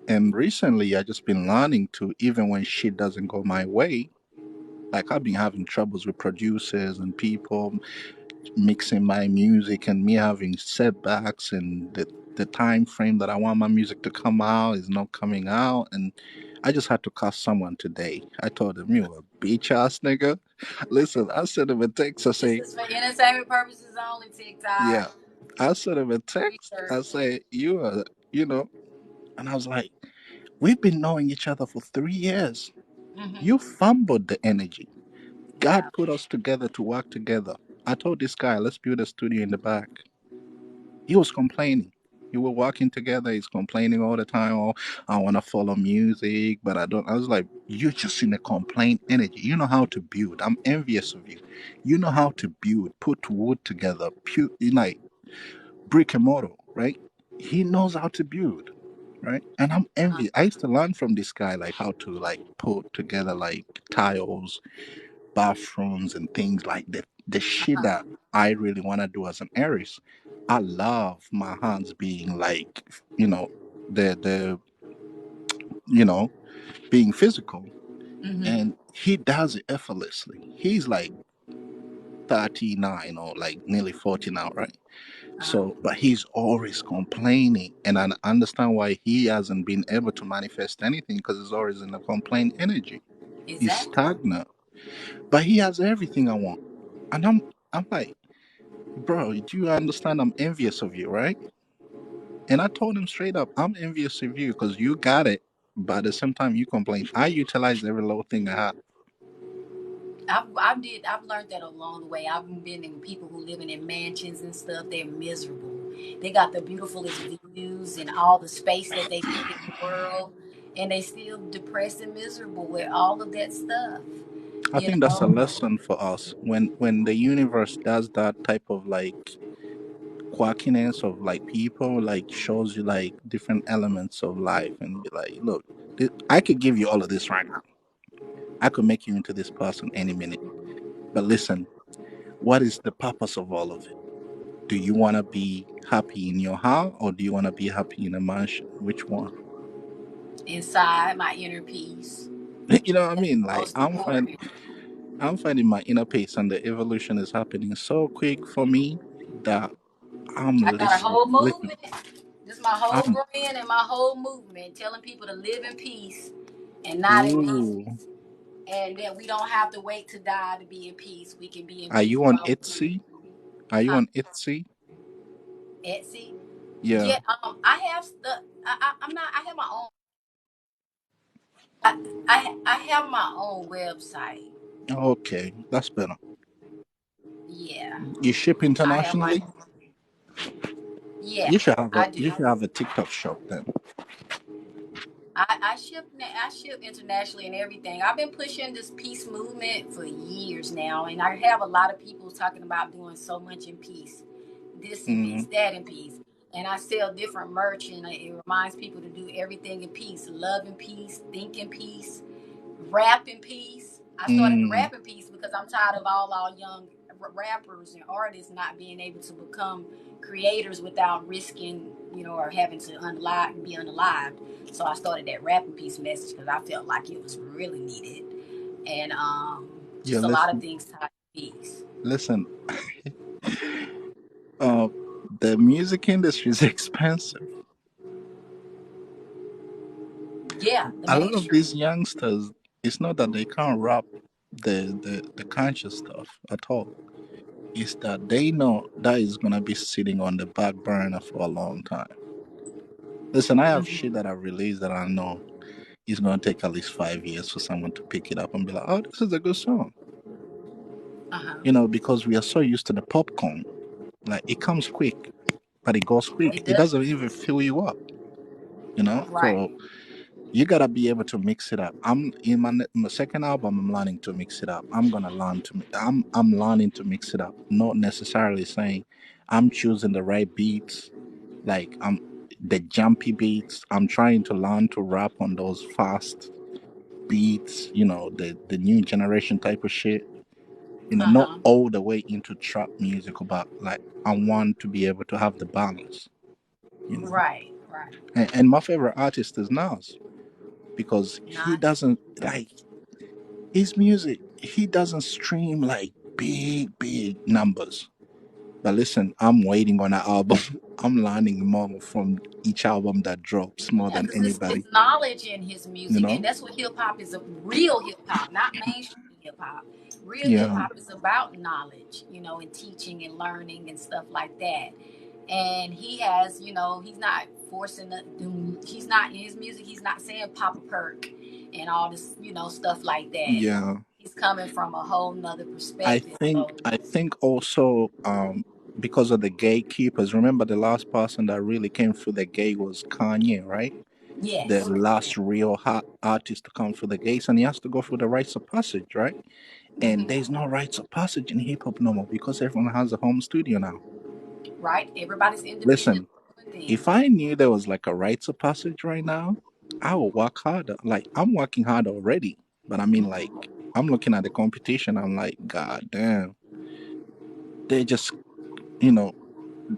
S3: And recently, I just been learning to, even when shit doesn't go my way. Like I've been having troubles with producers and people mixing my music, and me having setbacks, and the time frame that I want my music to come out is not coming out. And I just had to call someone today. I told him, "You a bitch ass nigga." Listen, I sent him a text. I
S1: This
S3: say,
S1: is for entertainment purposes only, TikTok.
S3: "Yeah." I sent him a text. I
S1: Research.
S3: say, "You are, you know," and I was like, "We've been knowing each other for 3 years. You
S1: Hmm.
S3: fumbled the energy. God
S1: Yeah.
S3: put us together to work together. I told this guy, let's build a studio in the back." He was complaining. We were working together. He's complaining all the time. Oh, I want to follow music, but I don't. I was like, you're just in a complaint energy. You know how to build. I'm envious of you. You know how to build, put wood together, like brick and mortar, right? He knows how to build, right? And I'm envious. I used to learn from this guy, like how to like put together like tiles, bathrooms, and things like that. The shit that I really want to do as an artist. I love my hands being like, you know, the you know, being physical.
S1: Hmm.
S3: And he does it effortlessly. He's like 39 or like nearly 40 now, right? So, but he's always complaining, and I understand why he hasn't been able to manifest anything, because he's always in a complaint energy. He's
S1: Exactly.
S3: stagnant, but he has everything I want, and I'm like, bro, do you understand? I'm envious of you, right? And I told him straight up, I'm envious of you because you got it, but at the same time you complain. I utilize every little thing I have.
S1: I've learned that along the way. I've been in people who living in mansions and stuff. They're miserable. They got the beautifulest views and all the space that they think in the world, and they still depressed and miserable with all of that stuff.
S3: I
S1: You
S3: think that's a
S1: know.
S3: lesson for us when the universe does that type of like quirkiness of like people, like shows you like different elements of life, and be like, look, I could give you all of this right now. I could make you into this person any minute. But listen, what is the purpose of all of it? Do you want to be happy in your house, or do you want to be happy in a mansion? Which one?
S1: Inside my inner peace.
S3: You know what I mean? Like
S1: Most important.
S3: I'm finding my inner peace, and the evolution is happening so quick for me that I'm
S1: I got a
S3: listening.
S1: whole
S3: Listen,
S1: movement. This is my whole
S3: I'm
S1: brand and my whole movement telling people to live in peace and not in
S3: ooh.
S1: peace. And that we don't have to wait to die to be in peace. We can be in
S3: Are
S1: peace
S3: you on
S1: while we live.
S3: Etsy? Are you
S1: Huh?
S3: on Etsy?
S1: Etsy.
S3: Yeah.
S1: Yeah. I have the. I'm not. I have my own. I have my own website.
S3: Okay, that's better.
S1: Yeah.
S3: You ship
S1: I have my.
S3: internationally?
S1: Yeah. I do.
S3: You should have a TikTok shop then.
S1: I ship internationally and everything. I've been pushing this peace movement for years now, and I have a lot of people talking about doing so much in peace, this in peace,
S3: Mm,
S1: that in peace. And I sell different merch, and it reminds people to do everything in peace, love in peace, think in peace, rap in peace. I started the
S3: mm,
S1: rap in peace because I'm tired of all our young rappers and artists not being able to become creators without risking, or having to be unalived. So I started that rap in peace message because I felt like it was really needed, and
S3: yeah,
S1: just a lot of
S3: listen,
S1: things tied to peace.
S3: listen. Uh, the music industry is expensive.
S1: Yeah, the
S3: A lot of
S1: mainstream.
S3: these youngsters, it's not that they can't rap the conscious stuff at all. It's that they know that is gonna be sitting on the back burner for a long time. Listen, I have shit
S1: Hmm.
S3: that I released that I know it's gonna take at least 5 years for someone to pick it up and be like, "Oh, this is a good song."
S1: Uh huh.
S3: You know, because we are so used to the popcorn, like it comes quick. but it goes quick.
S1: It
S3: It
S1: does.
S3: doesn't even fill you up, So
S1: Right.
S3: you gotta be able to mix it up. I'm in my second album. I'm learning to mix it up. I'm gonna learn to. I'm learning to mix it up. Not necessarily saying I'm choosing the right beats. Like I'm the jumpy beats. I'm trying to learn to rap on those fast beats. The new generation type of shit. Not
S1: Uh-huh.
S3: all the way into trap music, but like I want to be able to have the balance. You know.
S1: Right. Right.
S3: And my favorite artist is Nas because he
S1: Not.
S3: doesn't like his music. He doesn't stream like big numbers. But listen, I'm waiting on an album. I'm learning more from each album that drops more
S1: Yeah,
S3: than
S1: because
S3: anybody.
S1: it's knowledge in his
S3: You
S1: music, and
S3: know?
S1: that's what hip hop is. A real hip hop, not mainstream hip hop. Real hip
S3: Yeah,
S1: hop is about knowledge, and teaching and learning and stuff like that. And he has, he's not forcing the. He's not in his music. He's not saying pop a perk and all this, stuff like that.
S3: yeah.
S1: He's coming from a whole nother
S3: I
S1: perspective.
S3: think
S1: So
S3: I think also because of the gatekeepers. Remember the last person that really came through the gate was Kanye, right? The
S1: yes,
S3: last real hot artist to come through the gates, and he has to go through the rites of passage, right? And
S1: hmm
S3: there's no rites of passage in hip hop no more because everyone has a home studio now.
S1: right. Everybody's independent
S3: Listen,
S1: doing
S3: if
S1: things.
S3: I knew there was like a rites of passage right now, I would work harder. Like I'm working hard already, but I mean, like I'm looking at the competition. I'm like, God damn, they just you know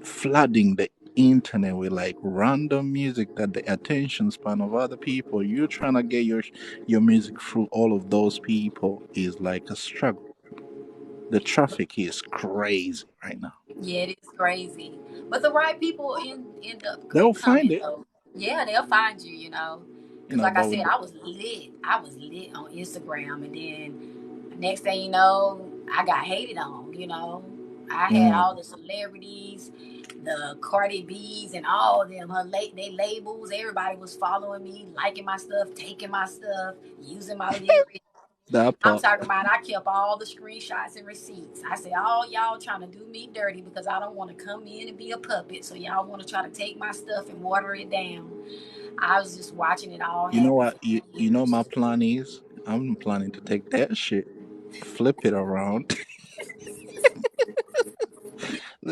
S3: flooding the internet with like random music that the attention span of other people. You trying to get your music through all of those people is like a struggle. The traffic is crazy right now.
S1: Yeah, it is crazy. But the right people end up
S3: They'll find
S1: coming
S3: it,
S1: though. Yeah, they'll find you, Because like I
S3: but
S1: said,
S3: with
S1: I was lit. I was lit on Instagram, and then next thing you know, I got hated on. I had
S3: mm,
S1: all the celebrities, the Cardi B's, and all of them. They labels. Everybody was following me, liking my stuff, taking my stuff, using my lyrics.
S3: that
S1: I'm
S3: part.
S1: talking about I kept all the screenshots and receipts. I said, all y'all trying to do me dirty because I don't want to come in and be a puppet. So y'all want to try to take my stuff and water it down. I was just watching it all
S3: You know
S1: happen
S3: what?
S1: for
S3: You know
S1: years.
S3: my plan is. I'm planning to take that shit, flip it around.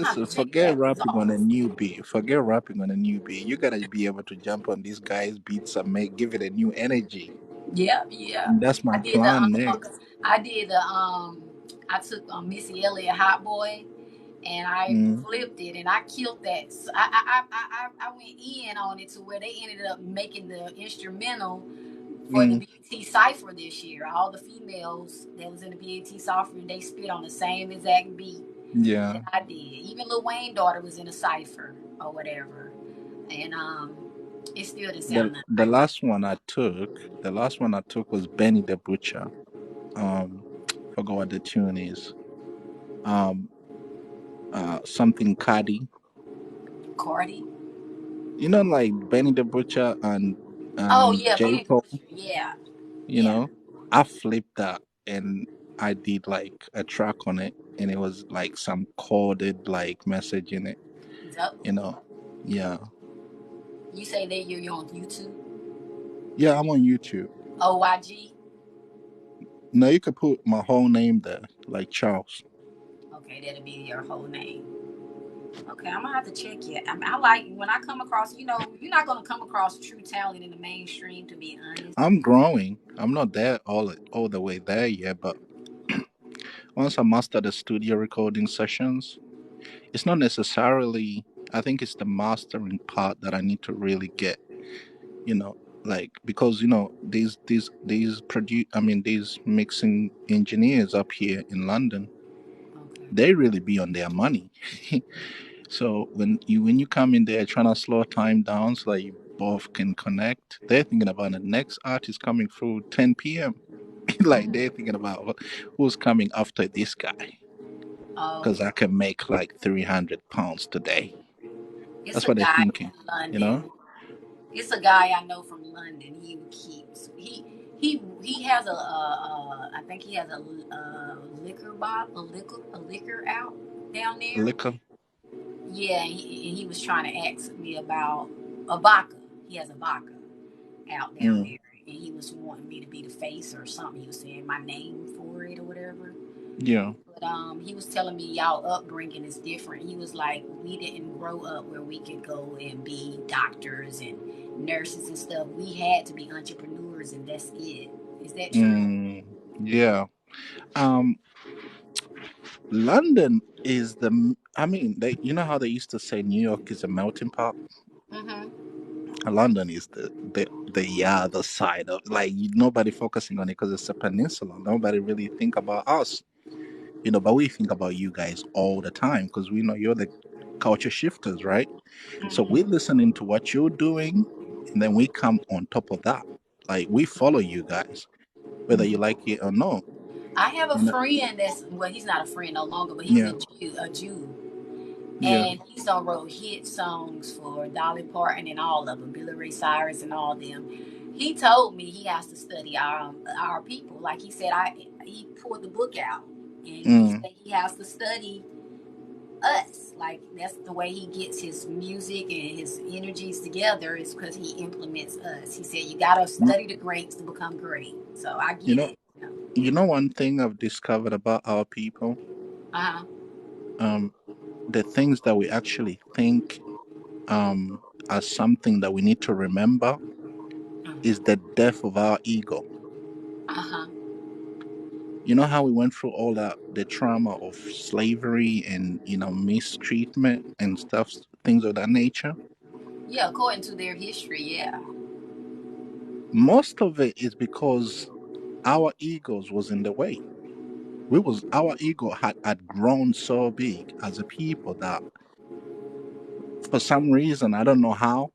S1: Time
S3: Listen,
S1: to take
S3: forget
S1: batteries
S3: rapping on a
S1: off.
S3: new beat. Forget rapping on a new beat. You gotta be able to jump on these guys' beats and give it a new energy.
S1: Yeah, yeah.
S3: That's
S1: I
S3: my
S1: did the
S3: plan next.
S1: I did the I took Missy Elliott Hot Boy and I
S3: Mm,
S1: flipped it and I killed that. So I went in on it to where they ended up making the instrumental for the
S3: mm,
S1: BET Cypher this year. All the females that was in the BET Cypher, they spit on the same exact beat
S3: yeah.
S1: that I did. Even Lil Wayne daughter was in a cipher or whatever, and it still didn't
S3: The
S1: sound nothing
S3: the
S1: like my.
S3: last one I took was Benny the Butcher. Um, forgot what the tune is. Um, something Cardi.
S1: Cardi.
S3: Like Benny the Butcher and
S1: Oh yeah,
S3: J
S1: Benny the
S3: Cole.
S1: Butcher. Yeah,
S3: You
S1: yeah.
S3: know, I flipped that and I did like a track on it, and it was like some coded like message in it.
S1: So,
S3: You know, yeah,
S1: you say that you're on YouTube?
S3: yeah. I'm on YouTube.
S1: OYG.
S3: No, you could put my whole name there, like Charles.
S1: Okay, that'll be your whole name. Okay, I'm gonna have to check it. I like when I come across. You're not gonna come across true talent in the mainstream, to be honest.
S3: I'm growing. I'm not there all the way there yet, but once I master the studio recording sessions, it's not necessarily. I think it's the mastering part that I need to really get. You know, like because these mixing engineers up here in London,
S1: Okay.
S3: they really be on their money. So when you come in there trying to slow time down so that you both can connect, they're thinking about the next artist coming through 10 p.m. Like they're
S1: Mm-hmm.
S3: thinking about who's coming after this guy because
S1: Okay.
S3: I can make like £300 today.
S1: It's
S3: That's
S1: a
S3: what they're
S1: guy
S3: thinking,
S1: from
S3: you know.
S1: London. It's a guy I know from London. He has I think he has a liquor bottle, a liquor out down there.
S3: Liquor.
S1: Yeah, he was trying to ask me about a vodka. He has a vodka out down
S3: Mm,
S1: there, and he was wanting me to be the face or something. He was saying my name for it or whatever.
S3: yeah.
S1: But he was telling me y'all upbringing is different. He was like, we didn't grow up where we could go and be doctors and nurses and stuff. We had to be entrepreneurs, and that's it. Is that true?
S3: Mm, yeah. Um, London is I mean, you know how they used to say New York is a melting pot?
S1: Mm-hmm.
S3: London is the other side of, like, nobody focusing on it because it's a peninsula. Nobody really think about us, but we think about you guys all the time because we know you're the culture shifters, right? So we
S1: Mm-hmm.
S3: listening to what you're doing, and then we come on top of that. Like, we follow you guys, whether you like it or not.
S1: I have a
S3: You know?
S1: friend that's, well, he's not a friend no longer, but he's
S3: Yeah,
S1: a Jew,
S3: yeah.
S1: and he's done wrote hit songs for Dolly Parton and all of them, Billy Ray Cyrus and all them. He told me he has to study our people. Like he said, I he pulled the book out, and he
S3: Mm.
S1: said he has to study us. Like that's the way he gets his music and his energies together is because he implements us. He said you gotta
S3: You,
S1: study the greats to become great. So I
S3: you
S1: get
S3: know,
S1: it.
S3: one thing I've discovered about our people,
S1: Uh huh.
S3: um, the things that we actually think as something that we need to remember is the death of our ego.
S1: Uh huh.
S3: You know how we went through all that, the trauma of slavery and mistreatment and stuff, things of that nature.
S1: Yeah, according to their history, yeah.
S3: Most of it is because our egos was in the way. Our ego had grown so big as a people that for some reason, I don't know how,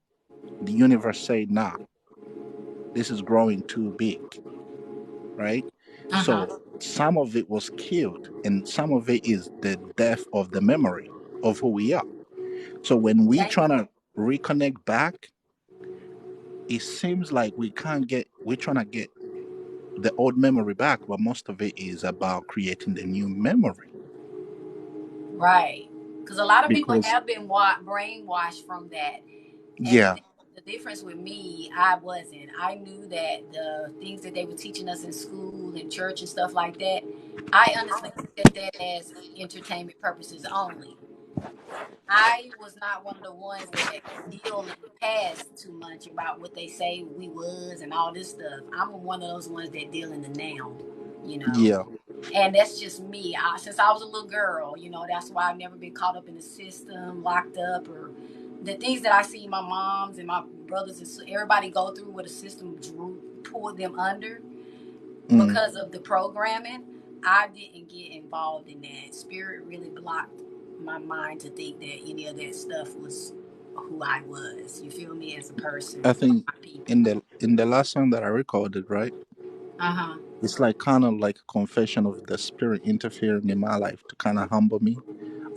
S3: the universe said, nah, this is growing too big, right?
S1: Uh
S3: So
S1: huh.
S3: some of it was killed, and some of it is the death of the memory of who we are. So when we
S1: Thank
S3: trying
S1: you.
S3: to reconnect back, it seems like we're trying to get the old memory back, but most of it is about creating the new memory.
S1: Right. Because a lot of people
S3: Because
S1: have been brainwashed from that. And
S3: yeah,
S1: the difference with me, I wasn't. I knew that the things that they were teaching us in school and church and stuff like that, I honestly looked at that as entertainment purposes only. I was not one of the ones that deal in the past too much about what they say we was and all this stuff. I'm one of those ones that deal in the now, you know.
S3: yeah.
S1: And that's just me. Since I was a little girl, that's why I've never been caught up in the system, locked up, or the things that I see my moms and my brothers and everybody go through where the system pulled them under
S3: Mm.
S1: because of the programming. I didn't get involved in that. Spirit really blocked my mind to think that any of that stuff was who I was. You feel me, as a person
S3: I
S1: or
S3: think
S1: my people.
S3: in the last song that I recorded, right?
S1: Uh huh.
S3: It's like kind of like a confession of the spirit interfering in my life to kind of humble me.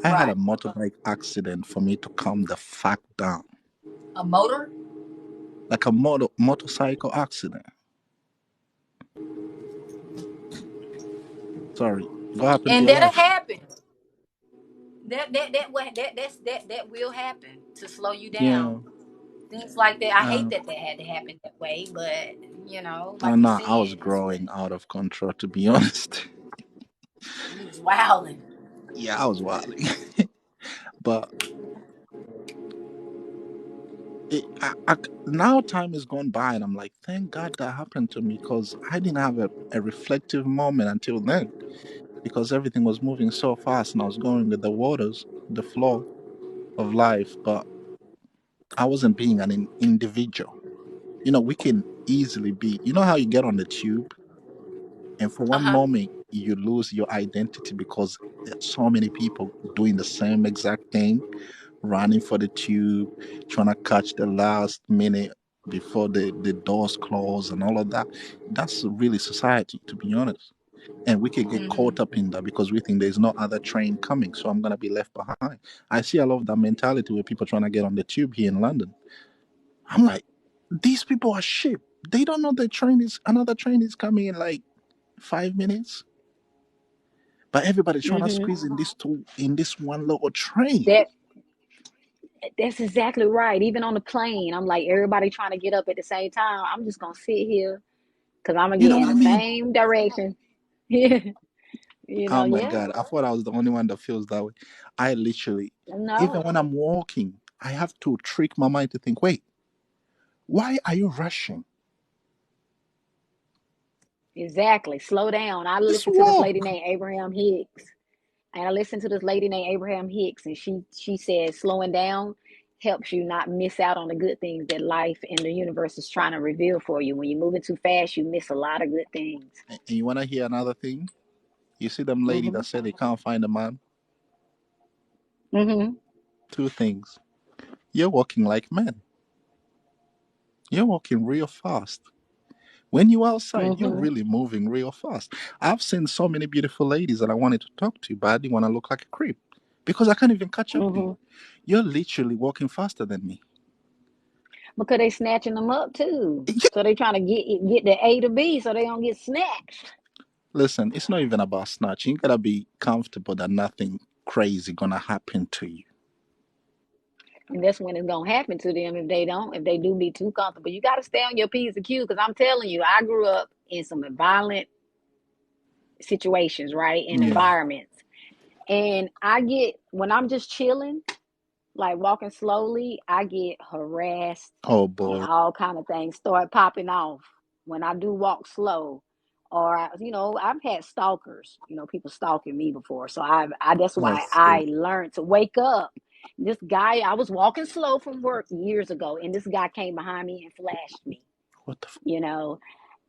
S3: I had a
S1: Right.
S3: motorbike accident for me to calm the fuck down.
S1: A motor.
S3: Like a motorcycle accident. Sorry. What happened to
S1: And
S3: your
S1: that'll
S3: life?
S1: happen. That will happen to slow you
S3: Yeah.
S1: down. Things like that. I hate
S3: Uh,
S1: that had to happen that way, but like you
S3: no,
S1: said,
S3: I was
S1: it's
S3: growing out of control, to be honest.
S1: you was wilding.
S3: Yeah, I was wilding. But now time has gone by, and I'm like, thank God that happened to me because I didn't have a reflective moment until then because everything was moving so fast and I was going with the waters, the flow of life, but I wasn't being an individual. We can easily be, how you get on the tube and for
S1: Uh
S3: one
S1: huh.
S3: moment you lose your identity because there's so many people doing the same exact thing, running for the tube, trying to catch the last minute before the doors close and all of that. That's really society, to be honest. And we could get caught up in that because we think there's no other train coming, so I'm gonna be left behind. I see a lot of that mentality where people trying to get on the tube here in London. I'm like, these people are sheep. They don't know the another train is coming in like 5 minutes, but everybody's trying to
S1: Mm-hmm.
S3: squeeze in this one little train.
S1: That That's exactly right. Even on the plane, I'm like, everybody trying to get up at the same time. I'm just gonna sit here because I'm gonna
S3: You
S1: get
S3: know
S1: in
S3: what I
S1: the
S3: mean?
S1: same direction. Yeah,
S3: Oh my
S1: yeah.
S3: God. I thought I was the only one that feels that way. I literally, even
S1: No,
S3: when I'm walking, I have to trick my mind to think, wait, why are you rushing?
S1: exactly. Slow down. I
S3: Just
S1: listened to this lady
S3: walk.
S1: named Abraham Hicks, and I listened to this lady named Abraham Hicks, and she said slowing down helps you not miss out on the good things that life and the universe is trying to reveal for you. When you're moving too fast, you miss a lot of good things.
S3: And you want to hear another thing? You see them lady
S1: Mhm.
S3: that said they can't find a man?
S1: Mhm.
S3: Two things. You're walking like men. You're walking real fast. When you're outside, you're
S1: Mhm.
S3: really moving real fast. I've seen so many beautiful ladies that I wanted to talk to, but I didn't want to look like a creep because I can't even catch up to you.
S1: Mhm.
S3: You're literally walking faster than me.
S1: Because they snatching them up too.
S3: Yeah.
S1: So they trying to get the A to B so they don't get snatched.
S3: Listen, it's not even about snatching. You gotta be comfortable that nothing crazy gonna happen to you.
S1: And that's when it's gonna happen to them if they do be too comfortable. You gotta stay on your P's and Q's because I'm telling you, I grew up in some violent situations, right? In
S3: Yeah.
S1: environments. And I get when I'm just chilling, like walking slowly, I get harassed
S3: Oh
S1: and
S3: boy.
S1: all kind of things start popping off when I do walk slow. Or I've had stalkers, people stalking me before. So I that's
S3: Oh
S1: why
S3: shit.
S1: I learned to wake up. This guy, I was walking slow from work years ago, and this guy came behind me and flashed me,
S3: What the
S1: you know.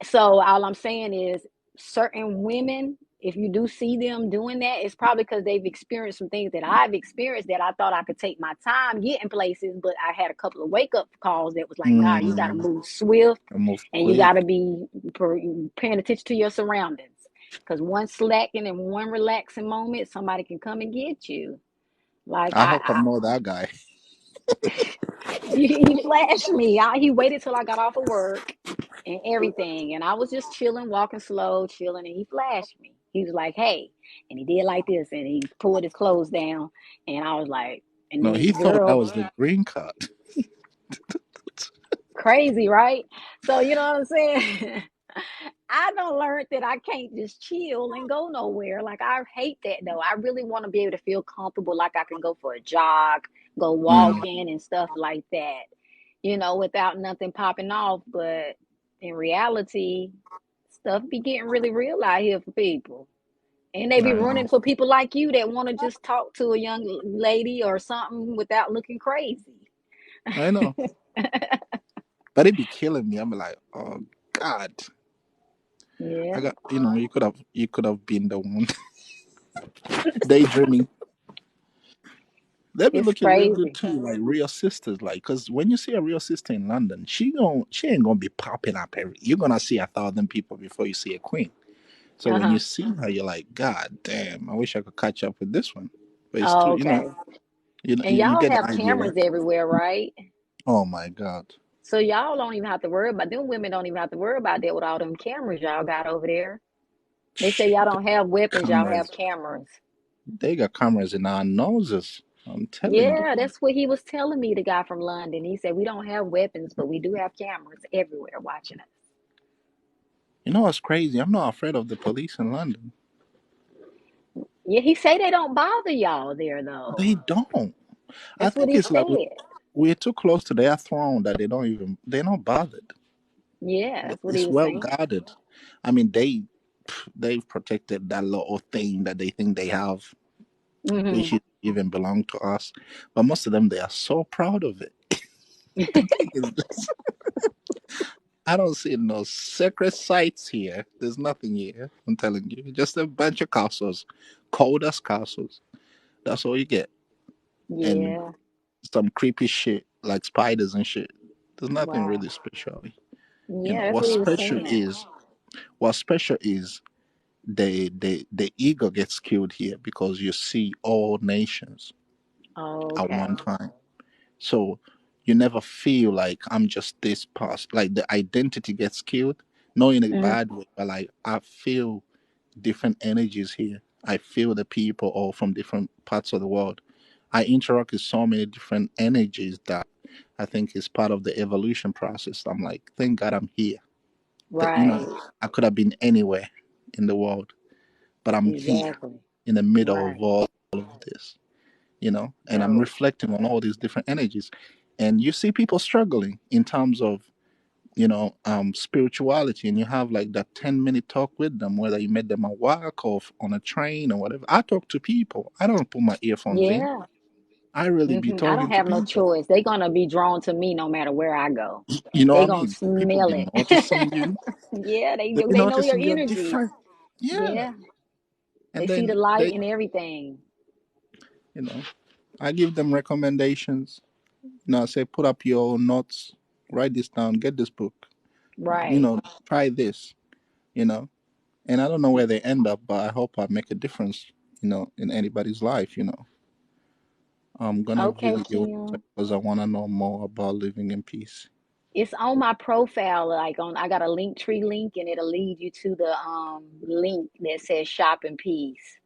S1: So all I'm saying is certain women, if you do see them doing that, it's probably because they've experienced some things that I've experienced that I thought I could take my time getting places, but I had a couple of wake up calls that was like, nah, you got to
S3: mm,
S1: move swift
S3: I move
S1: and you got to
S3: quick.
S1: be paying attention to your surroundings. Because one slacking and one relaxing moment, somebody can come and get you. Like
S3: I hope I'm not that guy.
S1: he flashed me. He waited till I got off of work and everything. And I was just chilling, walking slow, chilling, and he flashed me. He was like, hey. And he did like this, and he pulled his clothes down. And I was like, and
S3: No,
S1: then
S3: he
S1: the
S3: thought that
S1: girl,
S3: was the green card.
S1: crazy, right? So, you know what I'm saying? I don't learned that I can't just chill and go nowhere. Like, I hate that though. I really want to be able to feel comfortable, like I can go for a jog, go
S3: Mm,
S1: walking and stuff like that, without nothing popping off. But in reality, stuff be getting really real out here for people. And they be
S3: I know.
S1: running for people like you that want to just talk to a young lady or something without looking crazy.
S3: I know. But it be killing me. I'm like, oh God. I
S1: Yeah,
S3: got you could have been the one daydreaming. They be
S1: it's
S3: looking real good
S1: crazy.
S3: too, like real sisters. Like, cause when you see a real sister in London, she ain't gonna be popping up every. You're gonna see 1,000 people before you see a queen. So when you
S1: Uh-huh.
S3: see her, you're like, God damn, I wish I could catch up with this one. But it's too,
S1: Oh, okay.
S3: you
S1: And
S3: you
S1: y'all
S3: get the
S1: have
S3: idea, right?
S1: cameras everywhere, right?
S3: Oh my God.
S1: So y'all don't even have to worry about them women don't even have to worry about that with all them cameras y'all got over there. They say y'all
S3: The
S1: don't have weapons, y'all have
S3: cameras,
S1: cameras.
S3: they got cameras in our noses. I'm telling you.
S1: Yeah, that's what he was telling me, the guy from London. He said we don't have weapons, but we do have cameras everywhere watching us.
S3: You know what's crazy? I'm not afraid of the police in London.
S1: Yeah, he say they don't bother y'all there
S3: They
S1: though.
S3: don't. I
S1: That's what
S3: think
S1: he
S3: it's like
S1: said.
S3: we're too close to their throne that they're not bothered.
S1: Yeah, that's what he
S3: It's
S1: was
S3: well
S1: saying.
S3: guarded. I mean, they've protected that little thing that they think they have,
S1: Hmm.
S3: which is even belong to us. But most of them, they are so proud of it. The thing is this: I don't see no secret sites here. There's nothing here. I'm telling you, just a bunch of castles, cold as castles. That's all you get, and
S1: Yeah.
S3: some creepy shit like spiders and shit. There's nothing
S1: Wow.
S3: really special.
S1: Yeah, that's
S3: What's
S1: what he was
S3: special
S1: saying.
S3: is the ego gets killed here because you see all nations at one
S1: Okay.
S3: time. So you never feel like I'm just this past. Like the identity gets killed, not in a
S1: Mm.
S3: bad way, but like I feel different energies here. I feel the people all from different parts of the world. I interact with so many different energies that I think is part of the evolution process. I'm like, thank God I'm here. That
S1: Right.
S3: I could have been anywhere in the world, but I'm here
S1: Exactly.
S3: in the middle of
S1: Right.
S3: all of this. And I'm
S1: Dope.
S3: reflecting on all these different energies, and you see people struggling in terms of spirituality, and you have like that 10-minute talk with them, whether you met them at work or on a train or whatever. I talk to people. I don't put my earphones in.
S1: Yeah.
S3: I really be
S1: I
S3: talking
S1: don't
S3: to
S1: have no
S3: people.
S1: choice. They're gonna be drawn to me no matter where I go.
S3: You know what
S1: They
S3: I
S1: gonna
S3: mean? People
S1: smell
S3: be
S1: it.
S3: noticing you.
S1: Yeah,
S3: They be
S1: they know your
S3: noticing you're
S1: energy.
S3: different. Yeah.
S1: Yeah. They
S3: And
S1: see the
S3: then
S1: light
S3: they,
S1: and everything.
S3: you know, I give them recommendations. I say, put up your notes, write this down, get this book,
S1: Right.
S3: try this, you know. And I don't know where they end up, but I hope I make a difference, in anybody's life. I'm gonna
S1: Okay,
S3: visit your website
S1: Kim.
S3: because I want to know more about living in peace.
S1: It's on my profile, like on I got a link tree link and it'll lead you to the link that says shop in peace.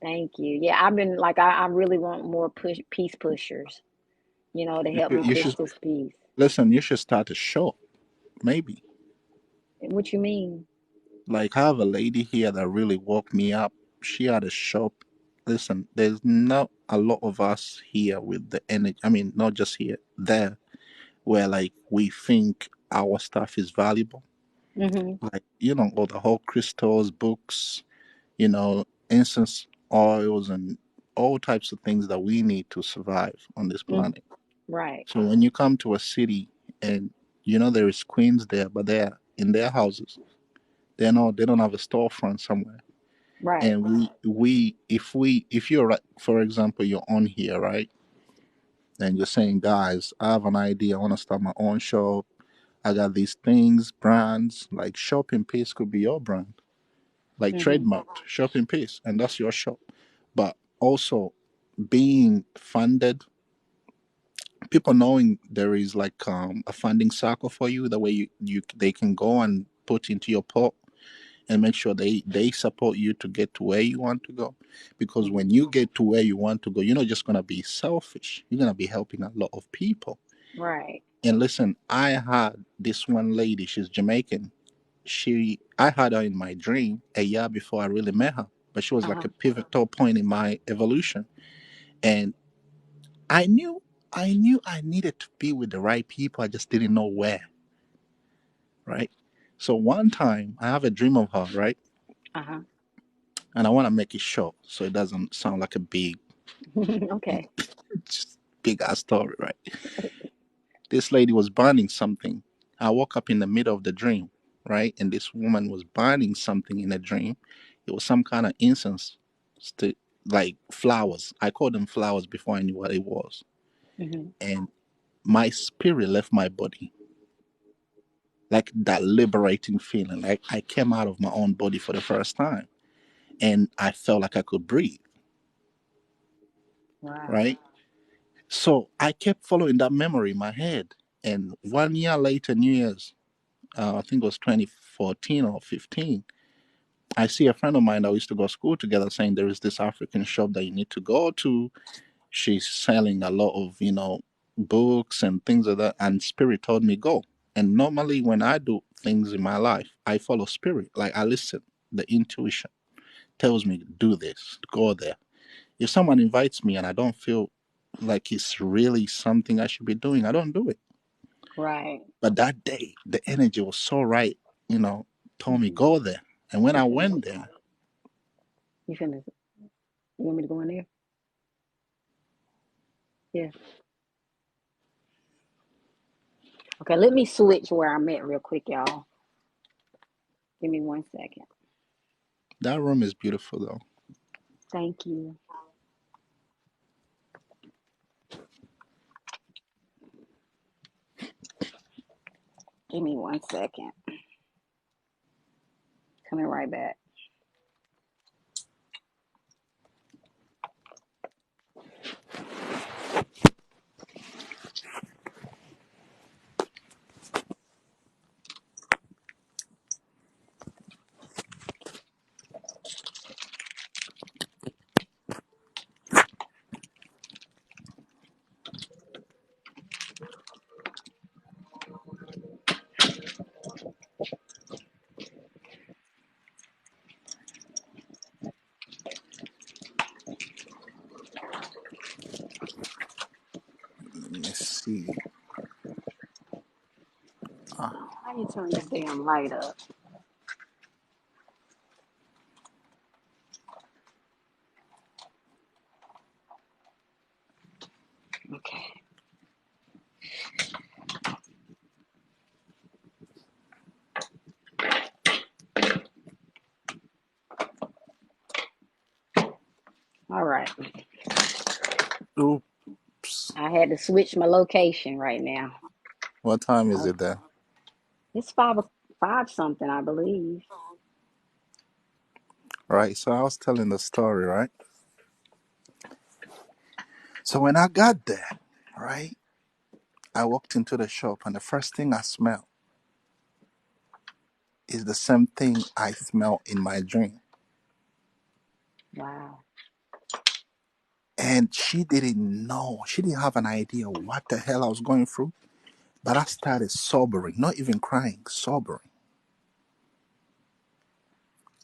S1: Thank you. Yeah, I've been like I really want more peace pushers, to
S3: You
S1: help
S3: should,
S1: me
S3: you
S1: push
S3: should
S1: this peace.
S3: listen. You should start a show, maybe.
S1: What you mean?
S3: Like, I have a lady here that really woke me up. She had a shop. Listen, there's not a lot of us here with the energy. I mean, not just here, there, where like we think our stuff is valuable.
S1: Mm-hmm.
S3: Like, all the whole crystals, books, incense oils, and all types of things that we need to survive on this
S1: Mm,
S3: planet.
S1: right.
S3: So when you come to a city and there is queens there, but they're in their houses. They don't have a storefront somewhere.
S1: Right.
S3: And if you're right, for example, you're on here, right? And you're saying, guys, I have an idea. I want to start my own shop. I got these things, brands, like Shopping Pace could be your brand, like
S1: Mm-hmm.
S3: trademarked Shopping Pace, and that's your shop. But also being funded, people knowing there is like a funding circle for you, the way you they can go and put into your pot and make sure they support you to get to where you want to go. Because
S1: Mm-hmm.
S3: when you get to where you want to go, you're not just going to be selfish, you're going to be helping a lot of people.
S1: Right.
S3: And listen, I had this one lady, she's Jamaican. I had her in my dream a year before I really met her, but she was like
S1: Uh-huh.
S3: a pivotal point in my evolution. And I knew I needed to be with the right people. I just didn't know where, right? So one time I have a dream of her, right?
S1: Uh-huh.
S3: And I want to make it short so it doesn't sound like a
S1: Okay.
S3: just big ass story, right? This lady was burning something. I woke up in the middle of the dream, right? And this woman was burning something in a dream. It was some kind of incense, st- like flowers. I called them flowers before I knew what it was.
S1: Mm-hmm.
S3: And my spirit left my body, like that liberating feeling. Like I came out of my own body for the first time, and I felt like I could breathe,
S1: Wow.
S3: right? So I kept following that memory in my head. And 1 year later, New Year's, I think it was 2014 or 15, I see a friend of mine that we used to go to school together saying there is this African shop that you need to go to. She's selling a lot of, books and things like that. And Spirit told me go. And normally when I do things in my life, I follow Spirit. Like I listen. The intuition tells me do this, go there. If someone invites me and I don't feel like it's really something I should be doing, I don't do it.
S1: Right.
S3: But that day, the energy was so right, told me
S1: Mm-hmm.
S3: go there. And when
S1: You
S3: I
S1: finna,
S3: went there,
S1: you finna, you want me to go in there? Yeah. Okay, let me switch where I'm at real quick, y'all. Give me 1 second.
S3: that room is beautiful though.
S1: Thank you. Give me 1 second. Coming right back.
S3: see.
S1: How you turn this damn light up? Okay. All right.
S3: Oops.
S1: I had to switch my location right now.
S3: What time is
S1: Oh,
S3: it there?
S1: it's five something, I believe.
S3: Right. So I was telling the story, right? So when I got there, right, I walked into the shop and the first thing I smelled is the same thing I smelled in my dream.
S1: Wow.
S3: And she didn't know, she didn't have an idea what the hell I was going through. But I started sobering, not even crying, sobering,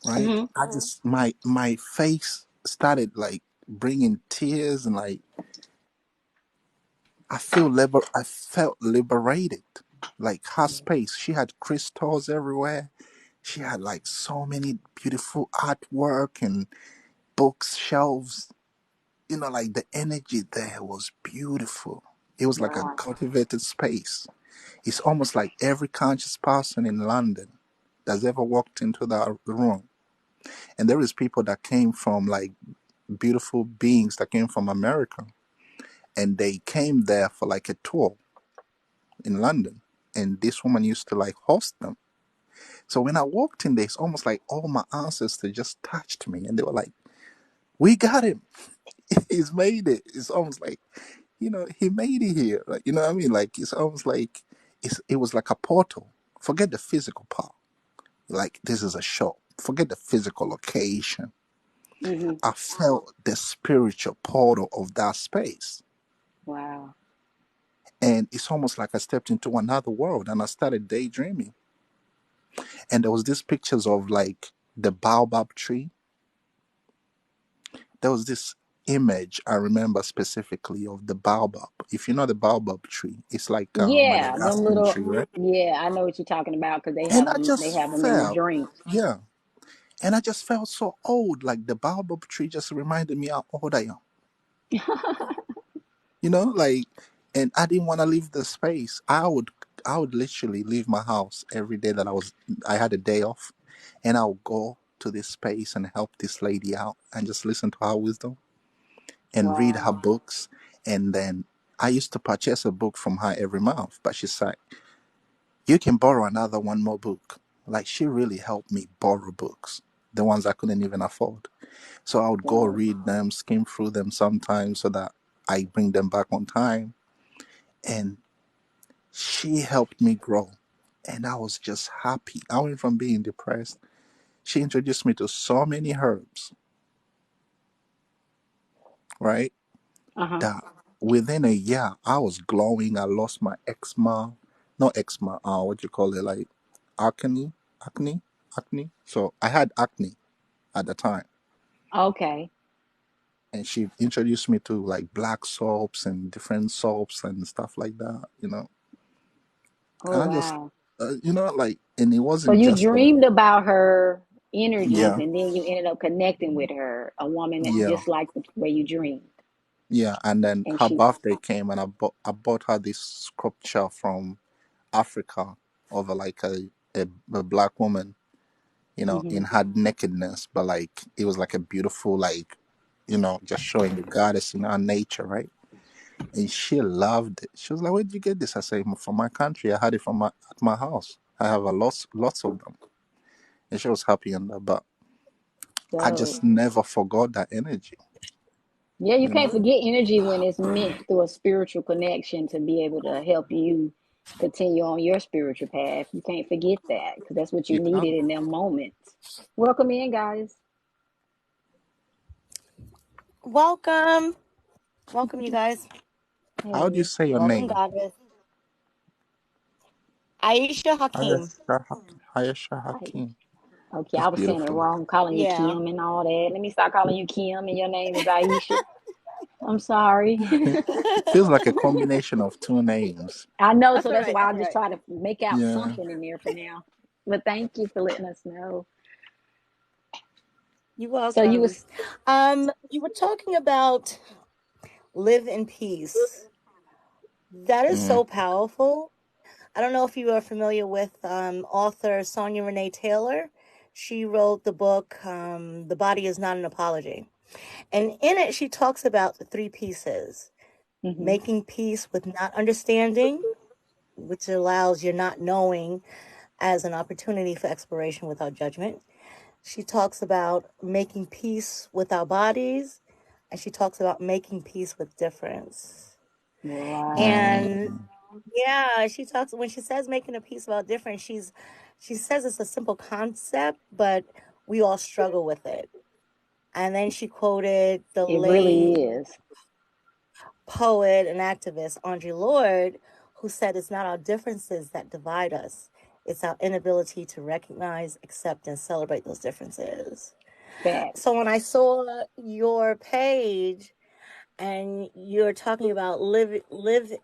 S3: right?
S1: Mm-hmm.
S3: I just, my face started like bringing tears and like, I felt liberated. Like her space, she had crystals everywhere. She had like so many beautiful artwork and books, shelves. Like the energy there was beautiful. It was like a
S1: Wow.
S3: cultivated space. It's almost like every conscious person in London that's ever walked into that room. And there is people that came from like beautiful beings that came from America. And they came there for like a tour in London. And this woman used to like host them. So when I walked in there, it's almost like all my ancestors just touched me and they were like, "We got him. He's made it." It's almost like, he made it here. Like, you know what I mean? Like, it's almost like it was like a portal. Forget the physical part. Like, this is a show. Forget the physical location.
S1: Mm-hmm.
S3: I felt the spiritual portal of that space.
S1: Wow.
S3: And it's almost like I stepped into another world and I started daydreaming. And there was these pictures of like the baobab tree. There was this image I remember specifically of the baobab. If you know the baobab tree, it's like a
S1: Yeah, them
S3: Madagascan
S1: little.
S3: tree, right?
S1: Yeah, I know what you're talking about because they
S3: And
S1: have
S3: I
S1: them. They
S3: just
S1: have them in the
S3: felt,
S1: drinks.
S3: yeah, and I just felt so old. Like the baobab tree just reminded me how old I am. Like, and I didn't want to leave the space. I would literally leave my house every day that I had a day off, and I would go to this space and help this lady out and just listen to her wisdom and read her
S1: Wow.
S3: books. And then I used to purchase a book from her every month, but she's like, "You can borrow another one more book." Like, she really helped me borrow books, the ones I couldn't even afford. So I would go
S1: Dope.
S3: read them, skim through them sometimes so that I bring them back on time. And she helped me grow. And I was just happy. I went from being depressed. She introduced me to so many herbs, right?
S1: Uh huh.
S3: That within a year, I was glowing. I lost my eczema. Not eczema, what do you call it? Like acne, acne, acne. So I had acne at the time.
S1: Okay.
S3: And she introduced me to like black soaps and different soaps and stuff like that.
S1: Oh
S3: And I just,
S1: wow.
S3: like, and it
S1: So
S3: wasn't
S1: you
S3: just for,
S1: dreamed about her energies,
S3: yeah,
S1: and then you ended up connecting with her, a woman that
S3: yeah,
S1: just like the way you dreamed,
S3: yeah. And then
S1: and
S3: her
S1: she.
S3: birthday came, and I bought her this sculpture from Africa of a black woman,
S1: Hmm.
S3: in her nakedness, but like it was like a beautiful, like, just showing the goddess in our nature, right? And she loved it. She was like, "Where'd you get this?" I said, "From my country. I had it from at my house. I have a lots of them." And she was happy on that, but I
S1: So
S3: just never forgot that energy,
S1: yeah, you
S3: you
S1: can't
S3: know?
S1: forget energy when it's meant through a spiritual connection to be able to help you continue on your spiritual path. You can't forget that because that's what you
S3: You
S1: needed
S3: can't.
S1: in them moments. Welcome in, guys.
S4: Welcome. Welcome, you guys.
S3: How do you
S1: Hey.
S3: say your
S4: Welcome,
S3: name?
S4: Goddess. Aisha Hakim.
S3: Hayasha
S1: Hi.
S3: Hakim.
S1: Okay,
S3: That's
S1: I was saying it
S3: beautiful.
S1: wrong, calling you
S4: Yeah.
S1: Kim and all that. Let me start calling you Kim, and your name is Aisha.
S5: I'm sorry.
S3: Feels like a combination of two names.
S5: I know,
S4: That's
S5: so
S4: all
S5: that's
S4: right.
S5: why I
S4: That's all
S5: just
S4: right.
S5: try to make out
S3: Yeah.
S5: something in there for now. But thank you for letting us know.
S4: You're
S5: So you
S4: welcome.
S5: was
S4: You were talking about live in peace. That is
S3: Mm.
S4: so powerful. I don't know if you are familiar with author Sonia Renee Taylor. She wrote the book The Body Is Not an Apology. And in it, she talks about the three pieces:
S5: hmm
S4: making peace with not understanding, which allows your not knowing as an opportunity for exploration without judgment. She talks about making peace with our bodies, and she talks about making peace with difference.
S5: right.
S4: And yeah, she talks when she says making a peace about difference, she says it's a simple concept, but we all struggle with it. And then she quoted the
S5: It really
S4: late
S5: is.
S4: poet and activist Audre Lorde, who said it's not our differences that divide us. It's our inability to recognize, accept, and celebrate those differences. So
S5: Facts.
S4: when I saw your page and you're talking about live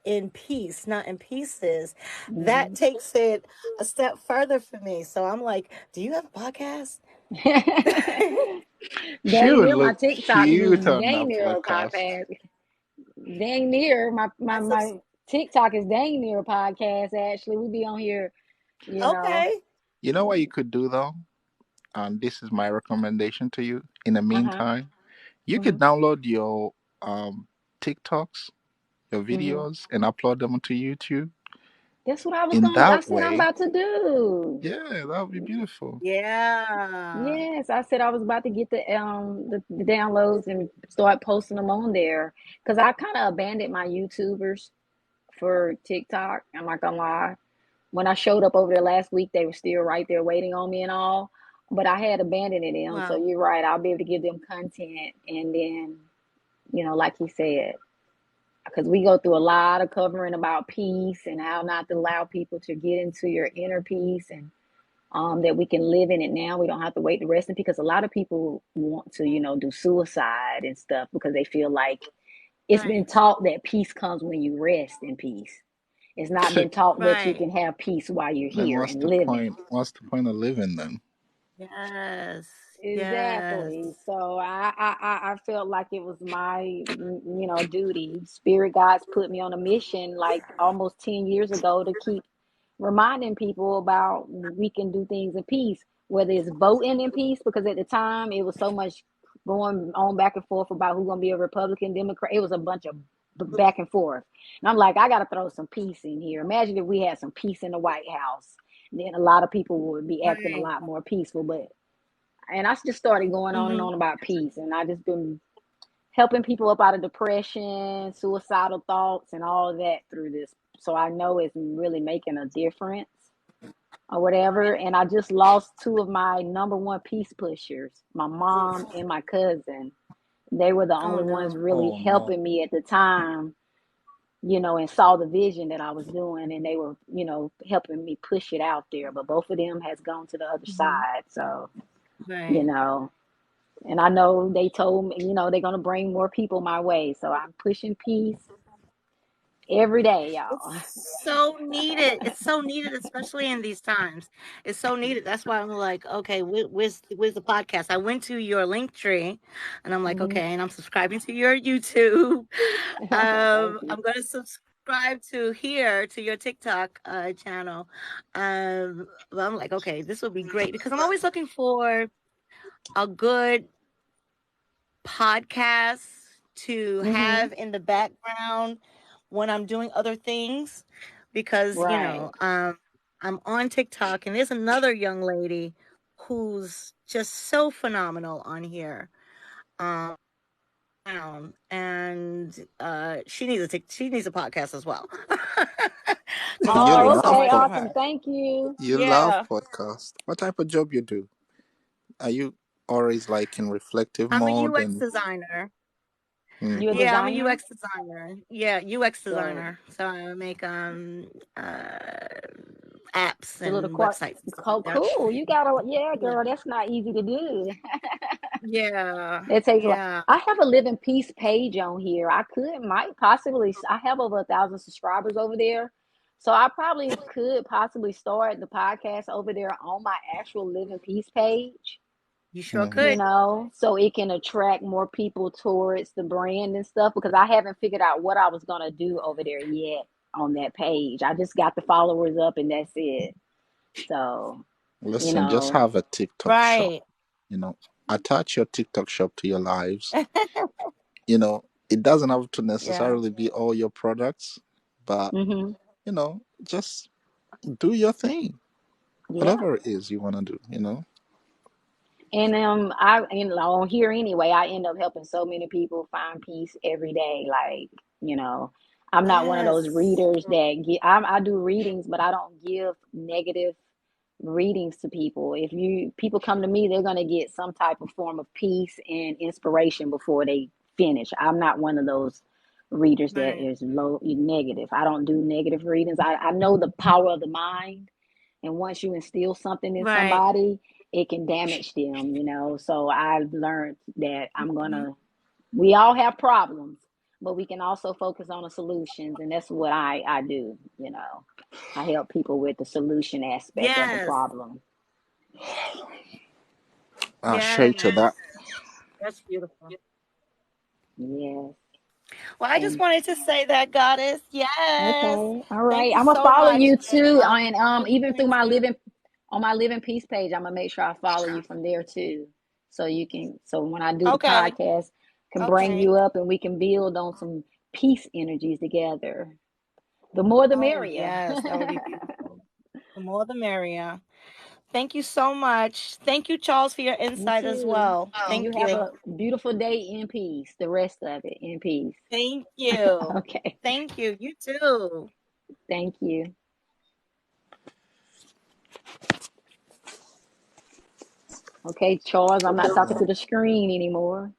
S4: in peace, not in pieces, that
S5: hmm
S4: takes it a step further for me. So I'm like, do you have a podcast?
S3: She
S5: Dang
S3: would
S5: near my
S3: look
S5: TikTok
S3: cute on
S5: dang
S3: that
S5: near a
S3: podcast.
S5: podcast. Dang near
S4: I
S5: my TikTok is dang near a podcast. Actually, we be on here, you know.
S4: okay.
S3: You know what you could do though? And this is my recommendation to you. In the
S5: Uh-huh.
S3: meantime, you could
S5: hmm
S3: download your TikToks, your
S5: hmm
S3: videos, and upload them onto YouTube.
S5: That's what I was
S3: In
S5: going. I
S3: that
S5: said I'm
S3: way,
S5: about to do.
S3: yeah, that would be beautiful.
S4: Yeah.
S5: Yes, I said I was about to get the downloads and start posting them on there because I kind of abandoned my YouTubers for TikTok. I'm not gonna lie. When I showed up over there last week, they were still right there waiting on me and all. But I had abandoned them. So
S4: Wow.
S5: you're right. I'll be able to give them content and then, like he said, because we go through a lot of covering about peace and how not to allow people to get into your inner peace and that we can live in it now. We don't have to wait the rest of it because a lot of people want to, do suicide and stuff because they feel like it's been
S4: Right.
S5: taught that peace comes when you rest in peace. It's not been taught that you
S4: Right.
S5: can have peace while you're
S3: Then
S5: here
S3: what's
S5: and
S3: the
S5: living.
S3: point? What's the point of living then?
S4: Yes. Yes.
S5: Exactly. So I felt like it was my duty. Spirit God's put me on a mission like almost 10 years ago to keep reminding people about we can do things in peace, whether it's voting in peace, because at the time it was so much going on back and forth about who's gonna be a Republican, Democrat. It was a bunch of back and forth. And I'm like, I gotta throw some peace in here. Imagine if we had some peace in the White House. Then a lot of people would be acting a
S4: Right.
S5: lot more peaceful. But and I just started going on and
S4: Mm-hmm.
S5: on about peace. And I just been helping people up out of depression, suicidal thoughts, and all of that through this. So I know it's really making a difference or whatever. And I just lost two of my number one peace pushers, my mom and my cousin. They were the
S4: Oh
S5: only ones
S4: no.
S5: really
S3: Oh no.
S5: helping me at the time, and saw the vision that I was doing, and they were, helping me push it out there. But both of them has gone to the other
S4: Mm-hmm.
S5: side. So, you
S4: Right.
S5: know, and I know they told me, they're going to bring more people my way. So I'm pushing peace every day, y'all.
S4: It's so needed. It's so needed, especially in these times. It's so needed. That's why I'm like, okay, where's the podcast? I went to your link tree, and I'm like,
S5: hmm
S4: okay, and I'm subscribing to your YouTube.
S5: Thank you.
S4: I'm gonna subscribe to your TikTok channel. But I'm like, okay, this would be great because I'm always looking for a good podcast to
S5: hmm
S4: have in the background when I'm doing other things because
S5: Right.
S4: I'm on TikTok and there's another young lady who's just so phenomenal on here. Um and she needs a podcast as well. Cuz I'm
S3: You
S5: Oh,
S4: learning so
S3: love
S5: okay.
S4: much from
S5: Awesome.
S4: her.
S5: Thank you.
S3: you love
S4: Yeah.
S3: podcast. What type of job you do? Are you always like in reflective
S4: I'm a
S3: mode
S4: UX
S3: and
S4: designer.
S3: mm,
S5: You a
S4: Yeah, I'm a
S5: designer?
S4: UX designer. Yeah, UX
S5: So
S4: designer. So I make apps
S5: the little
S4: and
S5: quart.
S4: websites and stuff
S5: Oh,
S4: like that.
S5: cool. You got a, yeah,
S4: Yeah.
S5: girl. That's not easy to do.
S4: Yeah.
S5: It takes a lot.
S4: Yeah.
S5: I have a Living Peace page on here. Might possibly, I have over 1,000 subscribers over there. So I probably could possibly start the podcast over there on my actual Living Peace page,
S4: You sure
S3: Hmm.
S5: you
S4: could.
S5: know, so it can attract more people towards the brand and stuff because I haven't figured out what I was going to do over there yet on that page. I just got the followers up and that's it. So, you
S3: Listen, just
S5: know,
S3: have a TikTok shop.
S4: Right.
S3: You know, attach your TikTok shop to your lives. You know, it doesn't have to
S4: Yeah.
S3: necessarily be all your products, but
S5: hmm
S3: just do your thing,
S5: yeah.
S3: whatever it is you want to do. You know.
S5: And on here anyway, I end up helping so many people find peace every day. Like, you know, I'm not one of those
S4: Yes.
S5: readers that I do readings, but I don't give negative readings to people. If people come to me, they're gonna get some type of form of peace and inspiration before they finish. I'm not one of those readers that
S4: Right.
S5: is low negative. I don't do negative readings. I know the power of the mind, and once you instill something in
S4: Right.
S5: somebody, it can damage them, So I've learned that
S4: Mhm.
S5: we all have problems, but we can also focus on the solutions. And that's what I do. I help people with the solution aspect of the
S4: Yes.
S5: problem.
S3: I'll straight to that.
S4: Yes. That's beautiful.
S5: Yes.
S4: Well, I just
S5: And
S4: wanted to say that, Goddess. Yes.
S5: okay. All
S4: Thank
S5: right.
S4: you
S5: I'm gonna
S4: so
S5: follow
S4: much.
S5: you too.
S4: Um,
S5: And
S4: for
S5: even through
S4: listening
S5: my
S4: to me.
S5: living on my Living Peace page, I'm gonna make sure I follow you from there too. So when I do the
S4: Okay.
S5: podcast, can bring
S4: Okay.
S5: you up and we can build on some peace energies together. The more the
S4: Oh,
S5: merrier.
S4: yes. That would be beautiful. The more the merrier. Thank you so much. Thank you, Charles, for your
S5: You
S4: insight as
S5: too.
S4: well.
S5: And you
S4: Thank
S5: have
S4: you.
S5: a beautiful day in peace. The rest of it in peace.
S4: Thank you.
S5: Okay.
S4: Thank you. You too.
S5: Thank you. Okay, Charles, I'm not talking to the screen anymore.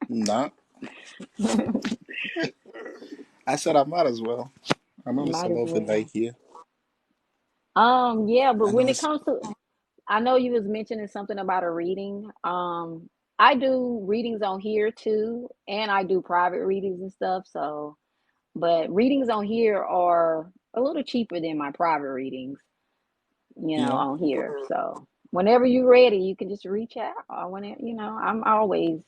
S3: Nah, I said I might as well. I know it's a
S5: Might as
S3: lovely day
S5: well.
S3: here.
S5: Yeah, but
S3: I know
S5: when it
S3: it's.
S5: comes to, I know you was mentioning something about a reading. I do readings on here too, and I do private readings and stuff. So, but readings on here are a little cheaper than my private readings,
S3: Yeah.
S5: on here. So, whenever you're ready, you can just reach out. Or whenever, I'm always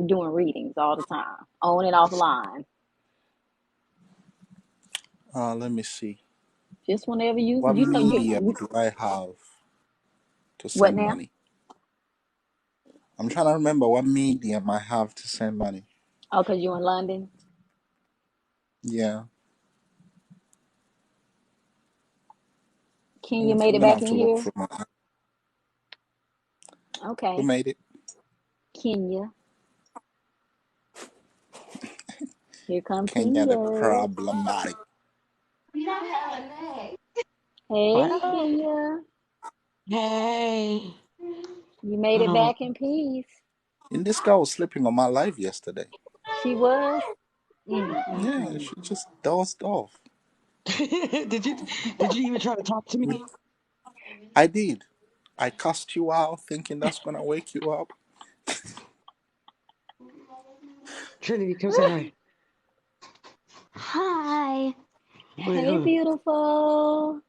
S5: doing readings all the time, on and offline.
S3: Let me see.
S5: Just whenever you
S3: What
S5: you know
S3: medium
S5: you
S3: do I have to
S5: what
S3: send
S5: now?
S3: money? I'm trying to remember what medium I have to send money.
S5: Oh, because you're in London.
S3: Yeah.
S5: Kenya made
S3: I'm
S5: it
S3: gonna
S5: back
S3: have
S5: in
S3: to look
S5: here.
S3: for my. Who
S5: Okay,
S3: made it?
S5: Kenya. Here come
S3: Kenya the
S5: Kenya.
S3: problematic.
S5: Hey,
S2: What?
S5: Kenya.
S2: Hey.
S5: You made
S2: Hold
S5: it
S2: on.
S5: back in peace.
S3: And this guy was sleeping on my live yesterday.
S5: She was.
S3: Yeah,
S5: Mm.
S3: she just dozed off.
S2: Did you even try to talk to
S3: We,
S2: me?
S3: I did. I cussed you out thinking that's gonna wake you up.
S2: Trinity, come say hi. Hi. Wait,
S5: Hey,
S2: hold on.
S5: beautiful.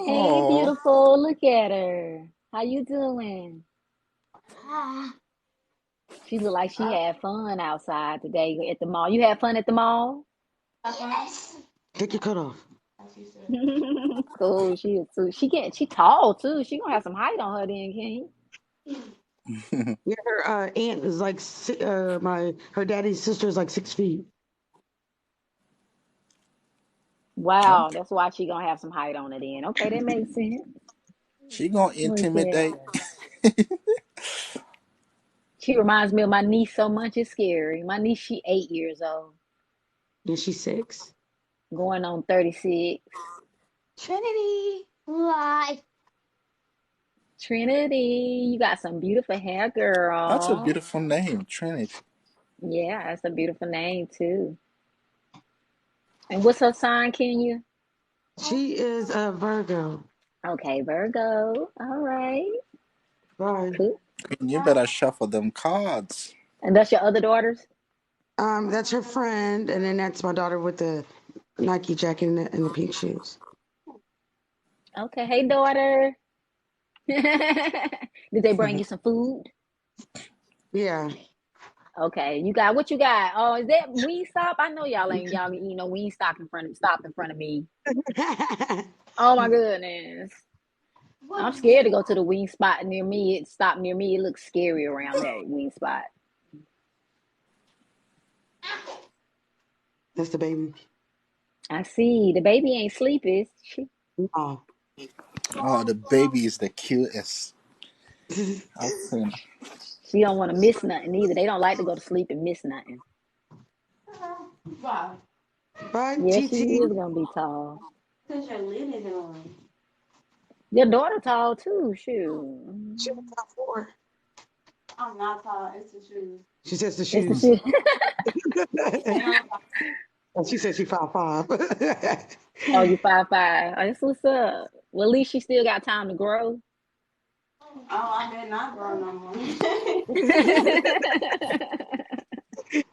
S5: Hey,
S3: Oh,
S5: beautiful. Look at her. How you doing? She looked like she had fun outside today at the mall. You had fun at the mall?
S2: Take your coat off.
S5: Cool. She is too. She tall too. She gonna have some height on her then, King.
S2: Yeah, her aunt is like her daddy's sister is like 6 feet.
S5: Wow,
S3: okay.
S5: that's why she gonna have some height on her then. Okay, that makes sense.
S3: She gonna
S5: Look at
S3: intimidate.
S5: her. She reminds me of my niece so much it's scary. My niece, she 8 years old,
S2: And she's 6.
S5: going on 36.
S2: Trinity. Live.
S5: Trinity, you got some beautiful hair,
S3: That's a
S5: girl.
S3: beautiful name, Trinity.
S5: Yeah, that's a beautiful name too. And what's her sign, Kenya?
S2: She is a Virgo.
S5: Okay, Virgo. All right.
S2: Bye.
S5: Cool.
S3: You better shuffle them cards.
S5: And that's your other daughters?
S2: That's her friend, and then that's my daughter with the Nike jacket and the pink shoes.
S5: Okay. Hey, daughter. Did they bring you some food?
S2: Yeah.
S5: Okay. You got what you got? Oh, is that Wingstop? I know y'all eat no Wingstop in front of me. Oh my goodness. I'm scared to go to the wing spot near me. It stopped near me. It looks scary around that wing spot.
S2: That's the baby.
S5: I see. The baby ain't sleep, is she?
S2: Oh.
S3: Oh, the baby is the cutest. I've seen.
S5: She don't want to miss nothing either. They don't like to go to sleep and miss nothing.
S2: Bye,
S5: Yeah, she
S2: TT.
S5: is gonna be tall. Because your lid isn't on. Your daughter tall too. Shoot.
S2: She was about 4.
S6: I'm not tall. It's the shoes.
S2: She says the
S5: It's the
S2: shoes.
S5: shoe.
S2: She says she 5'5".
S5: Oh, you 5'5". Oh, that's what's up. Well, at least she still got time to grow.
S6: Oh, I bet not grow no more.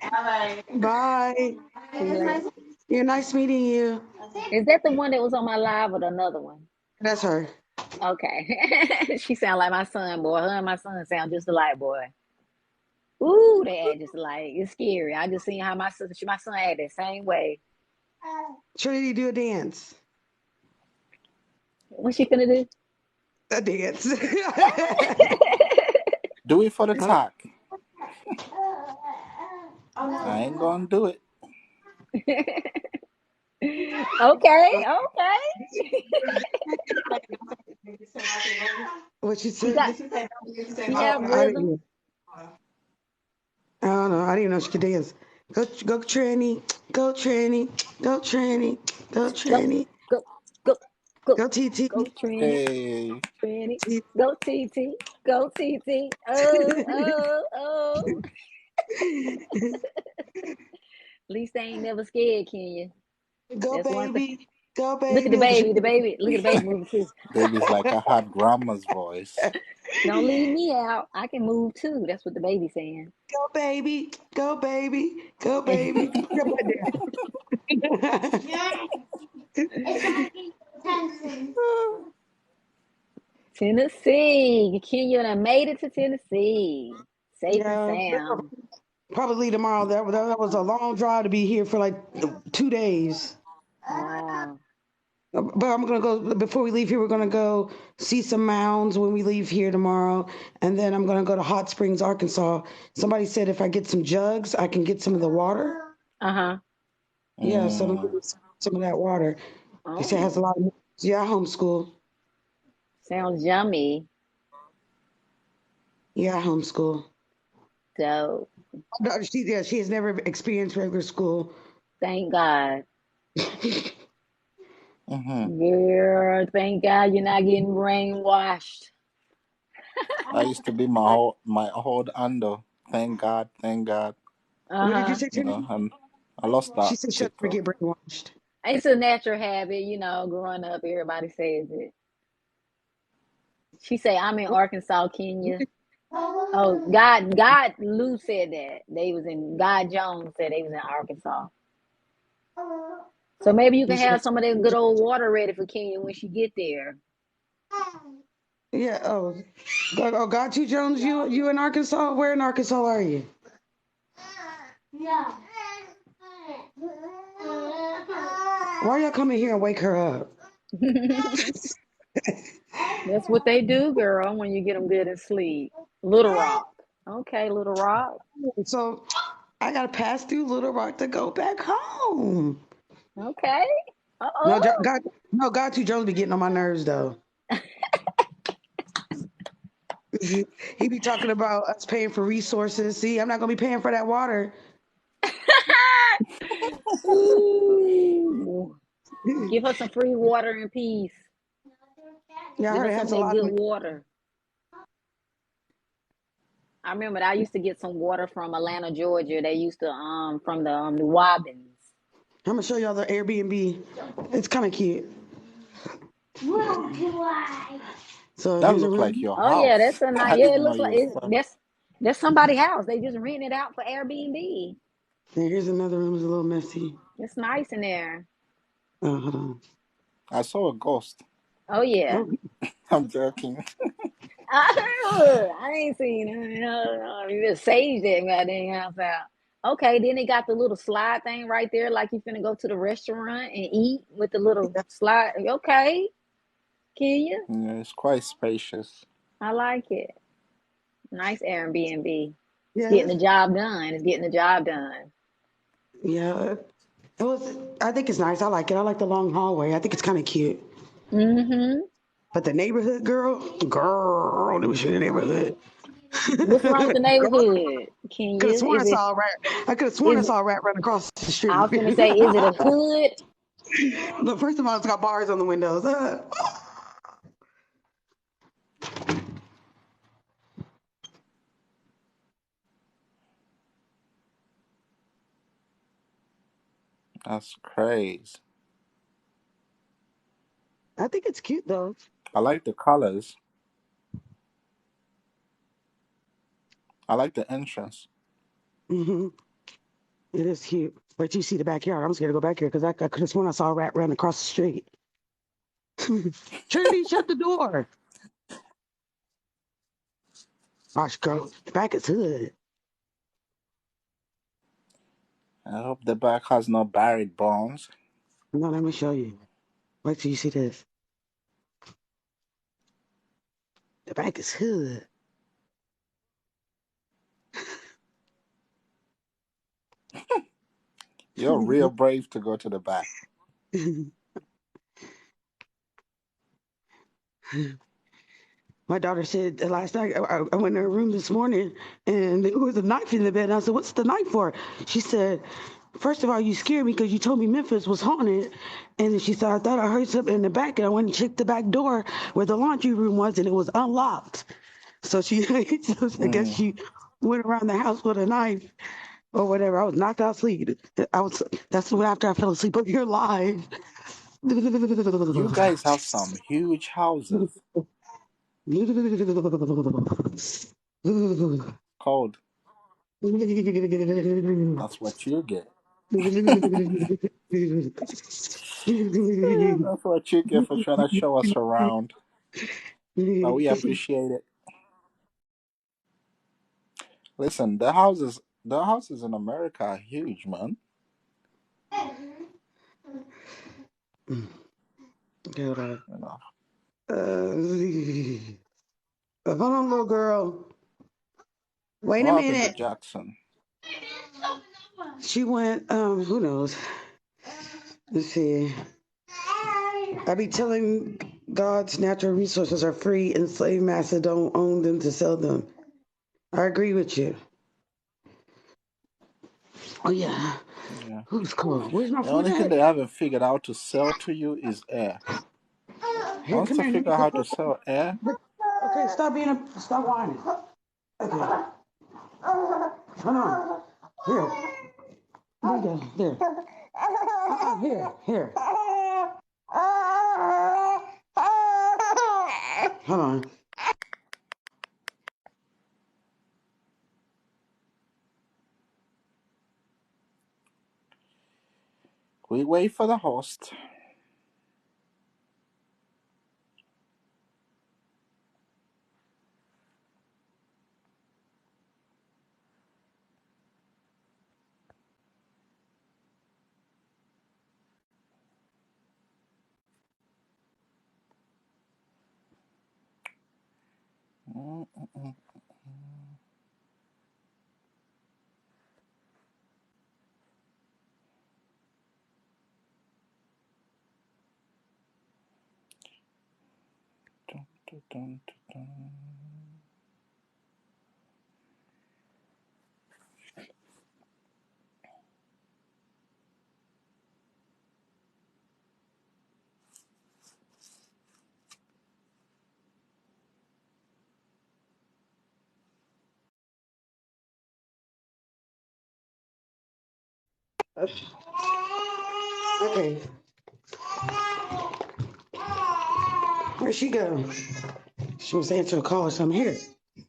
S6: All right.
S2: Bye.
S5: Is
S2: Yeah, nice meeting you.
S5: that the one that was on my live or another one?
S2: That's her.
S5: Okay. She sound like my son, boy. Her and my son sound just alike, boy. Ooh, they act just alike. It's scary. I just seen how my son act the same way.
S2: Trinity, do a dance.
S5: What's she finna do?
S2: A dance.
S3: Do it for the
S2: I don't-
S3: talk. I ain't gonna do it.
S5: Okay.
S2: What she
S5: She
S2: said?
S5: got she
S2: Oh,
S5: have
S2: I didn't
S5: rhythm.
S2: hear. I don't know. I didn't know she could dance. Go, Trini. Go, Trini. Go, Trini. Go,
S5: Go,
S2: Trini.
S5: go, go, go,
S2: Go, TT.
S5: go, Trini,
S3: Hey,
S5: Trini. Go, TT. Go, TT. Oh. At least they ain't never scared, Kenya.
S2: Go,
S5: That's one thing.
S2: baby. Go,
S5: Look at
S2: baby.
S5: the
S2: Look at
S5: baby. The baby. Look at the baby moving too.
S3: baby's like I had grandma's voice.
S5: Don't leave me out. I can move too. That's what the baby's saying.
S2: Go, baby. Go, baby. Go, baby. Your butt down.
S5: Tennessee. Kenya done made it to Tennessee. Safe and
S2: Yeah,
S5: sound.
S2: probably tomorrow. That was a long drive to be here for like 2 days.
S5: Wow.
S2: But I'm gonna go before we leave here. We're gonna go see some mounds when we leave here tomorrow, and then I'm gonna go to Hot Springs, Arkansas. Somebody said if I get some jugs, I can get some of the water.
S5: Uh-huh.
S2: Yeah, so I'm gonna
S3: Mm.
S2: get some of that water. They say it
S5: Oh,
S2: has a lot of. Yeah, I homeschool.
S5: sounds yummy.
S2: Yeah, I homeschool.
S5: So
S2: No, she has never experienced regular school.
S5: thank God.
S3: Hmm.
S5: Girl, thank God you're not getting brainwashed.
S3: I used to be my whole under. Thank God, thank God.
S2: What did you
S5: Uh-huh.
S2: say, Trinity?
S3: And I lost
S2: She
S3: that
S2: said she'll
S3: kick
S2: never
S3: though.
S2: get brainwashed.
S5: It's a natural habit, growing up, everybody says it. She say, I'm in Arkansas, Kenya. Oh, Lou said that. God Jones said they was in Arkansas. So maybe you
S2: You
S5: can
S2: said,
S5: have some of that good old water ready for Kenya when she get there.
S2: yeah. God, two Jones. You in Arkansas? Where in Arkansas are you? Why y'all coming here and wake her up?
S5: That's what they do, girl, when you get them good and sleep. Little Rock. Okay, Little Rock.
S2: So I gotta pass through Little Rock to go back home.
S5: Okay.
S2: No,
S5: Uh-oh.
S2: God, two Jones be getting on my nerves though. He be talking about us paying for resources. See, I'm not gonna be paying for that water.
S5: Ooh. Give her some free water and peace.
S2: Yeah, I
S5: Give
S2: heard
S5: her
S2: it
S5: some
S2: has
S5: of
S2: a
S5: that
S2: lot
S5: good
S2: of.
S5: water. I remember I used to get some water from Atlanta, Georgia. They used to from the Wobbins.
S2: I'm gonna show y'all the Airbnb. It's kind of cute. So
S3: That
S2: here's a
S3: look like
S2: room.
S3: your
S5: Oh yeah, that's
S3: house.
S5: a nice.
S3: I
S5: Yeah, it
S3: didn't know
S5: looks like
S3: you was from.
S5: that's somebody's house. They just renting it out for Airbnb.
S2: And here's another room. It's a little messy.
S5: It's nice in there.
S2: Oh, hold on.
S3: I saw a ghost.
S5: Oh yeah.
S2: Oh,
S3: I'm joking.
S5: I ain't seen it. You just saved that goddamn house out. Okay, then they got the little slide thing right there, like you finna go to the restaurant and eat with the little
S2: yeah.
S5: slide. Okay, can you?
S3: Yeah, it's quite spacious.
S5: I like it. Nice Airbnb. It's getting the
S2: Yes.
S5: job done. It's getting the job done.
S2: Yeah. It was. I think it's nice. I like it. I like the long hallway. I think it's kind of cute.
S5: Mm-hmm.
S2: But the neighborhood girl, let me show you the neighborhood.
S5: What's wrong with the
S2: Girl,
S5: neighborhood? Can
S2: could have
S5: you?
S2: sworn I saw a rat. I could have sworn I
S5: Is
S2: saw a rat run across the
S5: I
S2: street.
S5: was gonna say, is it a hood?
S2: Look, first of all, it's got bars on the windows.
S3: That's crazy.
S2: I think it's cute though.
S3: I like the colors. I like the entrance.
S2: Hmm. It is cute. But you see the backyard. I'm scared to go back here because I could have sworn I saw a rat run across the street. Trinity, shut the door. Gosh, girl, the back is hood.
S3: I hope the back has no buried bones.
S2: No, let me show you. Wait till you see this. The back is hood.
S3: You're real brave to go to the back.
S2: My daughter said last night, I went in her room this morning and there was a knife in the bed. And I said, "What's the knife for?" She said, "First of all, you scared me because you told me Memphis was haunted." And then she said, "I thought I heard something in the back." And I went and checked the back door where the laundry room was and it was unlocked. So so I guess
S3: Mm.
S2: she went around the house with a knife or whatever. I was knocked out asleep. That's when after I fell asleep, but you're live.
S3: You guys have some huge houses. Cold. That's what you get. That's what you get for trying to show us around. But we appreciate it. Listen, the houses in America are huge, man.
S2: Hold on.
S3: You know.
S2: Hold on, little girl. Wait a
S3: What happened to
S2: minute.
S3: Jackson?
S2: She went, who knows? Let's see. I be telling God's natural resources are free and slave master don't own them to sell them. I agree with you. Oh yeah.
S3: Yeah.
S2: Who's cool? Where's my
S3: The
S2: food
S3: only thing
S2: at?
S3: they haven't figured out to sell to you is air.
S2: Here,
S3: Once
S2: come
S3: they
S2: here. Let
S3: figure
S2: me
S3: out
S2: go.
S3: how to sell air,
S2: Okay, stop whining. Okay, hold on. Here, there you go. There. Here. Hold on.
S3: we wait for the host. Mm-mm-mm. Dun, dun, dun, dun,
S2: Okay. Where'd she go? She wants to answer a call or something.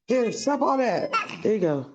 S2: Here, stop all that. There you go.